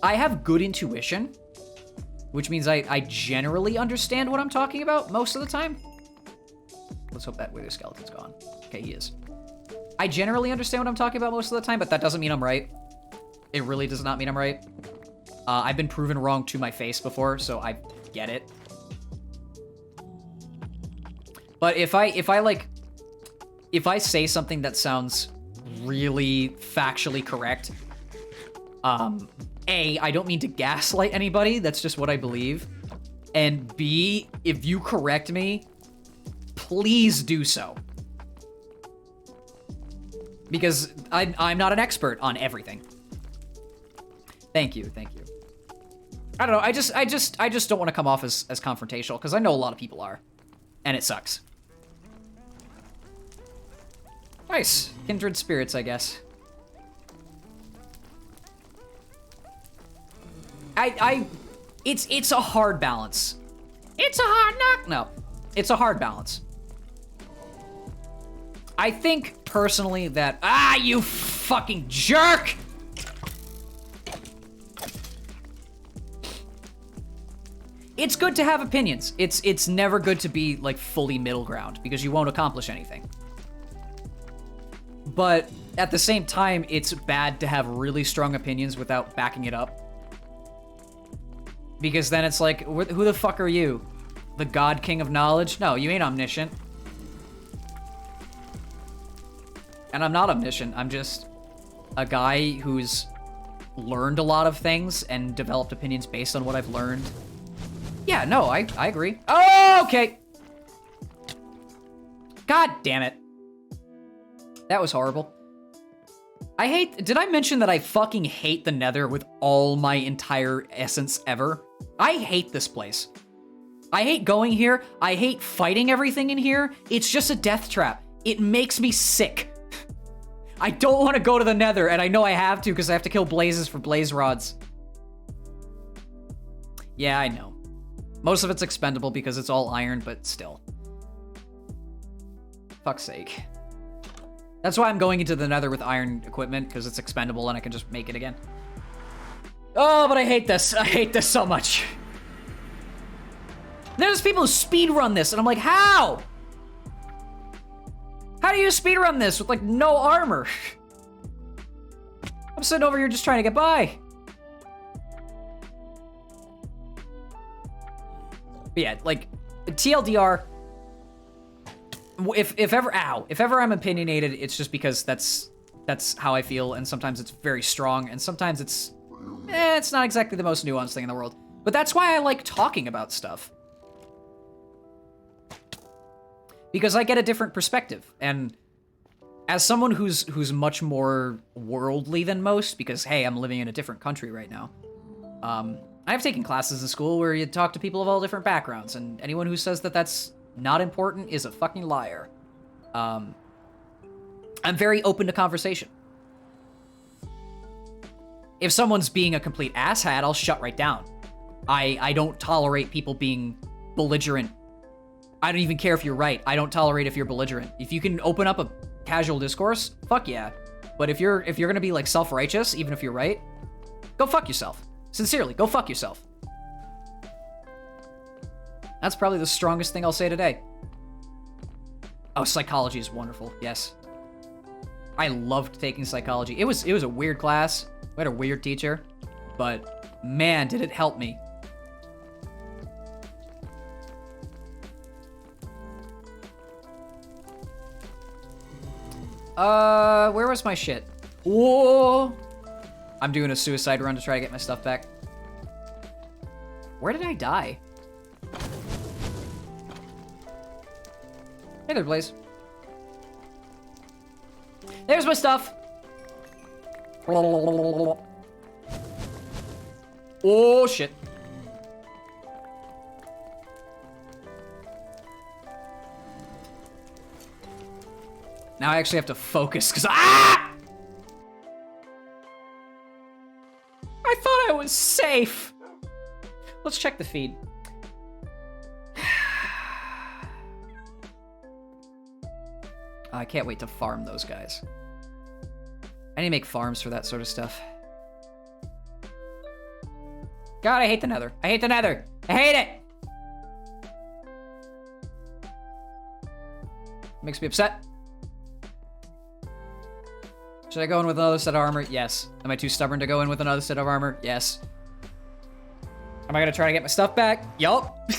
I have good intuition, which means I generally understand what I'm talking about most of the time. Let's hope that wither skeleton's gone. Okay, he is. I generally understand what I'm talking about most of the time, but that doesn't mean I'm right. It really does not mean I'm right. I've been proven wrong to my face before, so I get it. But if I say something that sounds really factually correct, A, I don't mean to gaslight anybody, that's just what I believe. And B, if you correct me, please do so. Because I'm not an expert on everything. Thank you, thank you. I don't know, I just don't want to come off as confrontational, because I know a lot of people are. And it sucks. Nice. Kindred spirits, I guess. It's a hard balance. It's a hard knock. No, it's a hard balance. I think personally that, you fucking jerk! It's good to have opinions. It's never good to be like fully middle ground because you won't accomplish anything. But at the same time, it's bad to have really strong opinions without backing it up. Because then it's like, who the fuck are you? The God King of Knowledge? No, you ain't omniscient. And I'm not omniscient. I'm just a guy who's learned a lot of things and developed opinions based on what I've learned. Yeah, no, I agree. Oh, okay. God damn it. That was horrible. Did I mention that I fucking hate the Nether with all my entire essence ever? I hate this place. I hate going here. I hate fighting everything in here. It's just a death trap. It makes me sick. I don't want to go to the Nether, and I know I have to because I have to kill blazes for blaze rods. Yeah, I know. Most of it's expendable because it's all iron, but still. Fuck's sake. That's why I'm going into the Nether with iron equipment, because it's expendable and I can just make it again. Oh, but I hate this. I hate this so much. There's people who speedrun this, and I'm like, how? How do you speedrun this with, like, no armor? I'm sitting over here just trying to get by. But yeah, like, TLDR, if ever I'm opinionated, it's just because that's how I feel, and sometimes it's very strong, and sometimes it's not exactly the most nuanced thing in the world. But that's why I like talking about stuff. Because I get a different perspective, and as someone who's much more worldly than most, because hey, I'm living in a different country right now, I've taken classes in school where you talk to people of all different backgrounds, and anyone who says that that's not important is a fucking liar. I'm very open to conversation. If someone's being a complete asshat, I'll shut right down. I don't tolerate people being belligerent. I don't even care if you're right. I don't tolerate if you're belligerent. If you can open up a casual discourse, fuck yeah. But if you're gonna be like self-righteous, even if you're right, go fuck yourself. Sincerely, go fuck yourself. That's probably the strongest thing I'll say today. Oh, psychology is wonderful. Yes. I loved taking psychology. It was a weird class. We had a weird teacher, but man, did it help me. Where was my shit? Whoa! I'm doing a suicide run to try to get my stuff back. Where did I die? Hey there, Blaze. There's my stuff. Oh, shit. Now I actually have to focus, because I thought I was safe. Let's check the feed. I can't wait to farm those guys. I need to make farms for that sort of stuff. God, I hate the Nether. I hate the Nether. I hate it. Makes me upset. Should I go in with another set of armor? Yes. Am I too stubborn to go in with another set of armor? Yes. Am I gonna try to get my stuff back? Yup.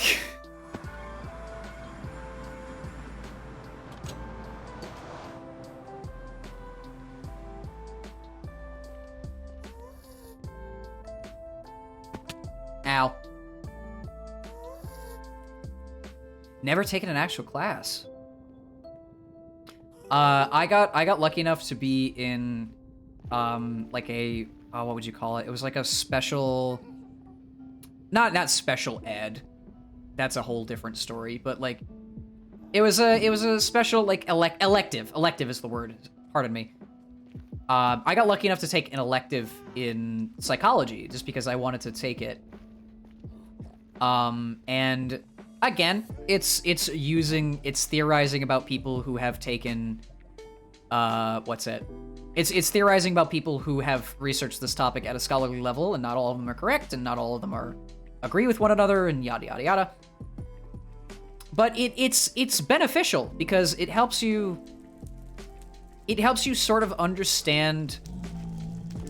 Ow. Never taken an actual class. I got lucky enough to be in, like a, what would you call it? It was like a special, not special ed. That's a whole different story, but like, it was a special, like, elective. Elective is the word, pardon me. I got lucky enough to take an elective in psychology, just because I wanted to take it. And again, it's theorizing about people who have taken, It's theorizing about people who have researched this topic at a scholarly level, and not all of them are correct, and not all of them agree with one another, and yada yada yada. But it's beneficial because it helps you sort of understand.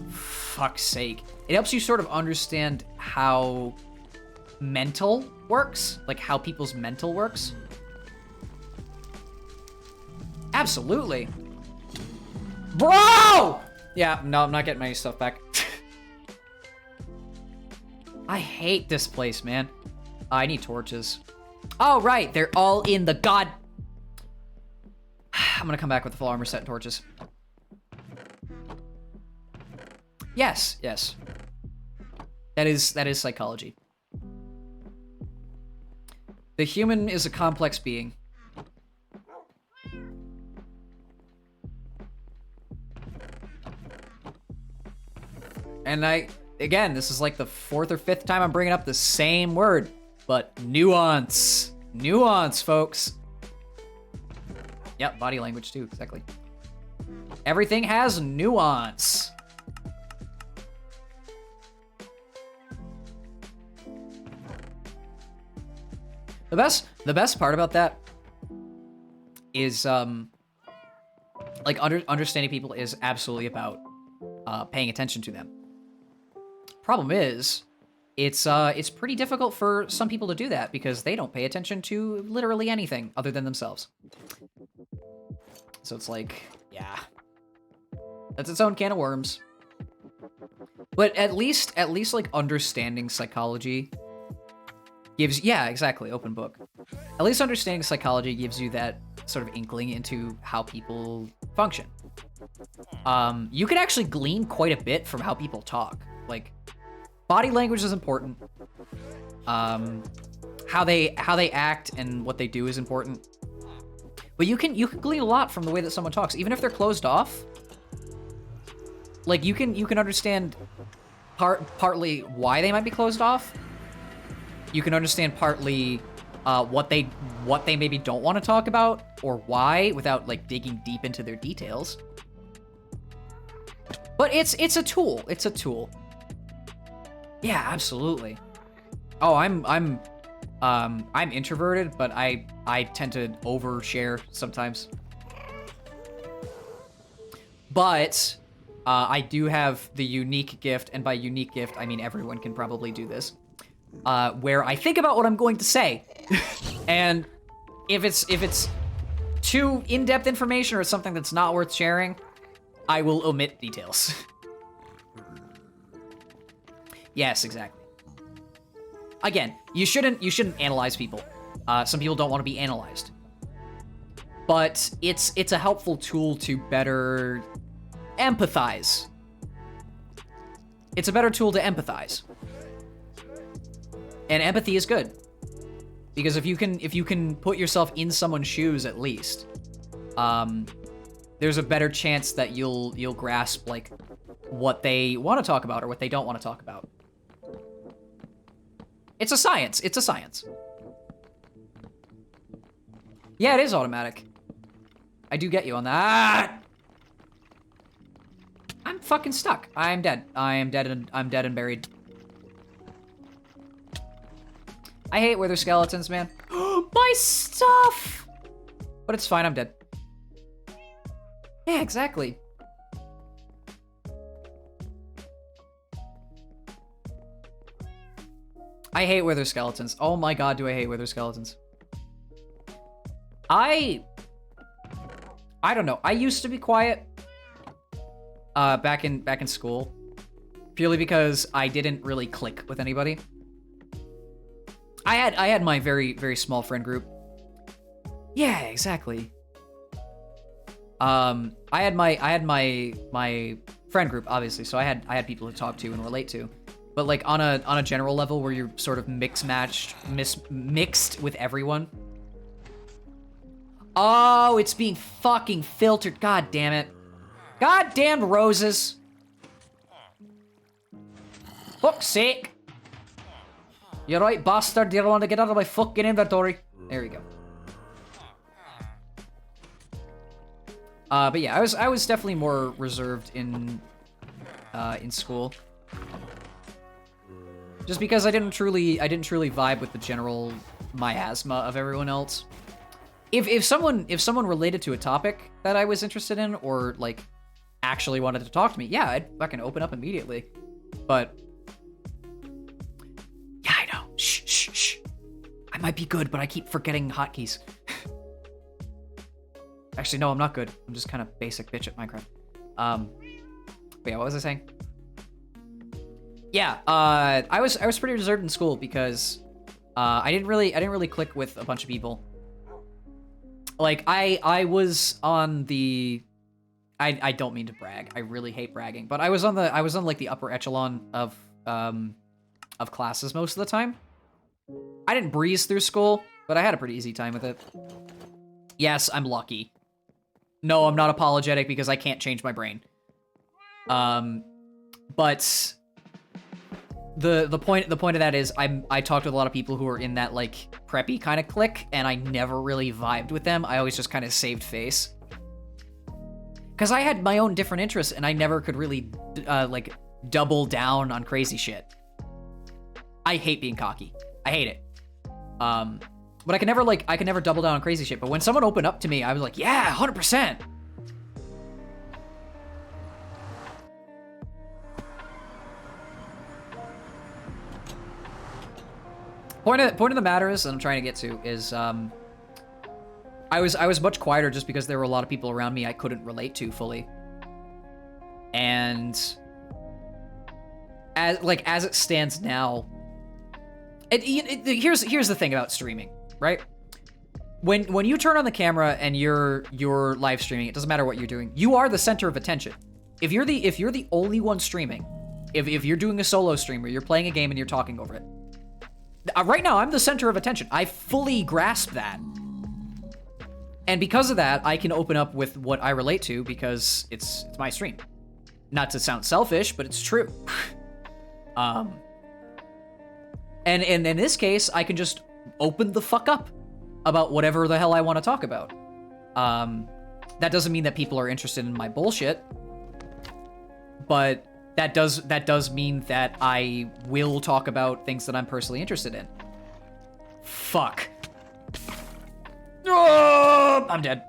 Fuck's sake! It helps you sort of understand how mental works, like how people's mental works. Absolutely. Bro! Yeah, no, I'm not getting my stuff back. I hate this place, man. I need torches. Oh, right, they're all in the god... I'm gonna come back with the full armor set and torches. Yes, yes. That is psychology. The human is a complex being. And again, this is like the 4th or 5th time I'm bringing up the same word, but nuance. Nuance, folks. Yep, body language too, exactly. Everything has nuance. The best part about that is, like, understanding people is absolutely about paying attention to them. Problem is, it's pretty difficult for some people to do that because they don't pay attention to literally anything other than themselves. So it's like, yeah, that's its own can of worms. But at least like understanding psychology gives, yeah, exactly, open book. At least understanding psychology gives you that sort of inkling into how people function. You can actually glean quite a bit from how people talk. Like, body language is important. How they act and what they do is important. But you can glean a lot from the way that someone talks, even if they're closed off. Like, you can understand partly why they might be closed off. You can understand partly what they maybe don't want to talk about or why, without like digging deep into their details. But it's a tool. It's a tool. Yeah, absolutely. Oh, I'm introverted, but I tend to overshare sometimes. But I do have the unique gift, and by unique gift I mean everyone can probably do this. Where I think about what I'm going to say, and if it's too in-depth information or something that's not worth sharing, I will omit details. Yes, exactly. Again, you shouldn't analyze people. Some people don't want to be analyzed, but it's a helpful tool to better empathize. It's a better tool to empathize. And empathy is good, because if you can put yourself in someone's shoes at least, there's a better chance that you'll grasp like what they want to talk about or what they don't want to talk about. It's a science. It's a science. Yeah, it is automatic. I do get you on that. I'm fucking stuck. I'm dead. I'm dead and buried. I hate wither skeletons, man. My stuff! But it's fine, I'm dead. Yeah, exactly. I hate wither skeletons. Oh my god, do I hate wither skeletons. I don't know. I used to be quiet back in school, purely because I didn't really click with anybody. I had my very small friend group. Yeah, exactly. I had my friend group, obviously, so I had people to talk to and relate to. But like on a general level where you're sort of mixed with everyone. Oh, it's being fucking filtered. God damn it. Goddamn roses. Fuck's sake. You're right, bastard. You don't want to get out of my fucking inventory. There we go. But yeah, I was definitely more reserved in school. Just because I didn't truly vibe with the general miasma of everyone else. If someone related to a topic that I was interested in, or like actually wanted to talk to me, yeah, I'd fucking open up immediately. But yeah, I know. Shh. I might be good, but I keep forgetting hotkeys. Actually, no, I'm not good. I'm just kind of basic bitch at Minecraft. But yeah, what was I saying? Yeah, I was pretty reserved in school because I didn't really click with a bunch of people. Like I was on the I don't mean to brag. I really hate bragging, but I was on like the upper echelon of classes most of the time. I didn't breeze through school, but I had a pretty easy time with it. Yes, I'm lucky. No, I'm not apologetic because I can't change my brain. But the point of that is I talked with a lot of people who are in that like preppy kind of clique, and I never really vibed with them. I always just kind of saved face. Because I had my own different interests, and I never could really like double down on crazy shit. I hate being cocky. I hate it. But I can never double down on crazy shit. But when someone opened up to me, I was like, yeah, 100%. Point of the matter is, that I'm trying to get to is, I was much quieter just because there were a lot of people around me I couldn't relate to fully. And as it stands now, here's the thing about streaming, right? When you turn on the camera and you're live streaming, it doesn't matter what you're doing. You are the center of attention. If you're the only one streaming, if you're doing a solo stream or you're playing a game and you're talking over it, right now I'm the center of attention. I fully grasp that. And because of that, I can open up with what I relate to because it's my stream. Not to sound selfish, but it's true. And in this case, I can just open the fuck up about whatever the hell I want to talk about. That doesn't mean that people are interested in my bullshit, but that does mean that I will talk about things that I'm personally interested in. Fuck. Oh, I'm dead.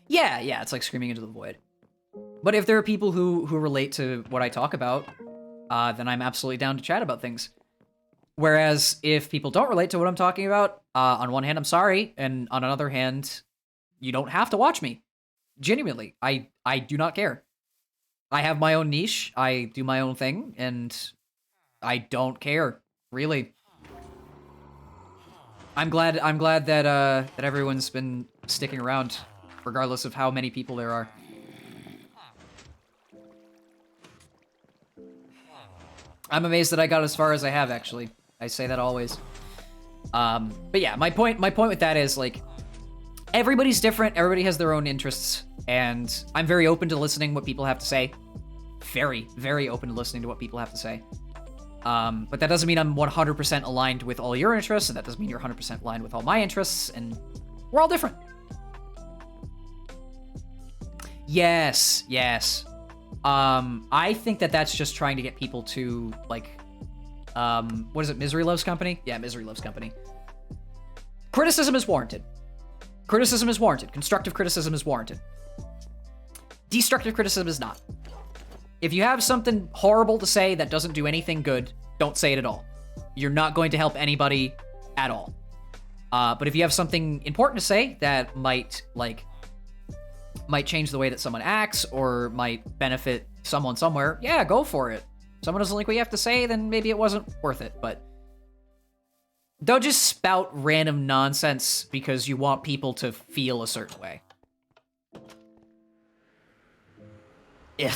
Yeah, it's like screaming into the void. But if there are people who relate to what I talk about, then I'm absolutely down to chat about things. Whereas if people don't relate to what I'm talking about, on one hand, I'm sorry, and on another hand, you don't have to watch me. Genuinely, I do not care. I have my own niche, I do my own thing, and I don't care, really. I'm glad that everyone's been sticking around, regardless of how many people there are. I'm amazed that I got as far as I have, actually. I say that always. But yeah, my point with that is, like, everybody's different, everybody has their own interests, and I'm very open to listening what people have to say. Very, very open to listening to what people have to say. But that doesn't mean I'm 100% aligned with all your interests, and that doesn't mean you're 100% aligned with all my interests, and we're all different. Yes. I think that that's just trying to get people to, like, what is it, Misery Loves Company? Yeah, Misery Loves Company. Criticism is warranted. Criticism is warranted. Constructive criticism is warranted. Destructive criticism is not. If you have something horrible to say that doesn't do anything good, don't say it at all. You're not going to help anybody at all. But if you have something important to say that might change the way that someone acts or might benefit someone somewhere, yeah, go for it. Someone doesn't like what you have to say, then maybe it wasn't worth it, but don't just spout random nonsense because you want people to feel a certain way. Ugh.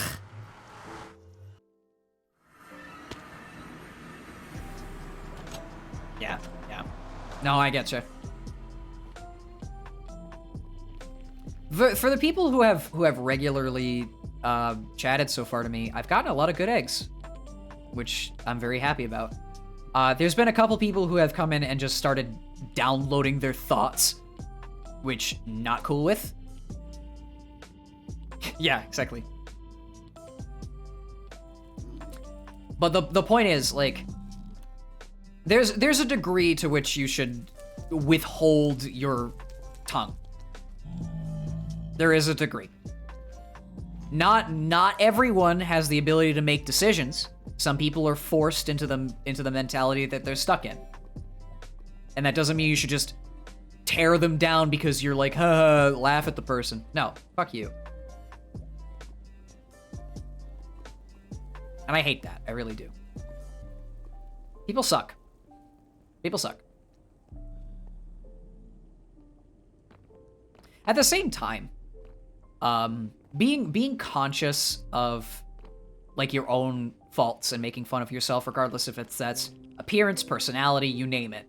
Yeah. No, I getcha. For the people who have regularly chatted so far to me, I've gotten a lot of good eggs, which I'm very happy about. There's been a couple people who have come in and just started downloading their thoughts, which not cool with. Yeah, exactly. But the point is, like, there's a degree to which you should withhold your tongue. There is a degree. Not everyone has the ability to make decisions. Some people are forced into the mentality that they're stuck in. And that doesn't mean you should just tear them down because you're like, laugh at the person. No, fuck you. And I hate that. I really do. People suck. People suck. At the same time, being conscious of, like, your own faults and making fun of yourself, regardless if that's appearance, personality, you name it.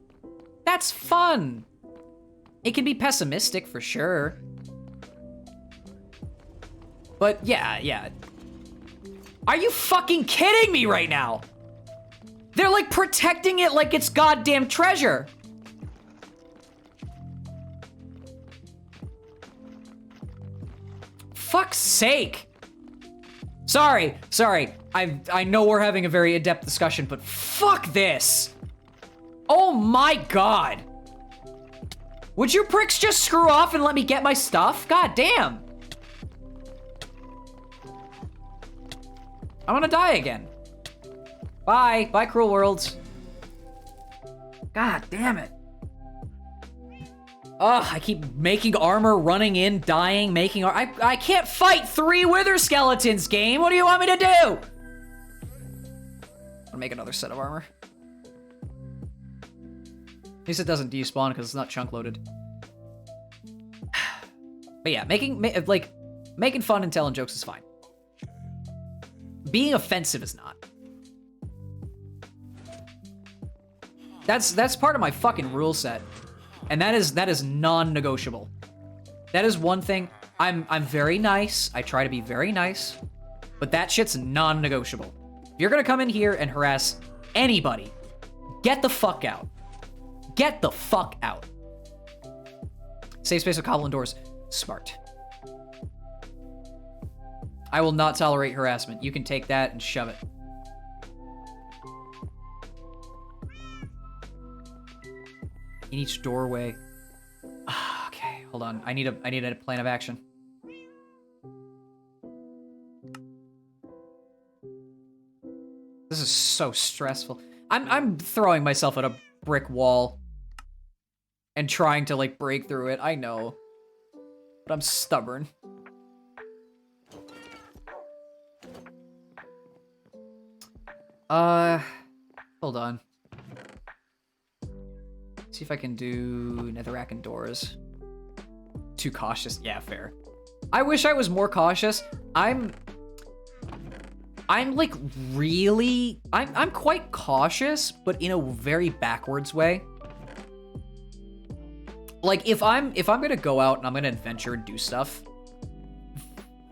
That's fun. It can be pessimistic for sure. But yeah. Are you fucking kidding me right now? They're, like, protecting it like it's goddamn treasure. Fuck's sake. Sorry. I know we're having a very in-depth discussion, but fuck this. Oh my god. Would you pricks just screw off and let me get my stuff? God damn. I'm gonna die again. Bye. Bye, Cruel Worlds. God damn it. Ugh, I keep making armor, running in, dying, making I can't fight 3 wither skeletons, game. What do you want me to do? I'll make another set of armor. At least it doesn't despawn because it's not chunk loaded. But yeah, making fun and telling jokes is fine. Being offensive is not. That's part of my fucking rule set. And that is non-negotiable. That is one thing. I'm very nice. I try to be very nice. But that shit's non-negotiable. If you're gonna come in here and harass anybody, get the fuck out. Get the fuck out. Safe space with goblin doors. Smart. I will not tolerate harassment. You can take that and shove it. In each doorway. Okay, hold on. I need a plan of action. This is so stressful. I'm throwing myself at a brick wall and trying to, like, break through it. I know. But I'm stubborn. Hold on. See if I can do netherrack and doors. Too cautious. Yeah, fair. I wish I was more cautious. I'm like really... I'm quite cautious, but in a very backwards way. Like, if I'm gonna go out and I'm gonna adventure and do stuff,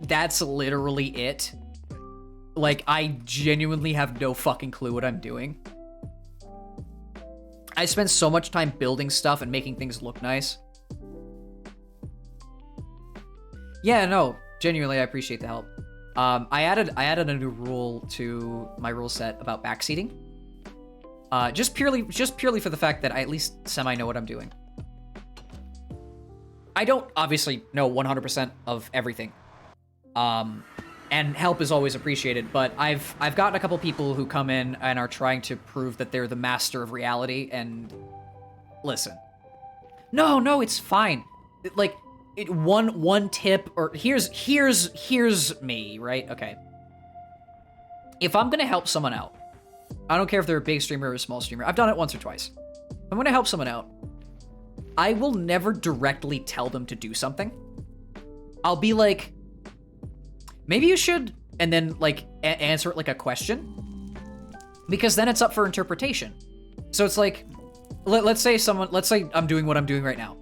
that's literally it. Like, I genuinely have no fucking clue what I'm doing. I spend so much time building stuff and making things look nice. Yeah, no, genuinely, I appreciate the help. I added a new rule to my rule set about backseating. Just purely for the fact that I at least semi know what I'm doing. I don't obviously know 100% of everything. And help is always appreciated, but I've gotten a couple people who come in and are trying to prove that they're the master of reality, and listen. No, it's fine. One tip, or here's me, right? Okay. If I'm gonna help someone out, I don't care if they're a big streamer or a small streamer. I've done it once or twice. If I'm gonna help someone out, I will never directly tell them to do something. I'll be like, maybe you should, and then like answer it like a question, because then it's up for interpretation. So it's like, let's say I'm doing what I'm doing right now,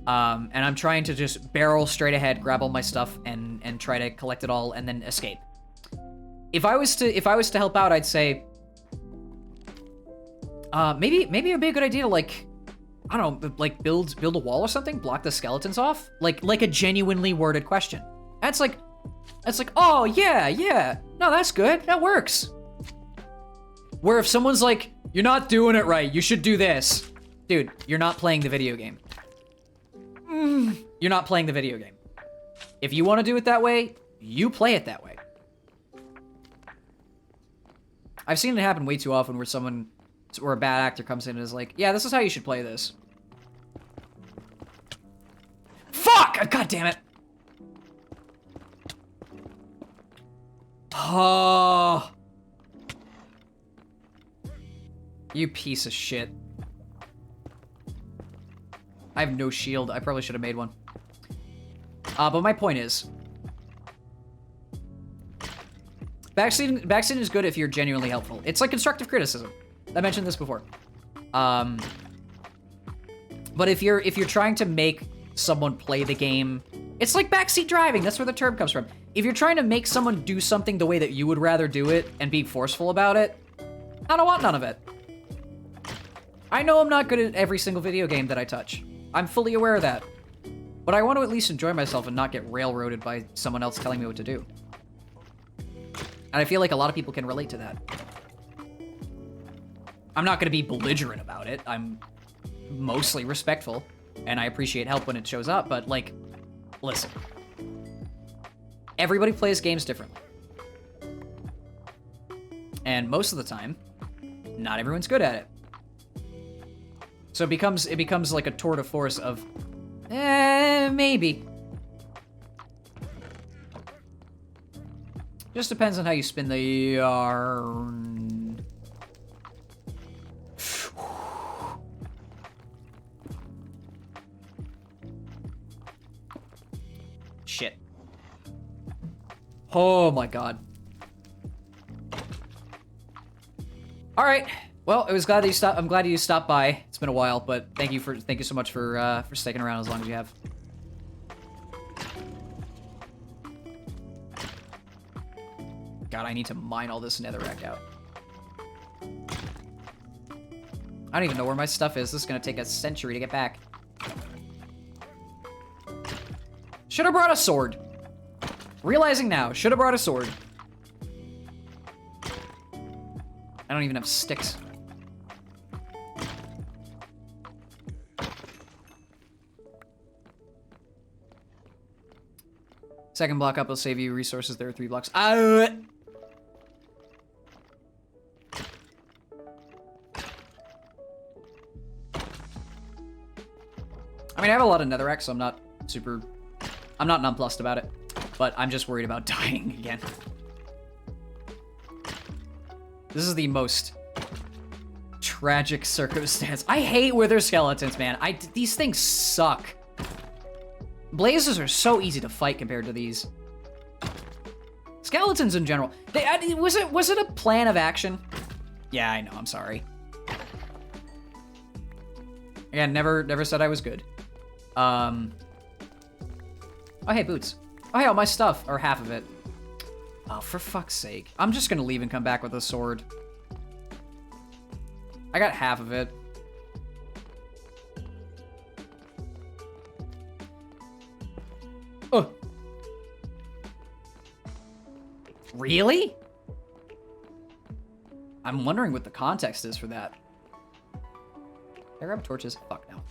and I'm trying to just barrel straight ahead, grab all my stuff, and try to collect it all, and then escape. If I was to help out, I'd say, maybe it'd be a good idea to, like, I don't know, like build a wall or something, block the skeletons off, like a genuinely worded question. That's like, oh yeah, no, that's good, that works. Where if someone's like, you're not doing it right, you should do this, dude, you're not playing the video game. You're not playing the video game. If you want to do it that way, you play it that way. I've seen it happen way too often where a bad actor comes in and is like, yeah, this is how you should play this. Fuck! God damn it! Oh. You piece of shit. I have no shield. I probably should have made one. But my point is, backseating is good if you're genuinely helpful. It's like constructive criticism. I mentioned this before. But if you're trying to make someone play the game, it's like backseat driving. That's where the term comes from. If you're trying to make someone do something the way that you would rather do it and be forceful about it, I don't want none of it. I know I'm not good at every single video game that I touch. I'm fully aware of that. But I want to at least enjoy myself and not get railroaded by someone else telling me what to do. And I feel like a lot of people can relate to that. I'm not going to be belligerent about it. I'm mostly respectful, and I appreciate help when it shows up, but, like, listen. Everybody plays games differently. And most of the time, not everyone's good at it. So it becomes like a tour de force of, maybe. Just depends on how you spin the yarn. Shit. Oh my god. All right. Well, it was glad that you stopped. I'm glad you stopped by. It's been a while, but thank you so much for sticking around as long as you have. God, I need to mine all this netherrack out. I don't even know where my stuff is. This is gonna take a century to get back. Should have brought a sword. Realizing now, should have brought a sword. I don't even have sticks. Second block up will save you resources. There are 3 blocks. I mean, I have a lot of netherrack, so I'm not nonplussed about it, but I'm just worried about dying again. This is the most tragic circumstance. I hate wither skeletons, man. These things suck. Blazes are so easy to fight compared to these. Skeletons in general. Was it a plan of action? Yeah, I know, I'm sorry. Again, never said I was good. Oh, hey, boots. Oh, hey, all my stuff, or half of it. Oh, for fuck's sake. I'm just gonna leave and come back with a sword. I got half of it. Oh. Really? I'm wondering what the context is for that. Can I grab torches? Fuck no.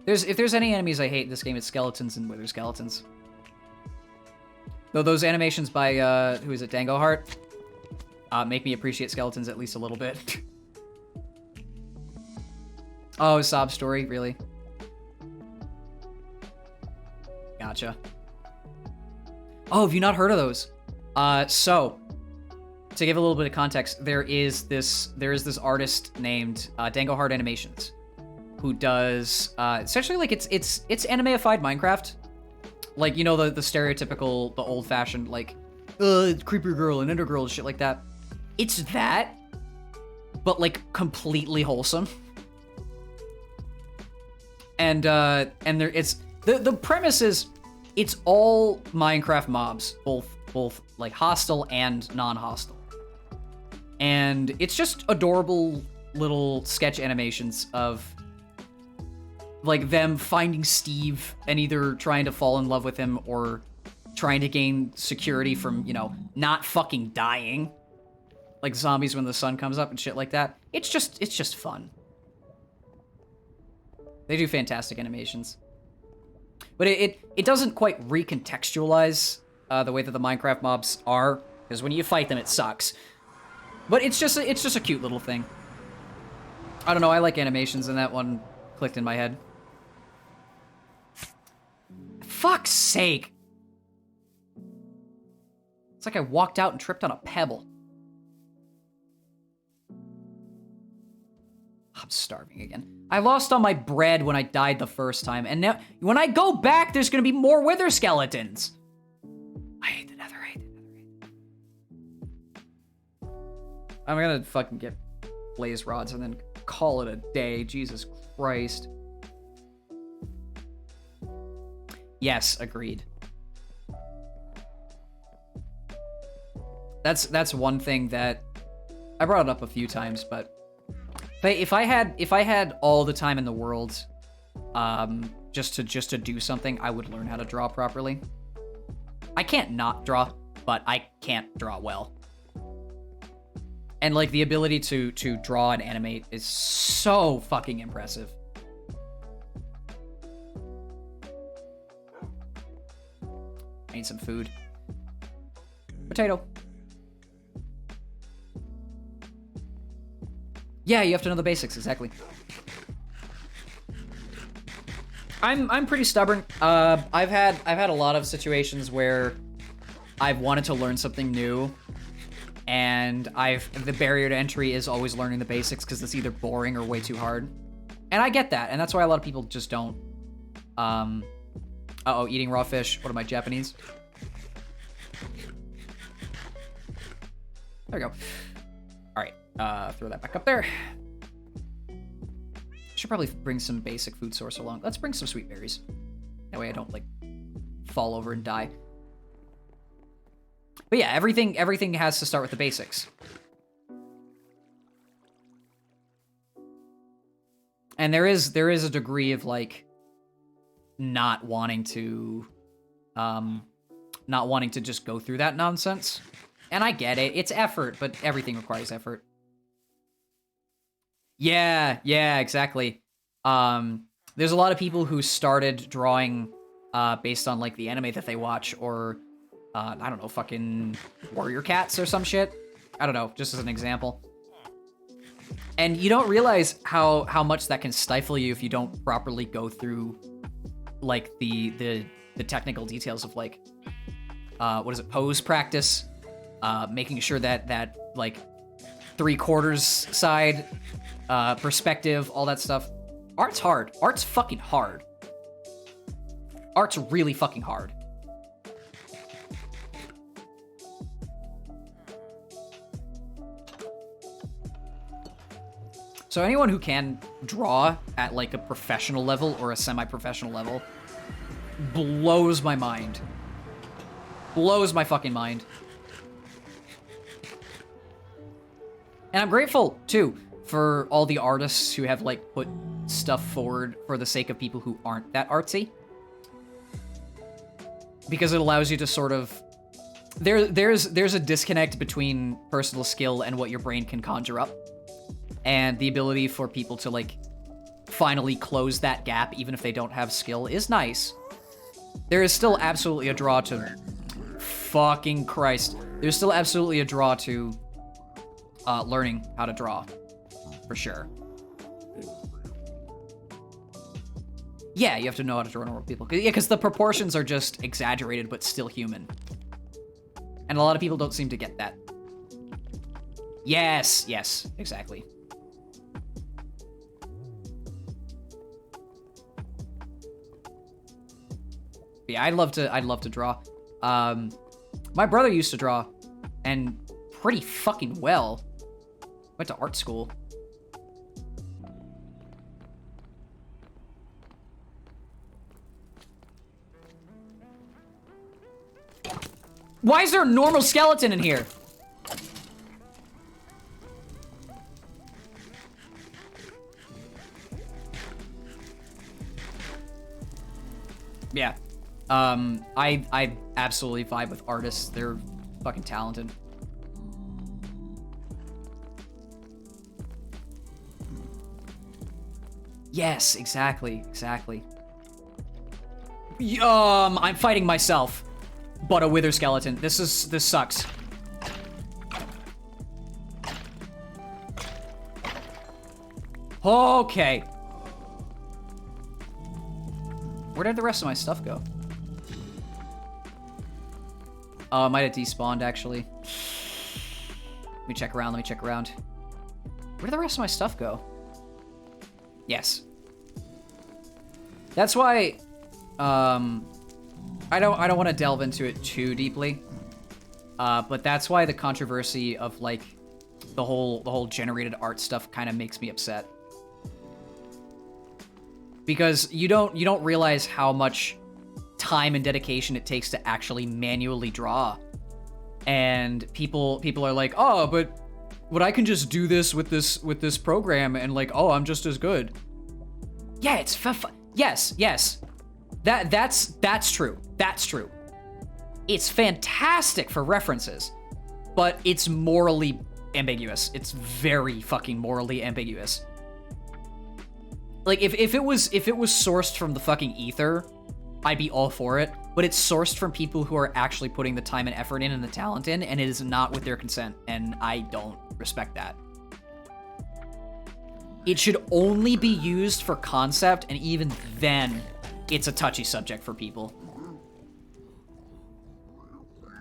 If there's any enemies I hate in this game, it's skeletons and wither skeletons. Though those animations by, who is it, Dango Heart, make me appreciate skeletons at least a little bit. Oh, sob story, really? Gotcha. Oh, have you not heard of those? So, to give a little bit of context, there is this artist named Dango Heart Animations, who does essentially like it's anime-ified Minecraft, like, you know, the stereotypical, the old-fashioned like creeper girl and ender girl and shit like that. It's that, but like completely wholesome. And there it's the premise is it's all Minecraft mobs, both like hostile and non-hostile, and it's just adorable little sketch animations of like them finding Steve and either trying to fall in love with him or trying to gain security from, you know, not fucking dying like zombies when the sun comes up and shit like that. It's just fun. They do fantastic animations. But it doesn't quite recontextualize the way that the Minecraft mobs are, because when you fight them it sucks. But it's just a cute little thing. I don't know, I like animations, and that one clicked in my head. Fuck's sake. It's like I walked out and tripped on a pebble. I'm starving again. I lost all my bread when I died the first time, and now when I go back, there's gonna be more wither skeletons. I hate the Nether, I hate the Nether. I'm gonna fucking get blaze rods and then call it a day. Jesus Christ. Yes, agreed. That's one thing that I brought it up a few times, but if I had all the time in the world, just to do something, I would learn how to draw properly. I can't not draw, but I can't draw well. And like the ability to draw and animate is so fucking impressive. I need some food. Potato. Yeah, you have to know the basics, exactly. I'm pretty stubborn. I've had a lot of situations where I've wanted to learn something new, and the barrier to entry is always learning the basics because it's either boring or way too hard. And I get that, and that's why a lot of people just don't. Uh-oh, eating raw fish. What am I, Japanese? There we go. All right, throw that back up there. Should probably bring some basic food source along. Let's bring some sweet berries. That way I don't, like, fall over and die. But yeah, everything has to start with the basics. And there is a degree of, like, not wanting to just go through that nonsense. And I get it. It's effort, but everything requires effort. Yeah, exactly. There's a lot of people who started drawing based on, like, the anime that they watch, or, I don't know, fucking Warrior Cats or some shit. I don't know, just as an example. And you don't realize how much that can stifle you if you don't properly go through, like, the technical details of, like, what is it, pose practice, making sure that like 3/4 side perspective, all that stuff. Art's hard. Art's fucking hard. Art's really fucking hard. So anyone who can draw at like a professional level or a semi-professional level blows my mind. Blows my fucking mind. And I'm grateful, too, for all the artists who have, like, put stuff forward for the sake of people who aren't that artsy. because it allows you to sort of there's a disconnect between personal skill and what your brain can conjure up, and the ability for people to like finally close that gap even if they don't have skill is nice. There is still absolutely a draw to fucking Christ. There's still absolutely a draw to learning how to draw, for sure. Yeah, you have to know how to draw normal people. Yeah, because the proportions are just exaggerated, but still human. And a lot of people don't seem to get that. Yes, yes, exactly. Yeah, I'd love to draw. My brother used to draw, and pretty fucking well. Went to art school. Why is there a normal skeleton in here? Yeah. I absolutely vibe with artists. They're fucking talented. Yes, exactly, exactly. I'm fighting myself. But a wither skeleton. This sucks. Okay. Where did the rest of my stuff go? Oh, it might have despawned, actually. Let me check around, Where did the rest of my stuff go? Yes. That's why, I don't want to delve into it too deeply, but that's why the controversy of like the whole generated art stuff kind of makes me upset, because you don't realize how much time and dedication it takes to actually manually draw, and people are like, oh, but I can just do this with this program, and like, oh, I'm just as good. Yeah, it's yes. That's true. That's true. It's fantastic for references, but it's morally ambiguous. It's very fucking morally ambiguous. Like if it was sourced from the fucking ether, I'd be all for it. But it's sourced from people who are actually putting the time and effort in and the talent in, and it is not with their consent, and I don't respect that. It should only be used for concept, and even then, it's a touchy subject for people.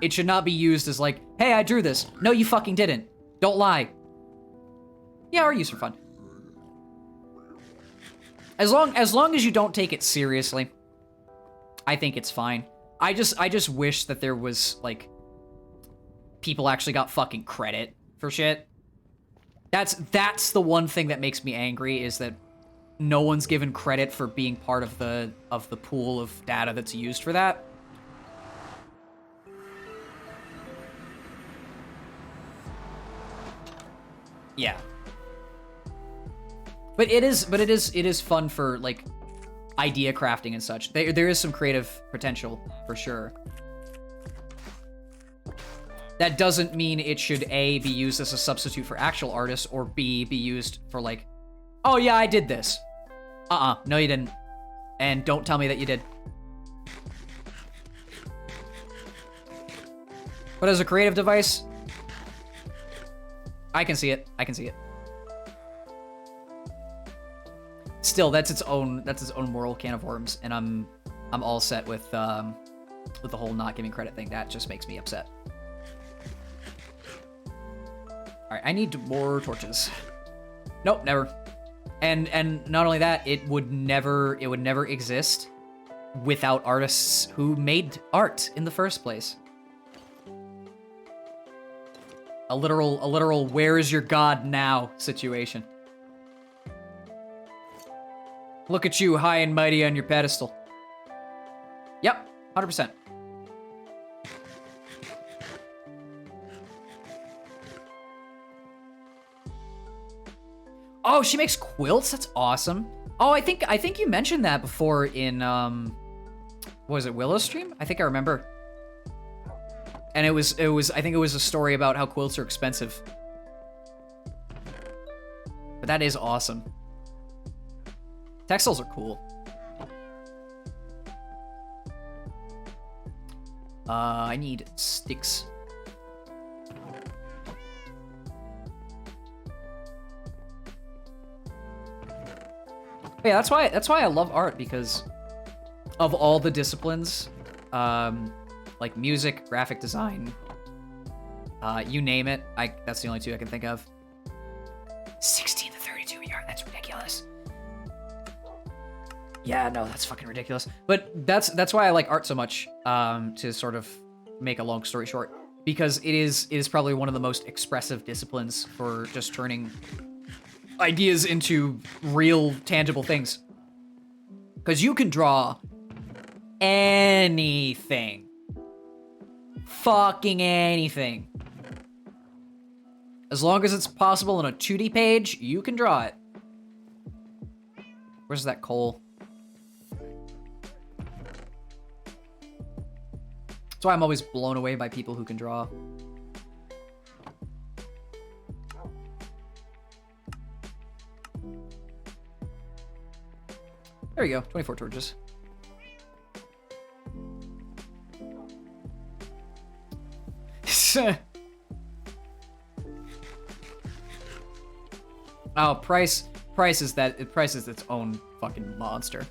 It should not be used as like, hey, I drew this. No, you fucking didn't. Don't lie. Yeah, or use for fun. As long as you don't take it seriously, I think it's fine. I just wish that there was like people actually got fucking credit for shit. That's the one thing that makes me angry, is that no one's given credit for being part of the pool of data that's used for that. Yeah. But it is fun for like idea crafting and such. There is some creative potential for sure. That doesn't mean it should A, be used as a substitute for actual artists, or B, be used for like, oh yeah, I did this. No you didn't. And don't tell me that you did. But as a creative device, I can see it. Still, that's its own moral can of worms, and I'm all set with the whole not giving credit thing. That just makes me upset. All right, I need more torches. Nope, never. And not only that, it would never exist without artists who made art in the first place. A literal where is your god now situation. Look at you, high and mighty on your pedestal. Yep, 100%. Oh, she makes quilts? That's awesome. Oh, I think you mentioned that before in what was it, Willow stream? I think I remember. And it was I think it was a story about how quilts are expensive. But that is awesome. Textiles are cool. I need sticks. But yeah, that's why I love art, because of all the disciplines, like music, graphic design, you name it. That's the only two I can think of. 16 to 32 yard. That's ridiculous. Yeah, no, that's fucking ridiculous. But that's why I like art so much. To sort of make a long story short, because it is probably one of the most expressive disciplines for just turning ideas into real, tangible things. Because you can draw anything. Fucking anything. As long as it's possible on a 2D page, you can draw it. Where's that coal? That's why I'm always blown away by people who can draw. There you go, 24 torches. Oh, price is its own fucking monster.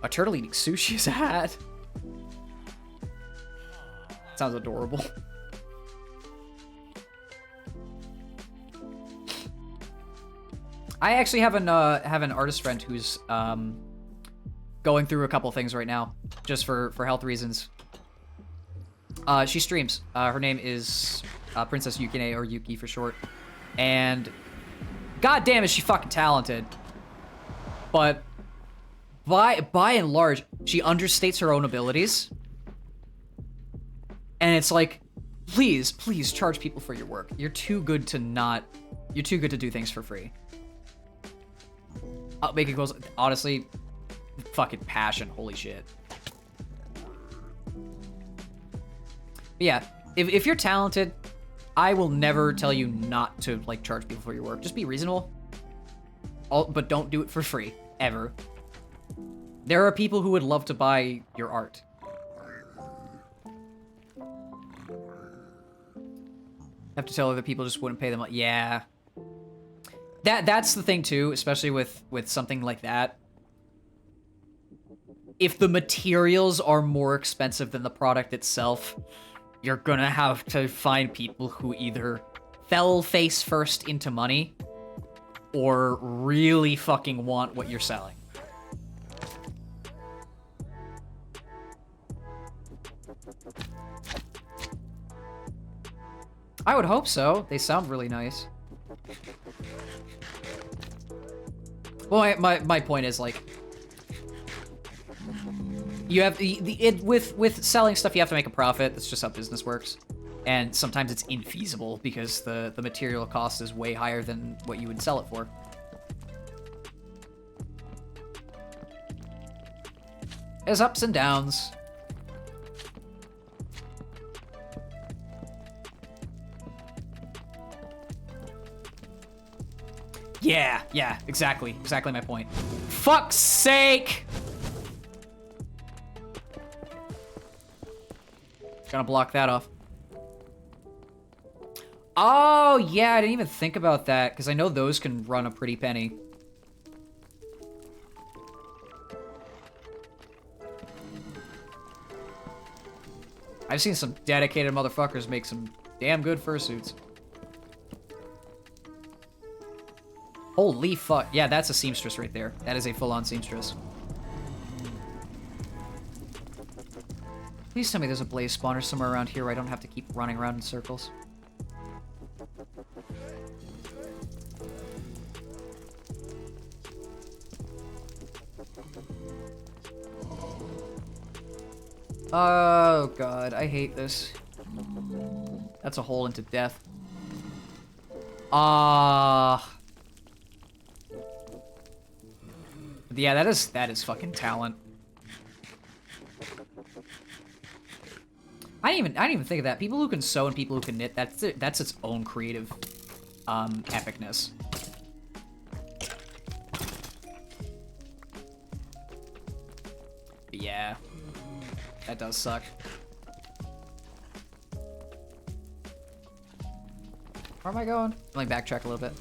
A turtle eating sushi is a hat. Sounds adorable. I actually have an artist friend who's going through a couple things right now, just for health reasons. She streams. Her name is Princess Yukine, or Yuki for short. And goddamn is she fucking talented. But by and large, she understates her own abilities. And it's like, please charge people for your work. You're too good to do things for free. Making goals, honestly, fucking passion, holy shit. But yeah, if you're talented, I will never tell you not to like charge people for your work. Just be reasonable. But don't do it for free, ever. There are people who would love to buy your art. Have to tell other people just wouldn't pay them. Yeah. That's the thing too, especially with something like that. If the materials are more expensive than the product itself, you're gonna have to find people who either fell face first into money or really fucking want what you're selling. I would hope so. They sound really nice. Well, my point is, like, you have with selling stuff, you have to make a profit. That's just how business works. And sometimes it's infeasible because the material cost is way higher than what you would sell it for. There's ups and downs. Yeah, exactly my point. Fuck's sake! Gonna block that off. Oh, yeah, I didn't even think about that, because I know those can run a pretty penny. I've seen some dedicated motherfuckers make some damn good fursuits. Holy fuck. Yeah, that's a seamstress right there. That is a full-on seamstress. Please tell me there's a blaze spawner somewhere around here where I don't have to keep running around in circles. Oh god, I hate this. That's a hole into death. Yeah, that is fucking talent. I didn't even think of that. People who can sew and people who can knit, that's its own creative epicness. But yeah. That does suck. Where am I going? Let me backtrack a little bit.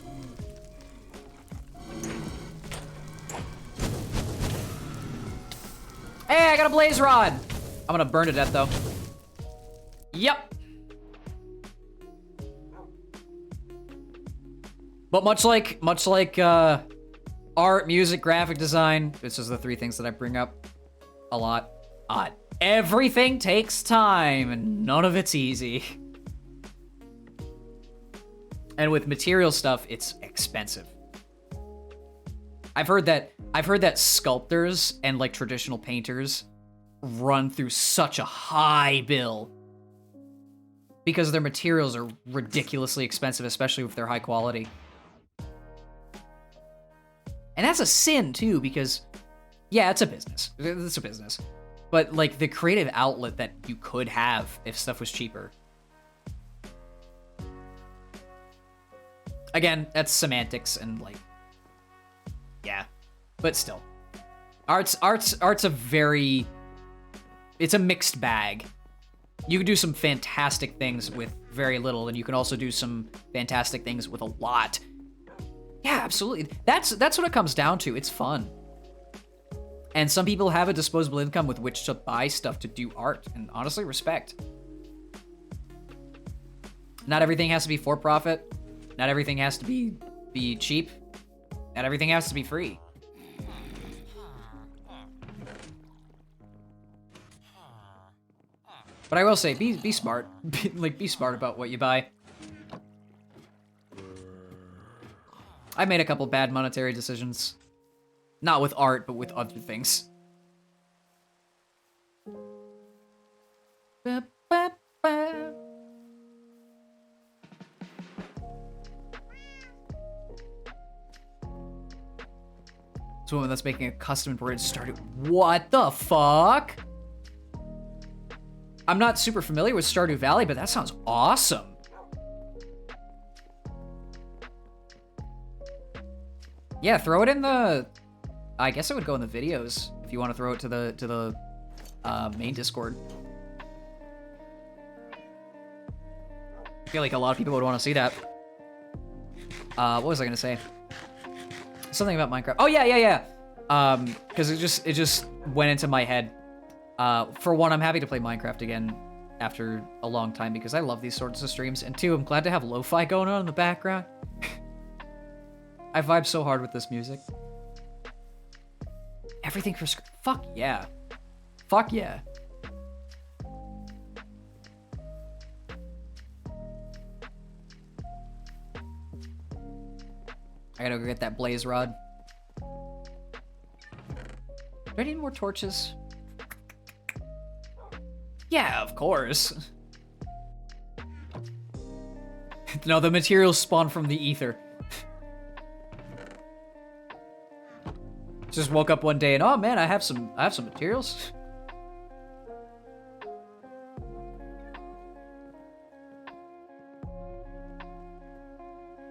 Hey, I got a blaze rod! I'm gonna burn to death, though. Yep. But much like art, music, graphic design, this is the three things that I bring up a lot. Everything takes time, and none of it's easy. And with material stuff, it's expensive. I've heard that sculptors and like traditional painters run through such a high bill because their materials are ridiculously expensive, especially if they're high quality. And that's a sin too, because yeah, it's a business. It's a business. But like the creative outlet that you could have if stuff was cheaper. Again, that's semantics and like, yeah, but still, art's a very, it's a mixed bag. You can do some fantastic things with very little, and you can also do some fantastic things with a lot. Yeah, absolutely. That's what it comes down to. It's fun. And some people have a disposable income with which to buy stuff to do art, and honestly, respect. Not everything has to be for profit. Not everything has to be cheap. Not everything has to be free. But I will say, be smart. Be smart about what you buy. I made a couple bad monetary decisions. Not with art, but with other things. Ba, ba, ba. This woman that's making a custom embroidered Stardew. What the fuck? I'm not super familiar with Stardew Valley, but that sounds awesome. Yeah, throw it in the... I guess it would go in the videos if you want to throw it to the main Discord. I feel like a lot of people would want to see that. What was I gonna say? Something about Minecraft. Oh yeah. Because it just went into my head. For one, I'm happy to play Minecraft again after a long time because I love these sorts of streams. And two, I'm glad to have lo-fi going on in the background. I vibe so hard with this music. Everything for fuck yeah. Fuck yeah. I gotta go get that blaze rod. Do I need more torches? Yeah, of course. No, the materials spawn from the ether. Just woke up one day and oh man, I have some materials.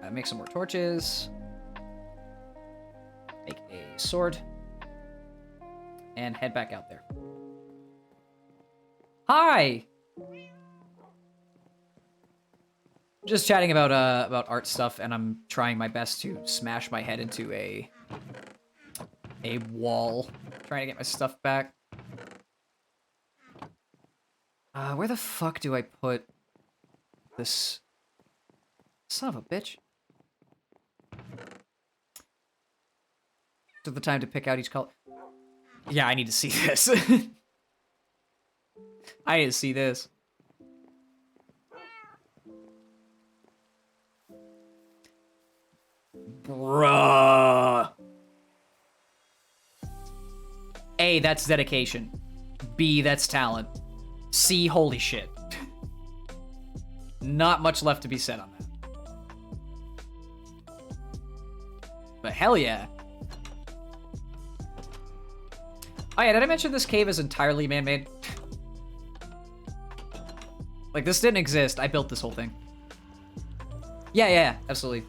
I make some more torches. Make a sword. And head back out there. Hi! Just chatting about art stuff, and I'm trying my best to smash my head into a wall. Trying to get my stuff back. Where the fuck do I put this son of a bitch? Took the time to pick out each color. Yeah, I need to see this. I need to see this. Bruh. A, that's dedication. B, that's talent. C, holy shit. Not much left to be said on that. But hell yeah. Oh yeah, did I mention this cave is entirely man-made? Like, this didn't exist. I built this whole thing. Yeah, absolutely.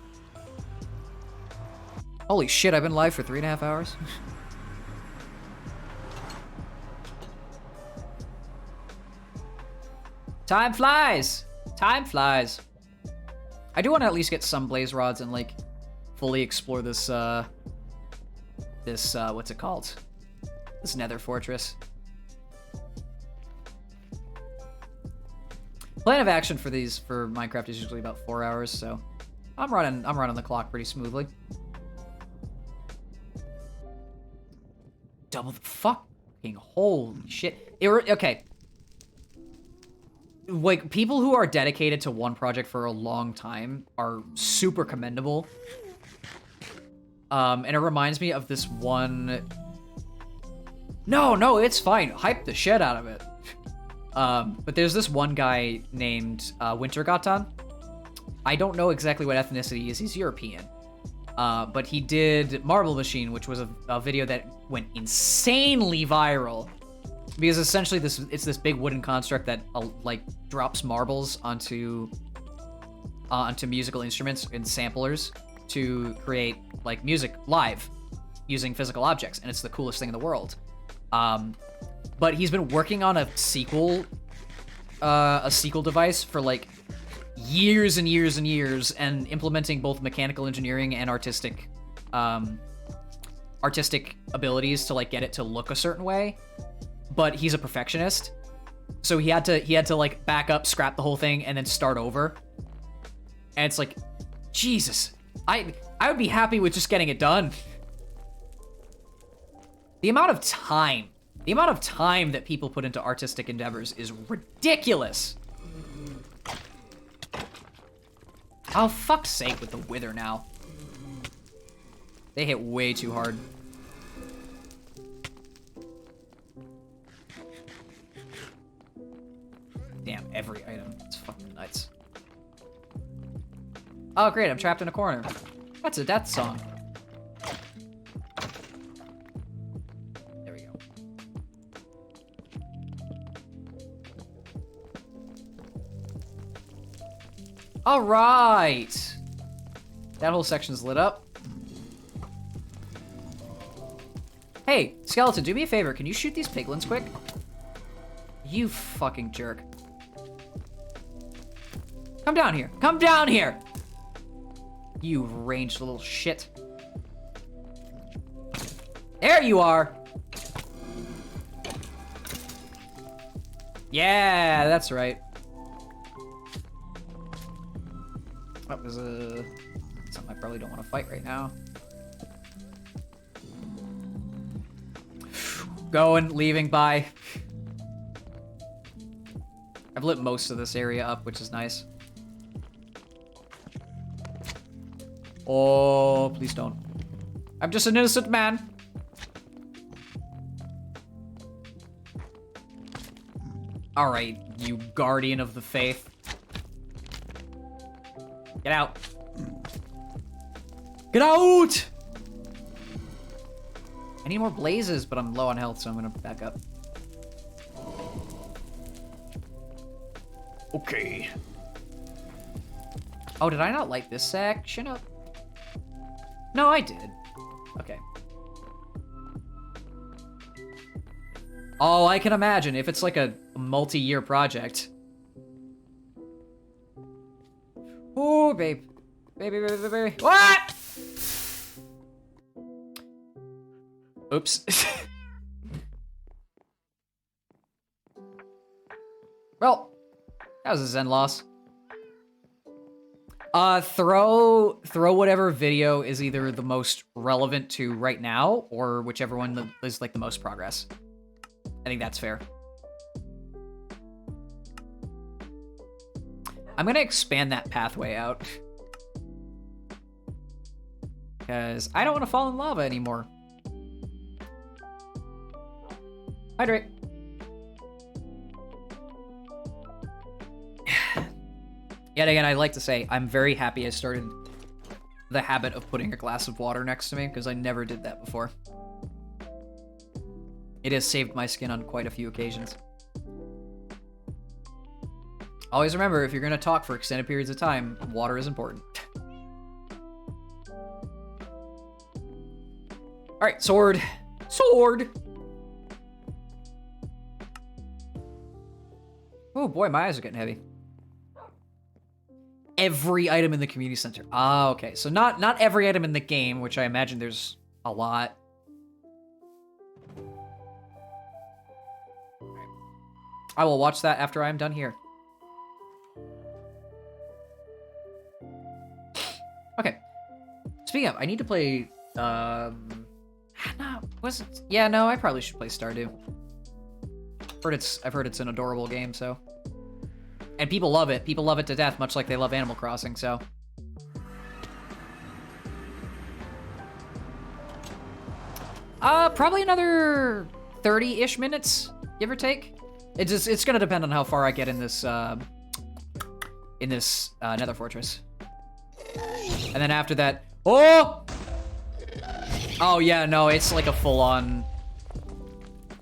Holy shit, I've been live for 3.5 hours. Time flies! Time flies. I do want to at least get some blaze rods and, like, fully explore this, what's it called? This Nether fortress. Plan of action for these, for Minecraft is usually about 4 hours, so I'm running the clock pretty smoothly. Double the fucking holy shit. Okay. Like, people who are dedicated to one project for a long time are super commendable. And it reminds me of this one... No, it's fine. Hype the shit out of it. But there's this one guy named Wintergatan. I don't know exactly what ethnicity he is. He's European. But he did Marble Machine, which was a video that went insanely viral. Because essentially it's this big wooden construct that like drops marbles onto musical instruments and samplers to create like music live using physical objects, and it's the coolest thing in the world. But he's been working on a sequel device for like years and years and years, and implementing both mechanical engineering and artistic abilities to like get it to look a certain way. But he's a perfectionist, so he had to like back up, scrap the whole thing, and then start over. And it's like, Jesus, I would be happy with just getting it done. The amount of time that people put into artistic endeavors is ridiculous. Oh, fuck's sake with the wither now. They hit way too hard. Damn, every item. It's fucking nuts. Oh, great, I'm trapped in a corner. That's a death song. There we go. All right. That whole section's lit up. Hey, Skeleton, do me a favor. Can you shoot these piglins quick? You fucking jerk. Come down here. Come down here! You ranged little shit. There you are! Yeah, that's right. That was something I probably don't want to fight right now. Going, leaving, bye. I've lit most of this area up, which is nice. Oh, please don't. I'm just an innocent man. All right, you guardian of the faith. Get out. Get out! I need more blazes, but I'm low on health, so I'm gonna back up. Okay. Oh, did I not light this section up? No, I did. Okay. Oh, I can imagine if it's like a multi-year project. Oh, babe. Baby. What? Oops. Well, that was a Zen loss. Throw whatever video is either the most relevant to right now, or whichever one is like the most progress. I think that's fair. I'm gonna expand that pathway out. Because I don't want to fall in lava anymore. Hydrate. Yet again, I'd like to say I'm very happy I started the habit of putting a glass of water next to me, because I never did that before. It has saved my skin on quite a few occasions. Always remember, if you're going to talk for extended periods of time, water is important. Alright, sword. Sword! Oh boy, my eyes are getting heavy. Every item in the community center. Ah, okay. So not every item in the game, which I imagine there's a lot. I will watch that after I'm done here. Okay. Speaking of, I need to play, no, was it? Yeah, no, I probably should play Stardew. I've heard it's an adorable game, so. And people love it. People love it to death, much like they love Animal Crossing, so. Probably another 30-ish minutes, give or take. It's gonna depend on how far I get in this Nether Fortress. And then after that, oh! Oh yeah, no, it's like a full-on,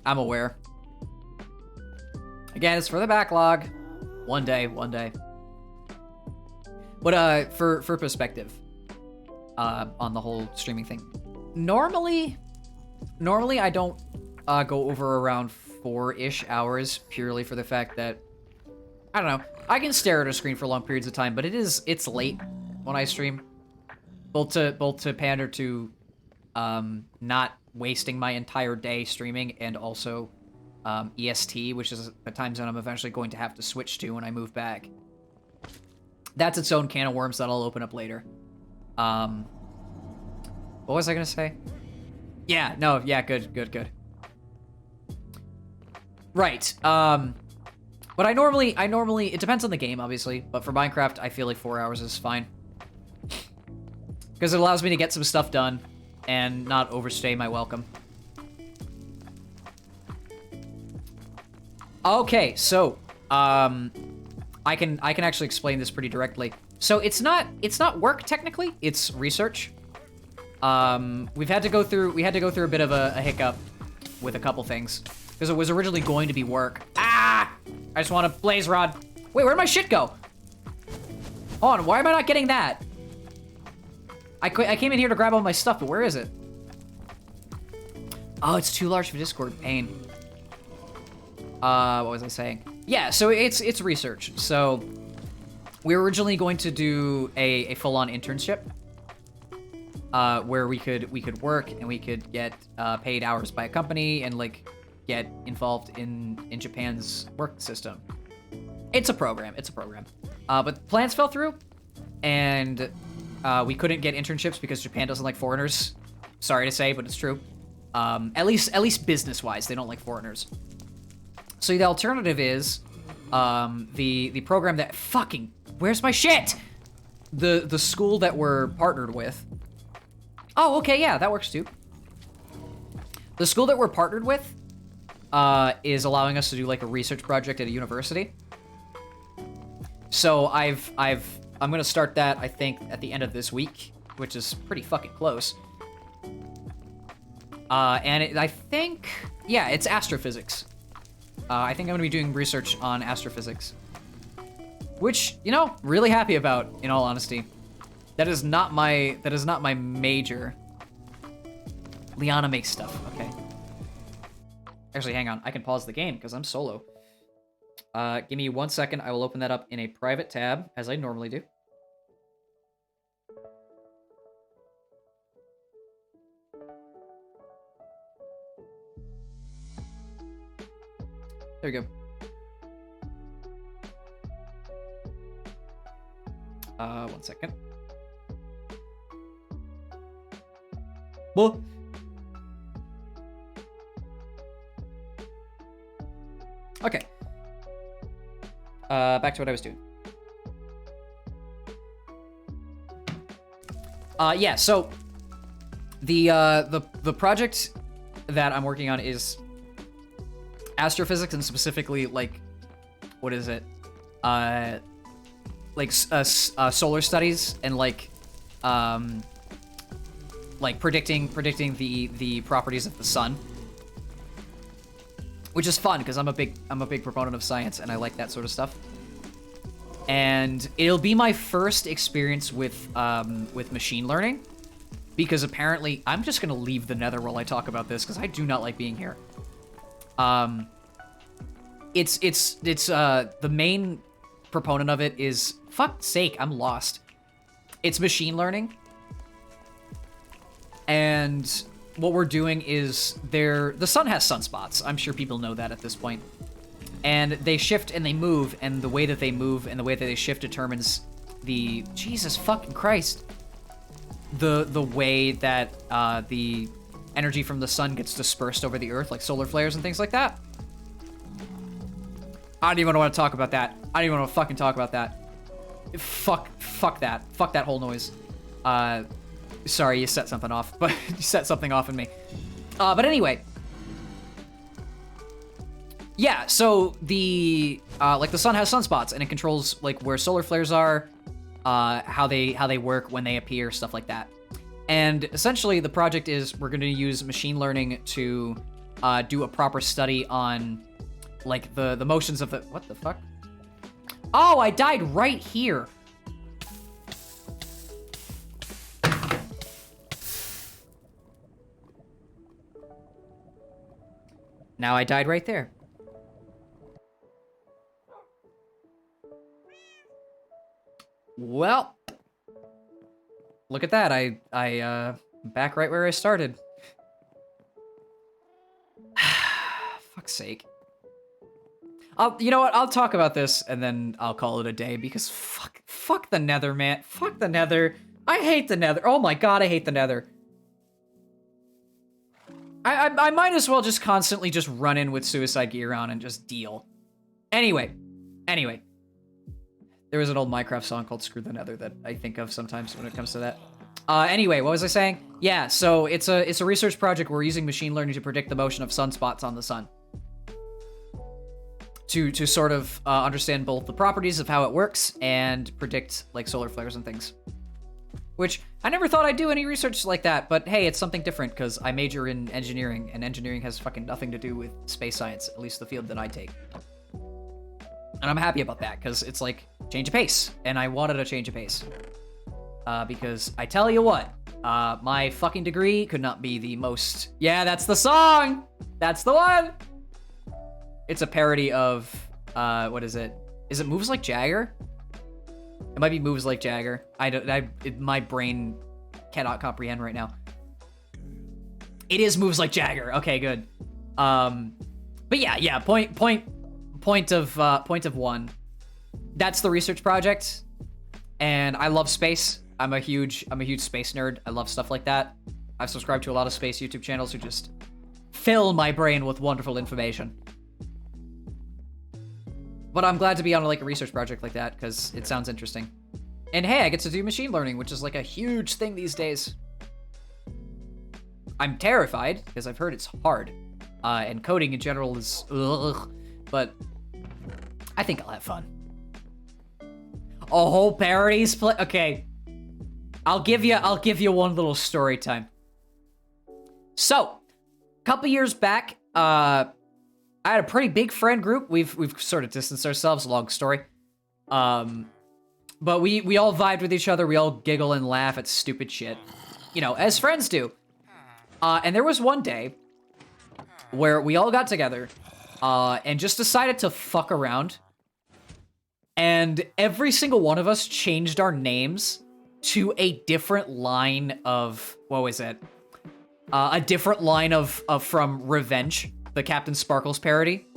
I'm aware. Again, it's for the backlog. One day. But for perspective, on the whole streaming thing, normally I don't go over around 4-ish hours purely for the fact that I don't know, I can stare at a screen for long periods of time, but it's late when I stream, both to pander to not wasting my entire day streaming, and also EST, which is the time zone I'm eventually going to have to switch to when I move back. That's its own can of worms that I'll open up later. What was I gonna say? Yeah, no, yeah, good. Right, but I normally, it depends on the game, obviously, but for Minecraft, I feel like 4 hours is fine. Because it allows me to get some stuff done and not overstay my welcome. Okay, so I can actually explain this pretty directly. So it's not work technically, it's research. We had to go through a bit of a hiccup with a couple things because it was originally going to be work. Ah! I just want a blaze rod. Wait, where'd my shit go? Hold on, why am I not getting that? I came in here to grab all my stuff, but where is it? Oh, it's too large for Discord. Pain. What was I saying? Yeah, so it's research. So we were originally going to do a full-on internship, where we could work and we could get paid hours by a company and like get involved in Japan's work system. It's a program. But plans fell through, and we couldn't get internships because Japan doesn't like foreigners. Sorry to say, but it's true. At least business-wise, they don't like foreigners. So the alternative is the program that fucking, where's my shit? The school that we're partnered with. Oh, okay, yeah, that works too. The school that we're partnered with is allowing us to do like a research project at a university. So I'm gonna start that, I think, at the end of this week, which is pretty fucking close. And I think, yeah, it's astrophysics. I think I'm gonna be doing research on astrophysics, which, you know, really happy about, in all honesty. That is not my major. Liana makes stuff, okay. Actually, hang on, I can pause the game because I'm solo. Give me 1 second, I will open that up in a private tab, as I normally do. There we go. 1 second. Whoa. Okay. Back to what I was doing. Yeah, so the project that I'm working on is astrophysics, and specifically, like, what is it? Solar studies, and like predicting the properties of the sun. which is fun because I'm a big proponent of science and I like that sort of stuff. And it'll be my first experience with machine learning, because apparently I'm just gonna leave the Nether while I talk about this because I do not like being here. It's the main proponent of it is, fuck's sake, I'm lost. It's machine learning, and what we're doing is the sun has sunspots. I'm sure people know that at this point. And they shift and they move, and the way that they move and the way that they shift determines the Jesus fucking Christ. The way that the energy from the sun gets dispersed over the earth, like solar flares and things like that. I don't even want to talk about that. I don't even want to fucking talk about that. Fuck that. Fuck that whole noise. Sorry, you set something off, but you set something off in me. But anyway. Yeah, so the sun has sunspots, and it controls like where solar flares are, how they work when they appear, stuff like that. And essentially the project is we're going to use machine learning to do a proper study on like the motions of the, what the fuck? Oh, I died right here. Now I died right there. Well, look at that. I back right where I started. Fuck's sake. You know what? I'll talk about this and then I'll call it a day because fuck the Nether, man. Fuck the Nether. I hate the Nether. Oh my god, I hate the Nether. I might as well just constantly just run in with suicide gear on and just deal. Anyway. There was an old Minecraft song called Screw the Nether that I think of sometimes when it comes to that. Anyway, what was I saying? Yeah, so it's a research project. We're using machine learning to predict the motion of sunspots on the sun. To sort of understand both the properties of how it works and predict like solar flares and things. Which I never thought I'd do any research like that, but hey, it's something different because I major in engineering, and engineering has fucking nothing to do with space science, at least the field that I take. And I'm happy about that because it's like change of pace, and I wanted a change of pace. Because I tell you what, my fucking degree could not be the most... Yeah, that's the song! That's the one! It's a parody of, what is it? Is it Moves Like Jagger? It might be Moves Like Jagger. My brain cannot comprehend right now. It is Moves Like Jagger. Okay, good. But yeah, point of one. That's the research project. And I love space. I'm a huge space nerd. I love stuff like that. I've subscribed to a lot of space YouTube channels who just fill my brain with wonderful information. But I'm glad to be on like a research project like that because it sounds interesting. And hey, I get to do machine learning, which is like a huge thing these days. I'm terrified because I've heard it's hard. And coding in general is ugh, but I think I'll have fun. A whole parodies play. Okay, I'll give you one little story time. So, a couple years back, I had a pretty big friend group. We've sort of distanced ourselves. Long story. But we all vibed with each other. We all giggle and laugh at stupid shit, you know, as friends do. And there was one day where we all got together and just decided to fuck around. And every single one of us changed our names to a different line of, what was it? A different line of from Revenge, the Captain Sparkles parody.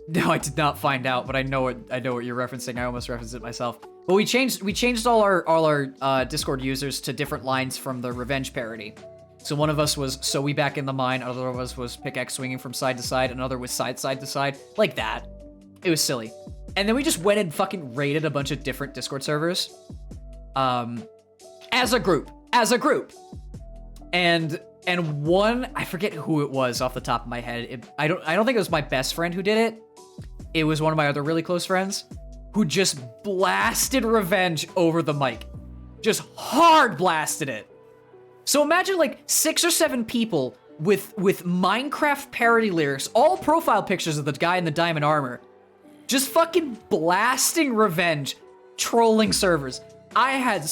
No, I did not find out, but I know what you're referencing. I almost referenced it myself. But we changed all our Discord users to different lines from the Revenge parody. So one of us was "So we back in the mine," another of us was "Pickaxe swinging from side to side," another was "Side to side," like that. It was silly. And then we just went and fucking raided a bunch of different Discord servers. As a group. And one, I forget who it was off the top of my head. I don't think it was my best friend who did it. It was one of my other really close friends who just blasted Revenge over the mic. Just hard blasted it. So imagine like 6 or 7 people with Minecraft parody lyrics, all profile pictures of the guy in the diamond armor, just fucking blasting revenge, trolling servers.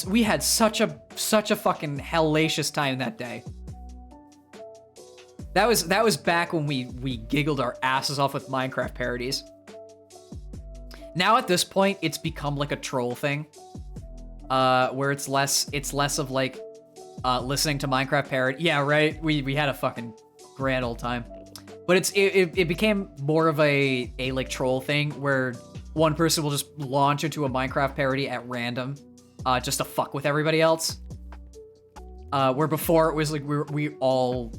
We had such a fucking hellacious time that day. That was back when we giggled our asses off with Minecraft parodies. Now at this point, it's become like a troll thing, where it's less of like listening to Minecraft parody. Yeah, right. We had a fucking grand old time, but it became more of a like troll thing where one person will just launch into a Minecraft parody at random, just to fuck with everybody else. Where before it was like we all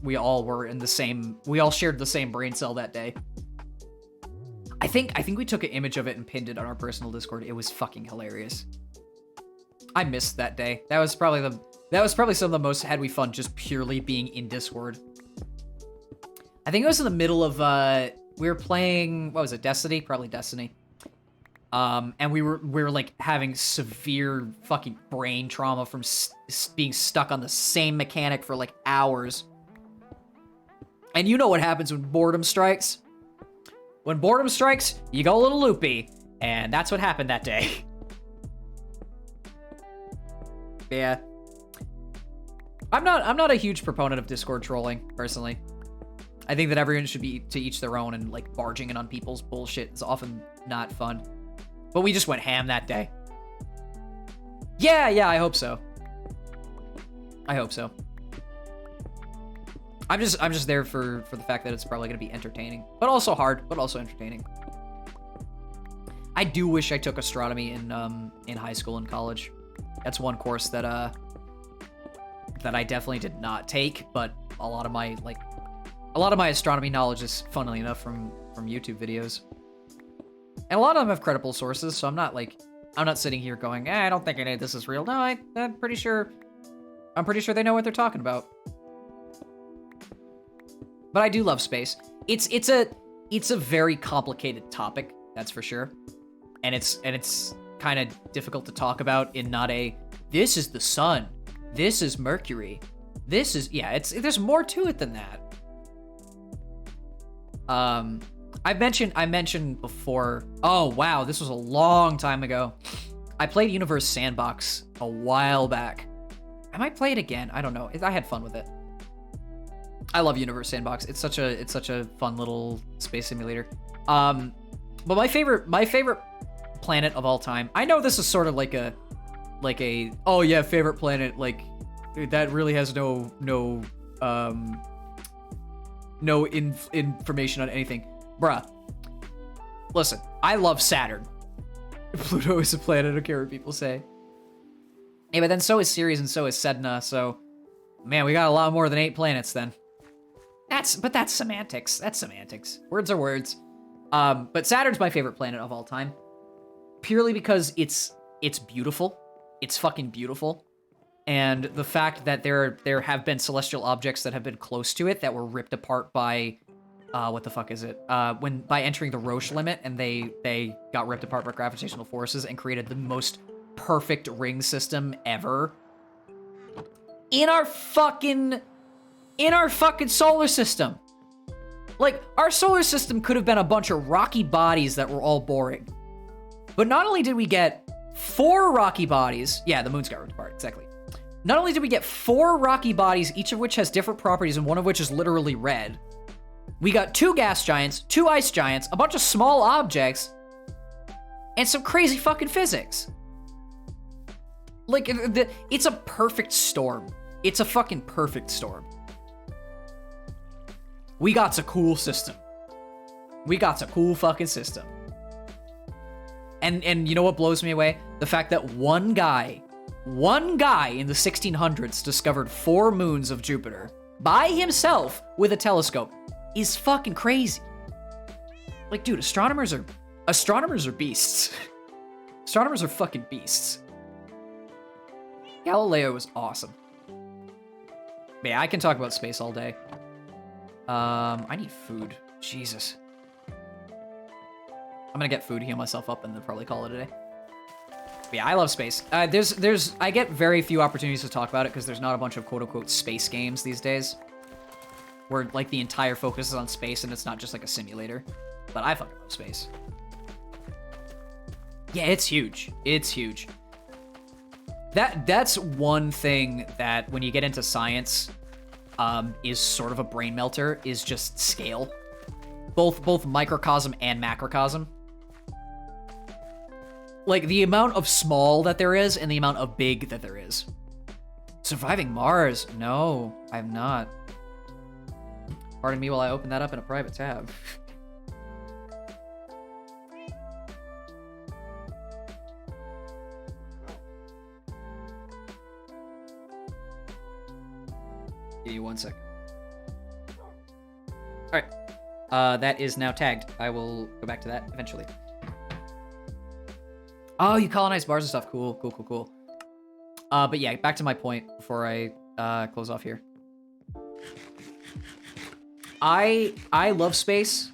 were in the same, we all shared the same brain cell that day. I think we took an image of it and pinned it on our personal Discord. It was fucking hilarious. I missed that day. That was probably some of the most had we fun just purely being in Discord. I think it was in the middle of we were playing, what was it, Destiny? Probably Destiny. And we were like having severe fucking brain trauma from being stuck on the same mechanic for like hours. And you know what happens when boredom strikes? When boredom strikes, you go a little loopy, and that's what happened that day. Yeah. I'm not a huge proponent of Discord trolling, personally. I think that everyone should be to each their own, and like barging in on people's bullshit is often not fun. But we just went ham that day. Yeah, I hope so. I hope so. I'm just there for the fact that it's probably gonna be entertaining, but also hard, but also entertaining. I do wish I took astronomy in high school and college. That's one course that I definitely did not take, but a lot of my astronomy knowledge is, funnily enough, from YouTube videos. And a lot of them have credible sources, so I'm not sitting here going, I don't think any of this is real. No, I'm pretty sure they know what they're talking about. But I do love space. It's a very complicated topic, that's for sure. And it's kind of difficult to talk about in not a, this is the sun, this is Mercury, this is, yeah, there's more to it than that. I mentioned before, oh wow, this was a long time ago. I played Universe Sandbox a while back. I might play it again, I don't know. I had fun with it. I love Universe Sandbox. It's such a fun little space simulator. But my favorite planet of all time. I know this is sort of like a oh yeah, favorite planet, like that really has no information on anything. Bruh. Listen, I love Saturn. Pluto is a planet, I don't care what people say. Yeah, but then so is Ceres and so is Sedna, so man, we got a lot more than 8 planets then. But that's semantics. That's semantics. Words are words. But Saturn's my favorite planet of all time. Purely because it's beautiful. It's fucking beautiful. And the fact that there have been celestial objects that have been close to it that were ripped apart by what the fuck is it? By entering the Roche limit, and they got ripped apart by gravitational forces and created the most perfect ring system ever. In our fucking solar system. Like, our solar system could have been a bunch of rocky bodies that were all boring. But not only did we get 4 rocky bodies, yeah, the moons got ripped apart, exactly. Not only did we get 4 rocky bodies, each of which has different properties, and one of which is literally red. We got 2 gas giants, 2 ice giants, a bunch of small objects, and some crazy fucking physics. Like, it's a perfect storm. It's a fucking perfect storm. We got a cool system. We got a cool fucking system. And you know what blows me away? The fact that one guy in the 1600s discovered 4 moons of Jupiter by himself with a telescope is fucking crazy. Like, dude, astronomers are beasts. Astronomers are fucking beasts. Galileo was awesome. Yeah, I can talk about space all day. I need food. Jesus. I'm gonna get food, heal myself up, and then probably call it a day. But yeah, I love space. I get very few opportunities to talk about it because there's not a bunch of quote-unquote space games these days. where like the entire focus is on space and it's not just like a simulator. But I fucking love space. Yeah, it's huge. It's huge. That's one thing that when you get into science, is sort of a brain melter, is just scale. Both microcosm and macrocosm. Like the amount of small that there is and the amount of big that there is. Surviving Mars? No, I'm not. Pardon me while I open that up in a private tab. Give you 1 sec. Alright. That is now tagged. I will go back to that eventually. Oh, you colonized Mars and stuff. Cool, cool, cool, cool. But yeah, back to my point before I close off here. I love space.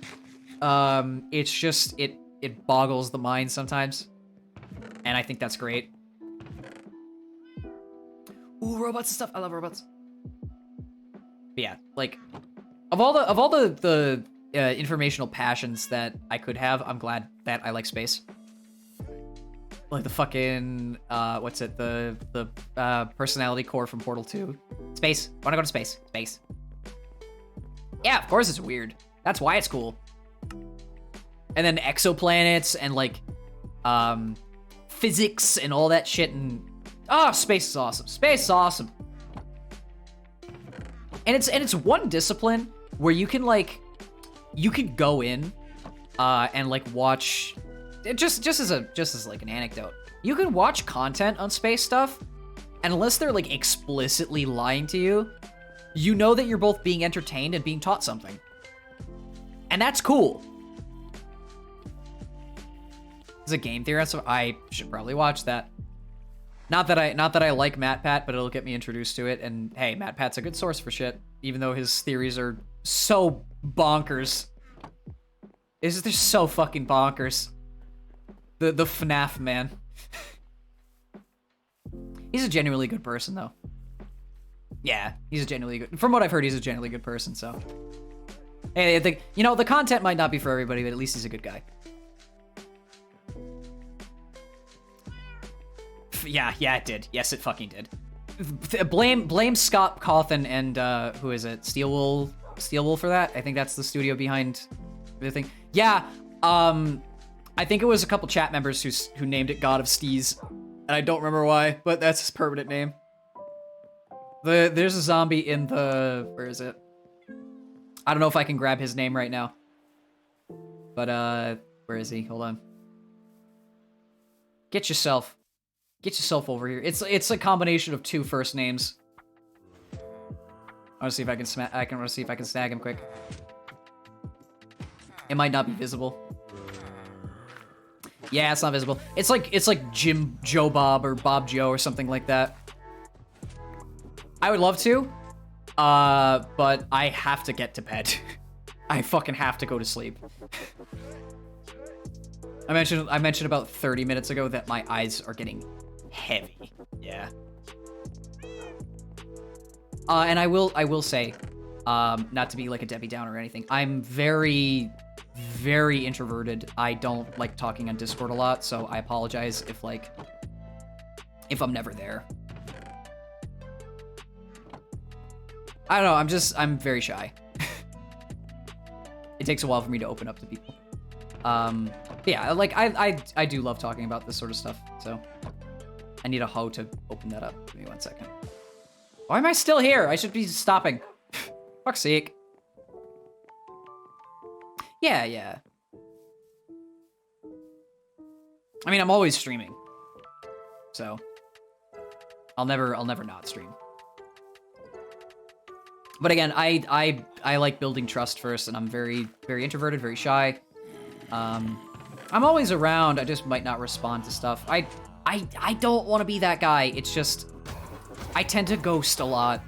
It's just it boggles the mind sometimes. And I think that's great. Ooh, robots and stuff. I love robots. But yeah, like of all the informational passions that I could have, I'm glad that I like space. Like the fucking what's it? The personality core from Portal 2. Space. Wanna go to space. Space. Yeah, of course it's weird. That's why it's cool. And then exoplanets and like physics and all that shit, and space is awesome. Space is awesome. And it's one discipline where you can go in and like watch just as like an anecdote. You can watch content on space stuff, and unless they're like explicitly lying to you, you know that you're both being entertained and being taught something. And that's cool. As a game theorist, so I should probably watch that. Not that I like MatPat, but it'll get me introduced to it. And hey, MatPat's a good source for shit, even though his theories are so bonkers. They're so fucking bonkers. The FNAF man. He's a genuinely good person, though. Yeah, he's a genuinely good... From what I've heard, he's a genuinely good person, so... Hey, I think, you know, the content might not be for everybody, but at least he's a good guy. Yeah, it did. Yes, it fucking did. Blame Scott Cawthon and, who is it? Steelwool for that? I think that's the studio behind the thing. Yeah, I think it was a couple chat members who named it God of Steez, and I don't remember why, but that's his permanent name. There's a zombie in the... Where is it? I don't know if I can grab his name right now. But, where is he? Hold on. Get yourself over here. It's a combination of two first names. I want to see if I can see if I can snag him quick. It might not be visible. Yeah, it's not visible. It's like Jim Joe Bob or Bob Joe or something like that. I would love to, but I have to get to bed. I fucking have to go to sleep. I mentioned about 30 minutes ago that my eyes are getting heavy. Yeah. And I will say, not to be like a Debbie Downer or anything, I'm very, very introverted. I don't like talking on Discord a lot, so I apologize if I'm never there. I don't know, I'm very shy. It takes a while for me to open up to people. Yeah, like, I do love talking about this sort of stuff, so... I need a hoe to open that up. Give me 1 second. Why am I still here? I should be stopping. Fuck's sake. Yeah. I mean, I'm always streaming. So... I'll never not stream. But again, I like building trust first, and I'm very, very introverted, very shy. I'm always around, I just might not respond to stuff. I don't want to be that guy. It's just, I tend to ghost a lot.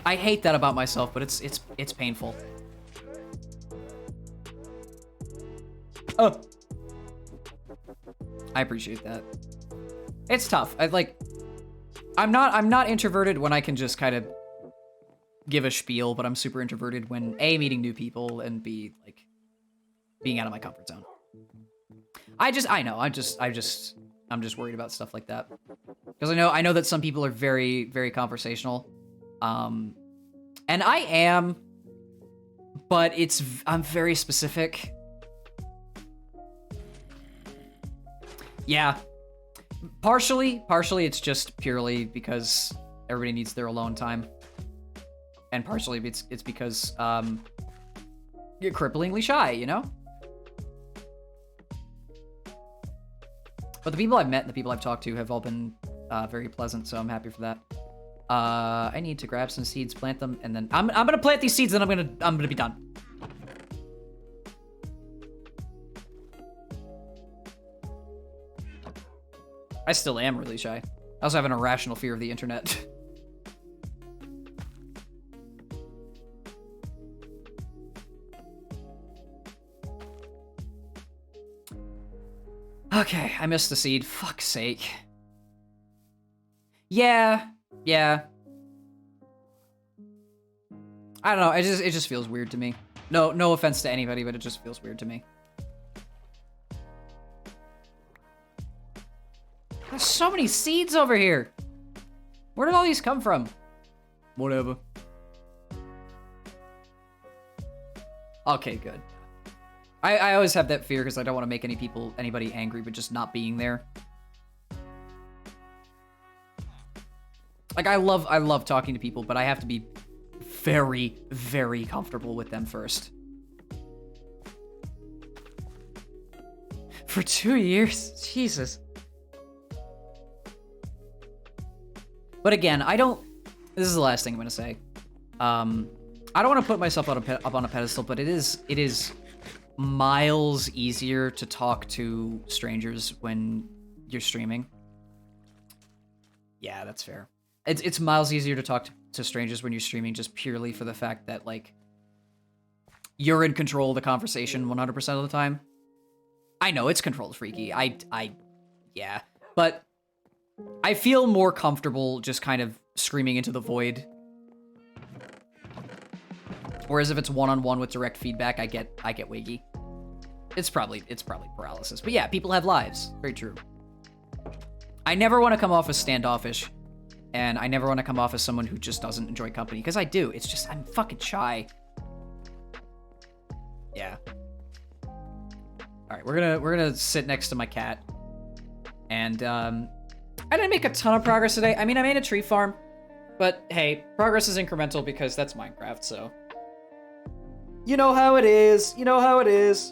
I hate that about myself, but it's painful. Oh. I appreciate that. It's tough. I'm not introverted when I can just kind of give a spiel, but I'm super introverted when A, meeting new people, and B, like, being out of my comfort zone. I'm just worried about stuff like that. Because I know that some people are very, very conversational. And I am, but I'm very specific. Yeah. Partially it's just purely because everybody needs their alone time. And partially it's because you're cripplingly shy, you know? But the people I've met and the people I've talked to have all been very pleasant, so I'm happy for that. I need to grab some seeds, plant them, and then I'm gonna plant these seeds, and I'm gonna be done. I still am really shy. I also have an irrational fear of the internet. Okay, I missed the seed. Fuck's sake. Yeah. I don't know. It just feels weird to me. No offense to anybody, but it just feels weird to me. There's so many seeds over here. Where did all these come from? Whatever. Okay, good. I always have that fear because I don't want to make anybody angry, but just not being there. Like I love talking to people, but I have to be very, very comfortable with them first. For 2 years? Jesus. But again, this is the last thing I'm going to say. I don't want to put myself up on a pedestal, but it is miles easier to talk to strangers when you're streaming. Yeah, that's fair. It's miles easier to talk to strangers when you're streaming just purely for the fact that, like, you're in control of the conversation 100% of the time. I know, it's controlled freaky. Yeah. But I feel more comfortable just kind of screaming into the void. Whereas if it's one-on-one with direct feedback, I get wiggy. It's probably paralysis. But yeah, people have lives. Very true. I never want to come off as standoffish. And I never want to come off as someone who just doesn't enjoy company. Because I do. It's just, I'm fucking shy. Yeah. Alright, we're gonna sit next to my cat. And, I didn't make a ton of progress today. I mean, I made a tree farm. But, hey, progress is incremental because that's Minecraft, so. You know how it is. You know how it is.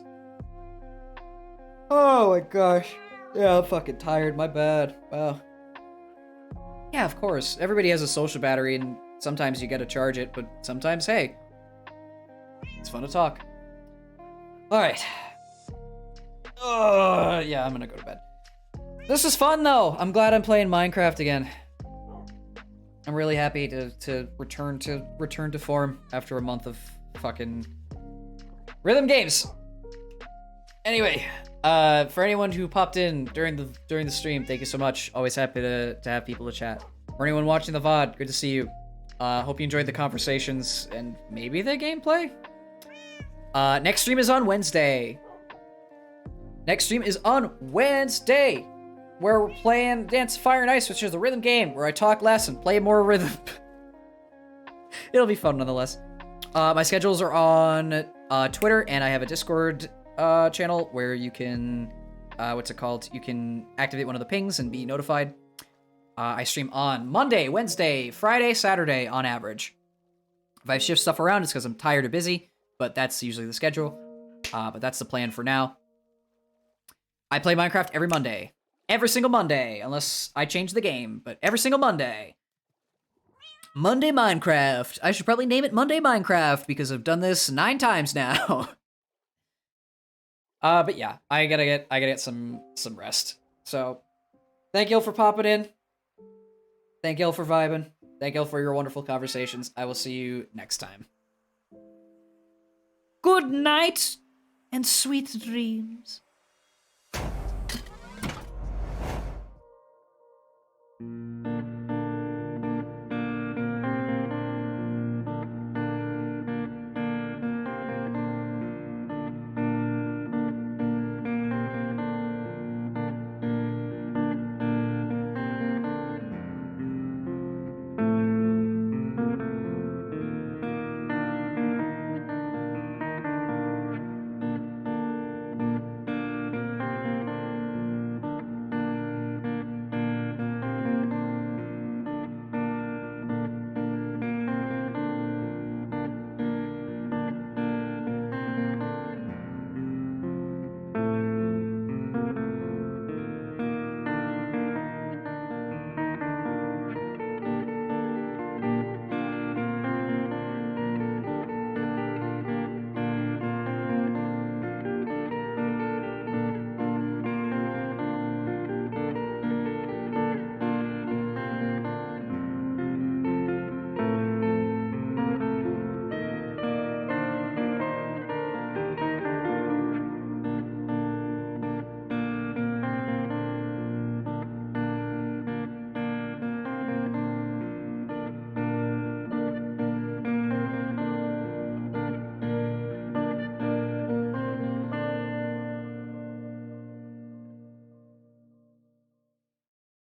Oh my gosh. Yeah, I'm fucking tired. My bad. Wow. Yeah, of course. Everybody has a social battery, and sometimes you gotta charge it, but sometimes, hey, it's fun to talk. Alright. Yeah, I'm gonna go to bed. This is fun, though. I'm glad I'm playing Minecraft again. I'm really happy to return to form after a month of fucking rhythm games. Anyway, for anyone who popped in during the stream, thank you so much. Always happy to have people to chat. For anyone watching the VOD, good to see you. Hope you enjoyed the conversations and maybe the gameplay. Next stream is on Wednesday. Where we're playing Dance Fire and Ice, which is the rhythm game where I talk less and play more rhythm. It'll be fun nonetheless. My schedules are on Twitter, and I have a Discord channel where you can, you can activate one of the pings and be notified. I stream on Monday, Wednesday, Friday, Saturday on average. If I shift stuff around, it's because I'm tired or busy, but that's usually the schedule. But that's the plan for now. I play Minecraft every Monday. Every single Monday, unless I change the game, but every single Monday. Monday Minecraft. I should probably name it Monday Minecraft because I've done this 9 times now. But yeah, I gotta get some rest. So, thank y'all for popping in. Thank y'all for vibing. Thank y'all for your wonderful conversations. I will see you next time. Good night and sweet dreams.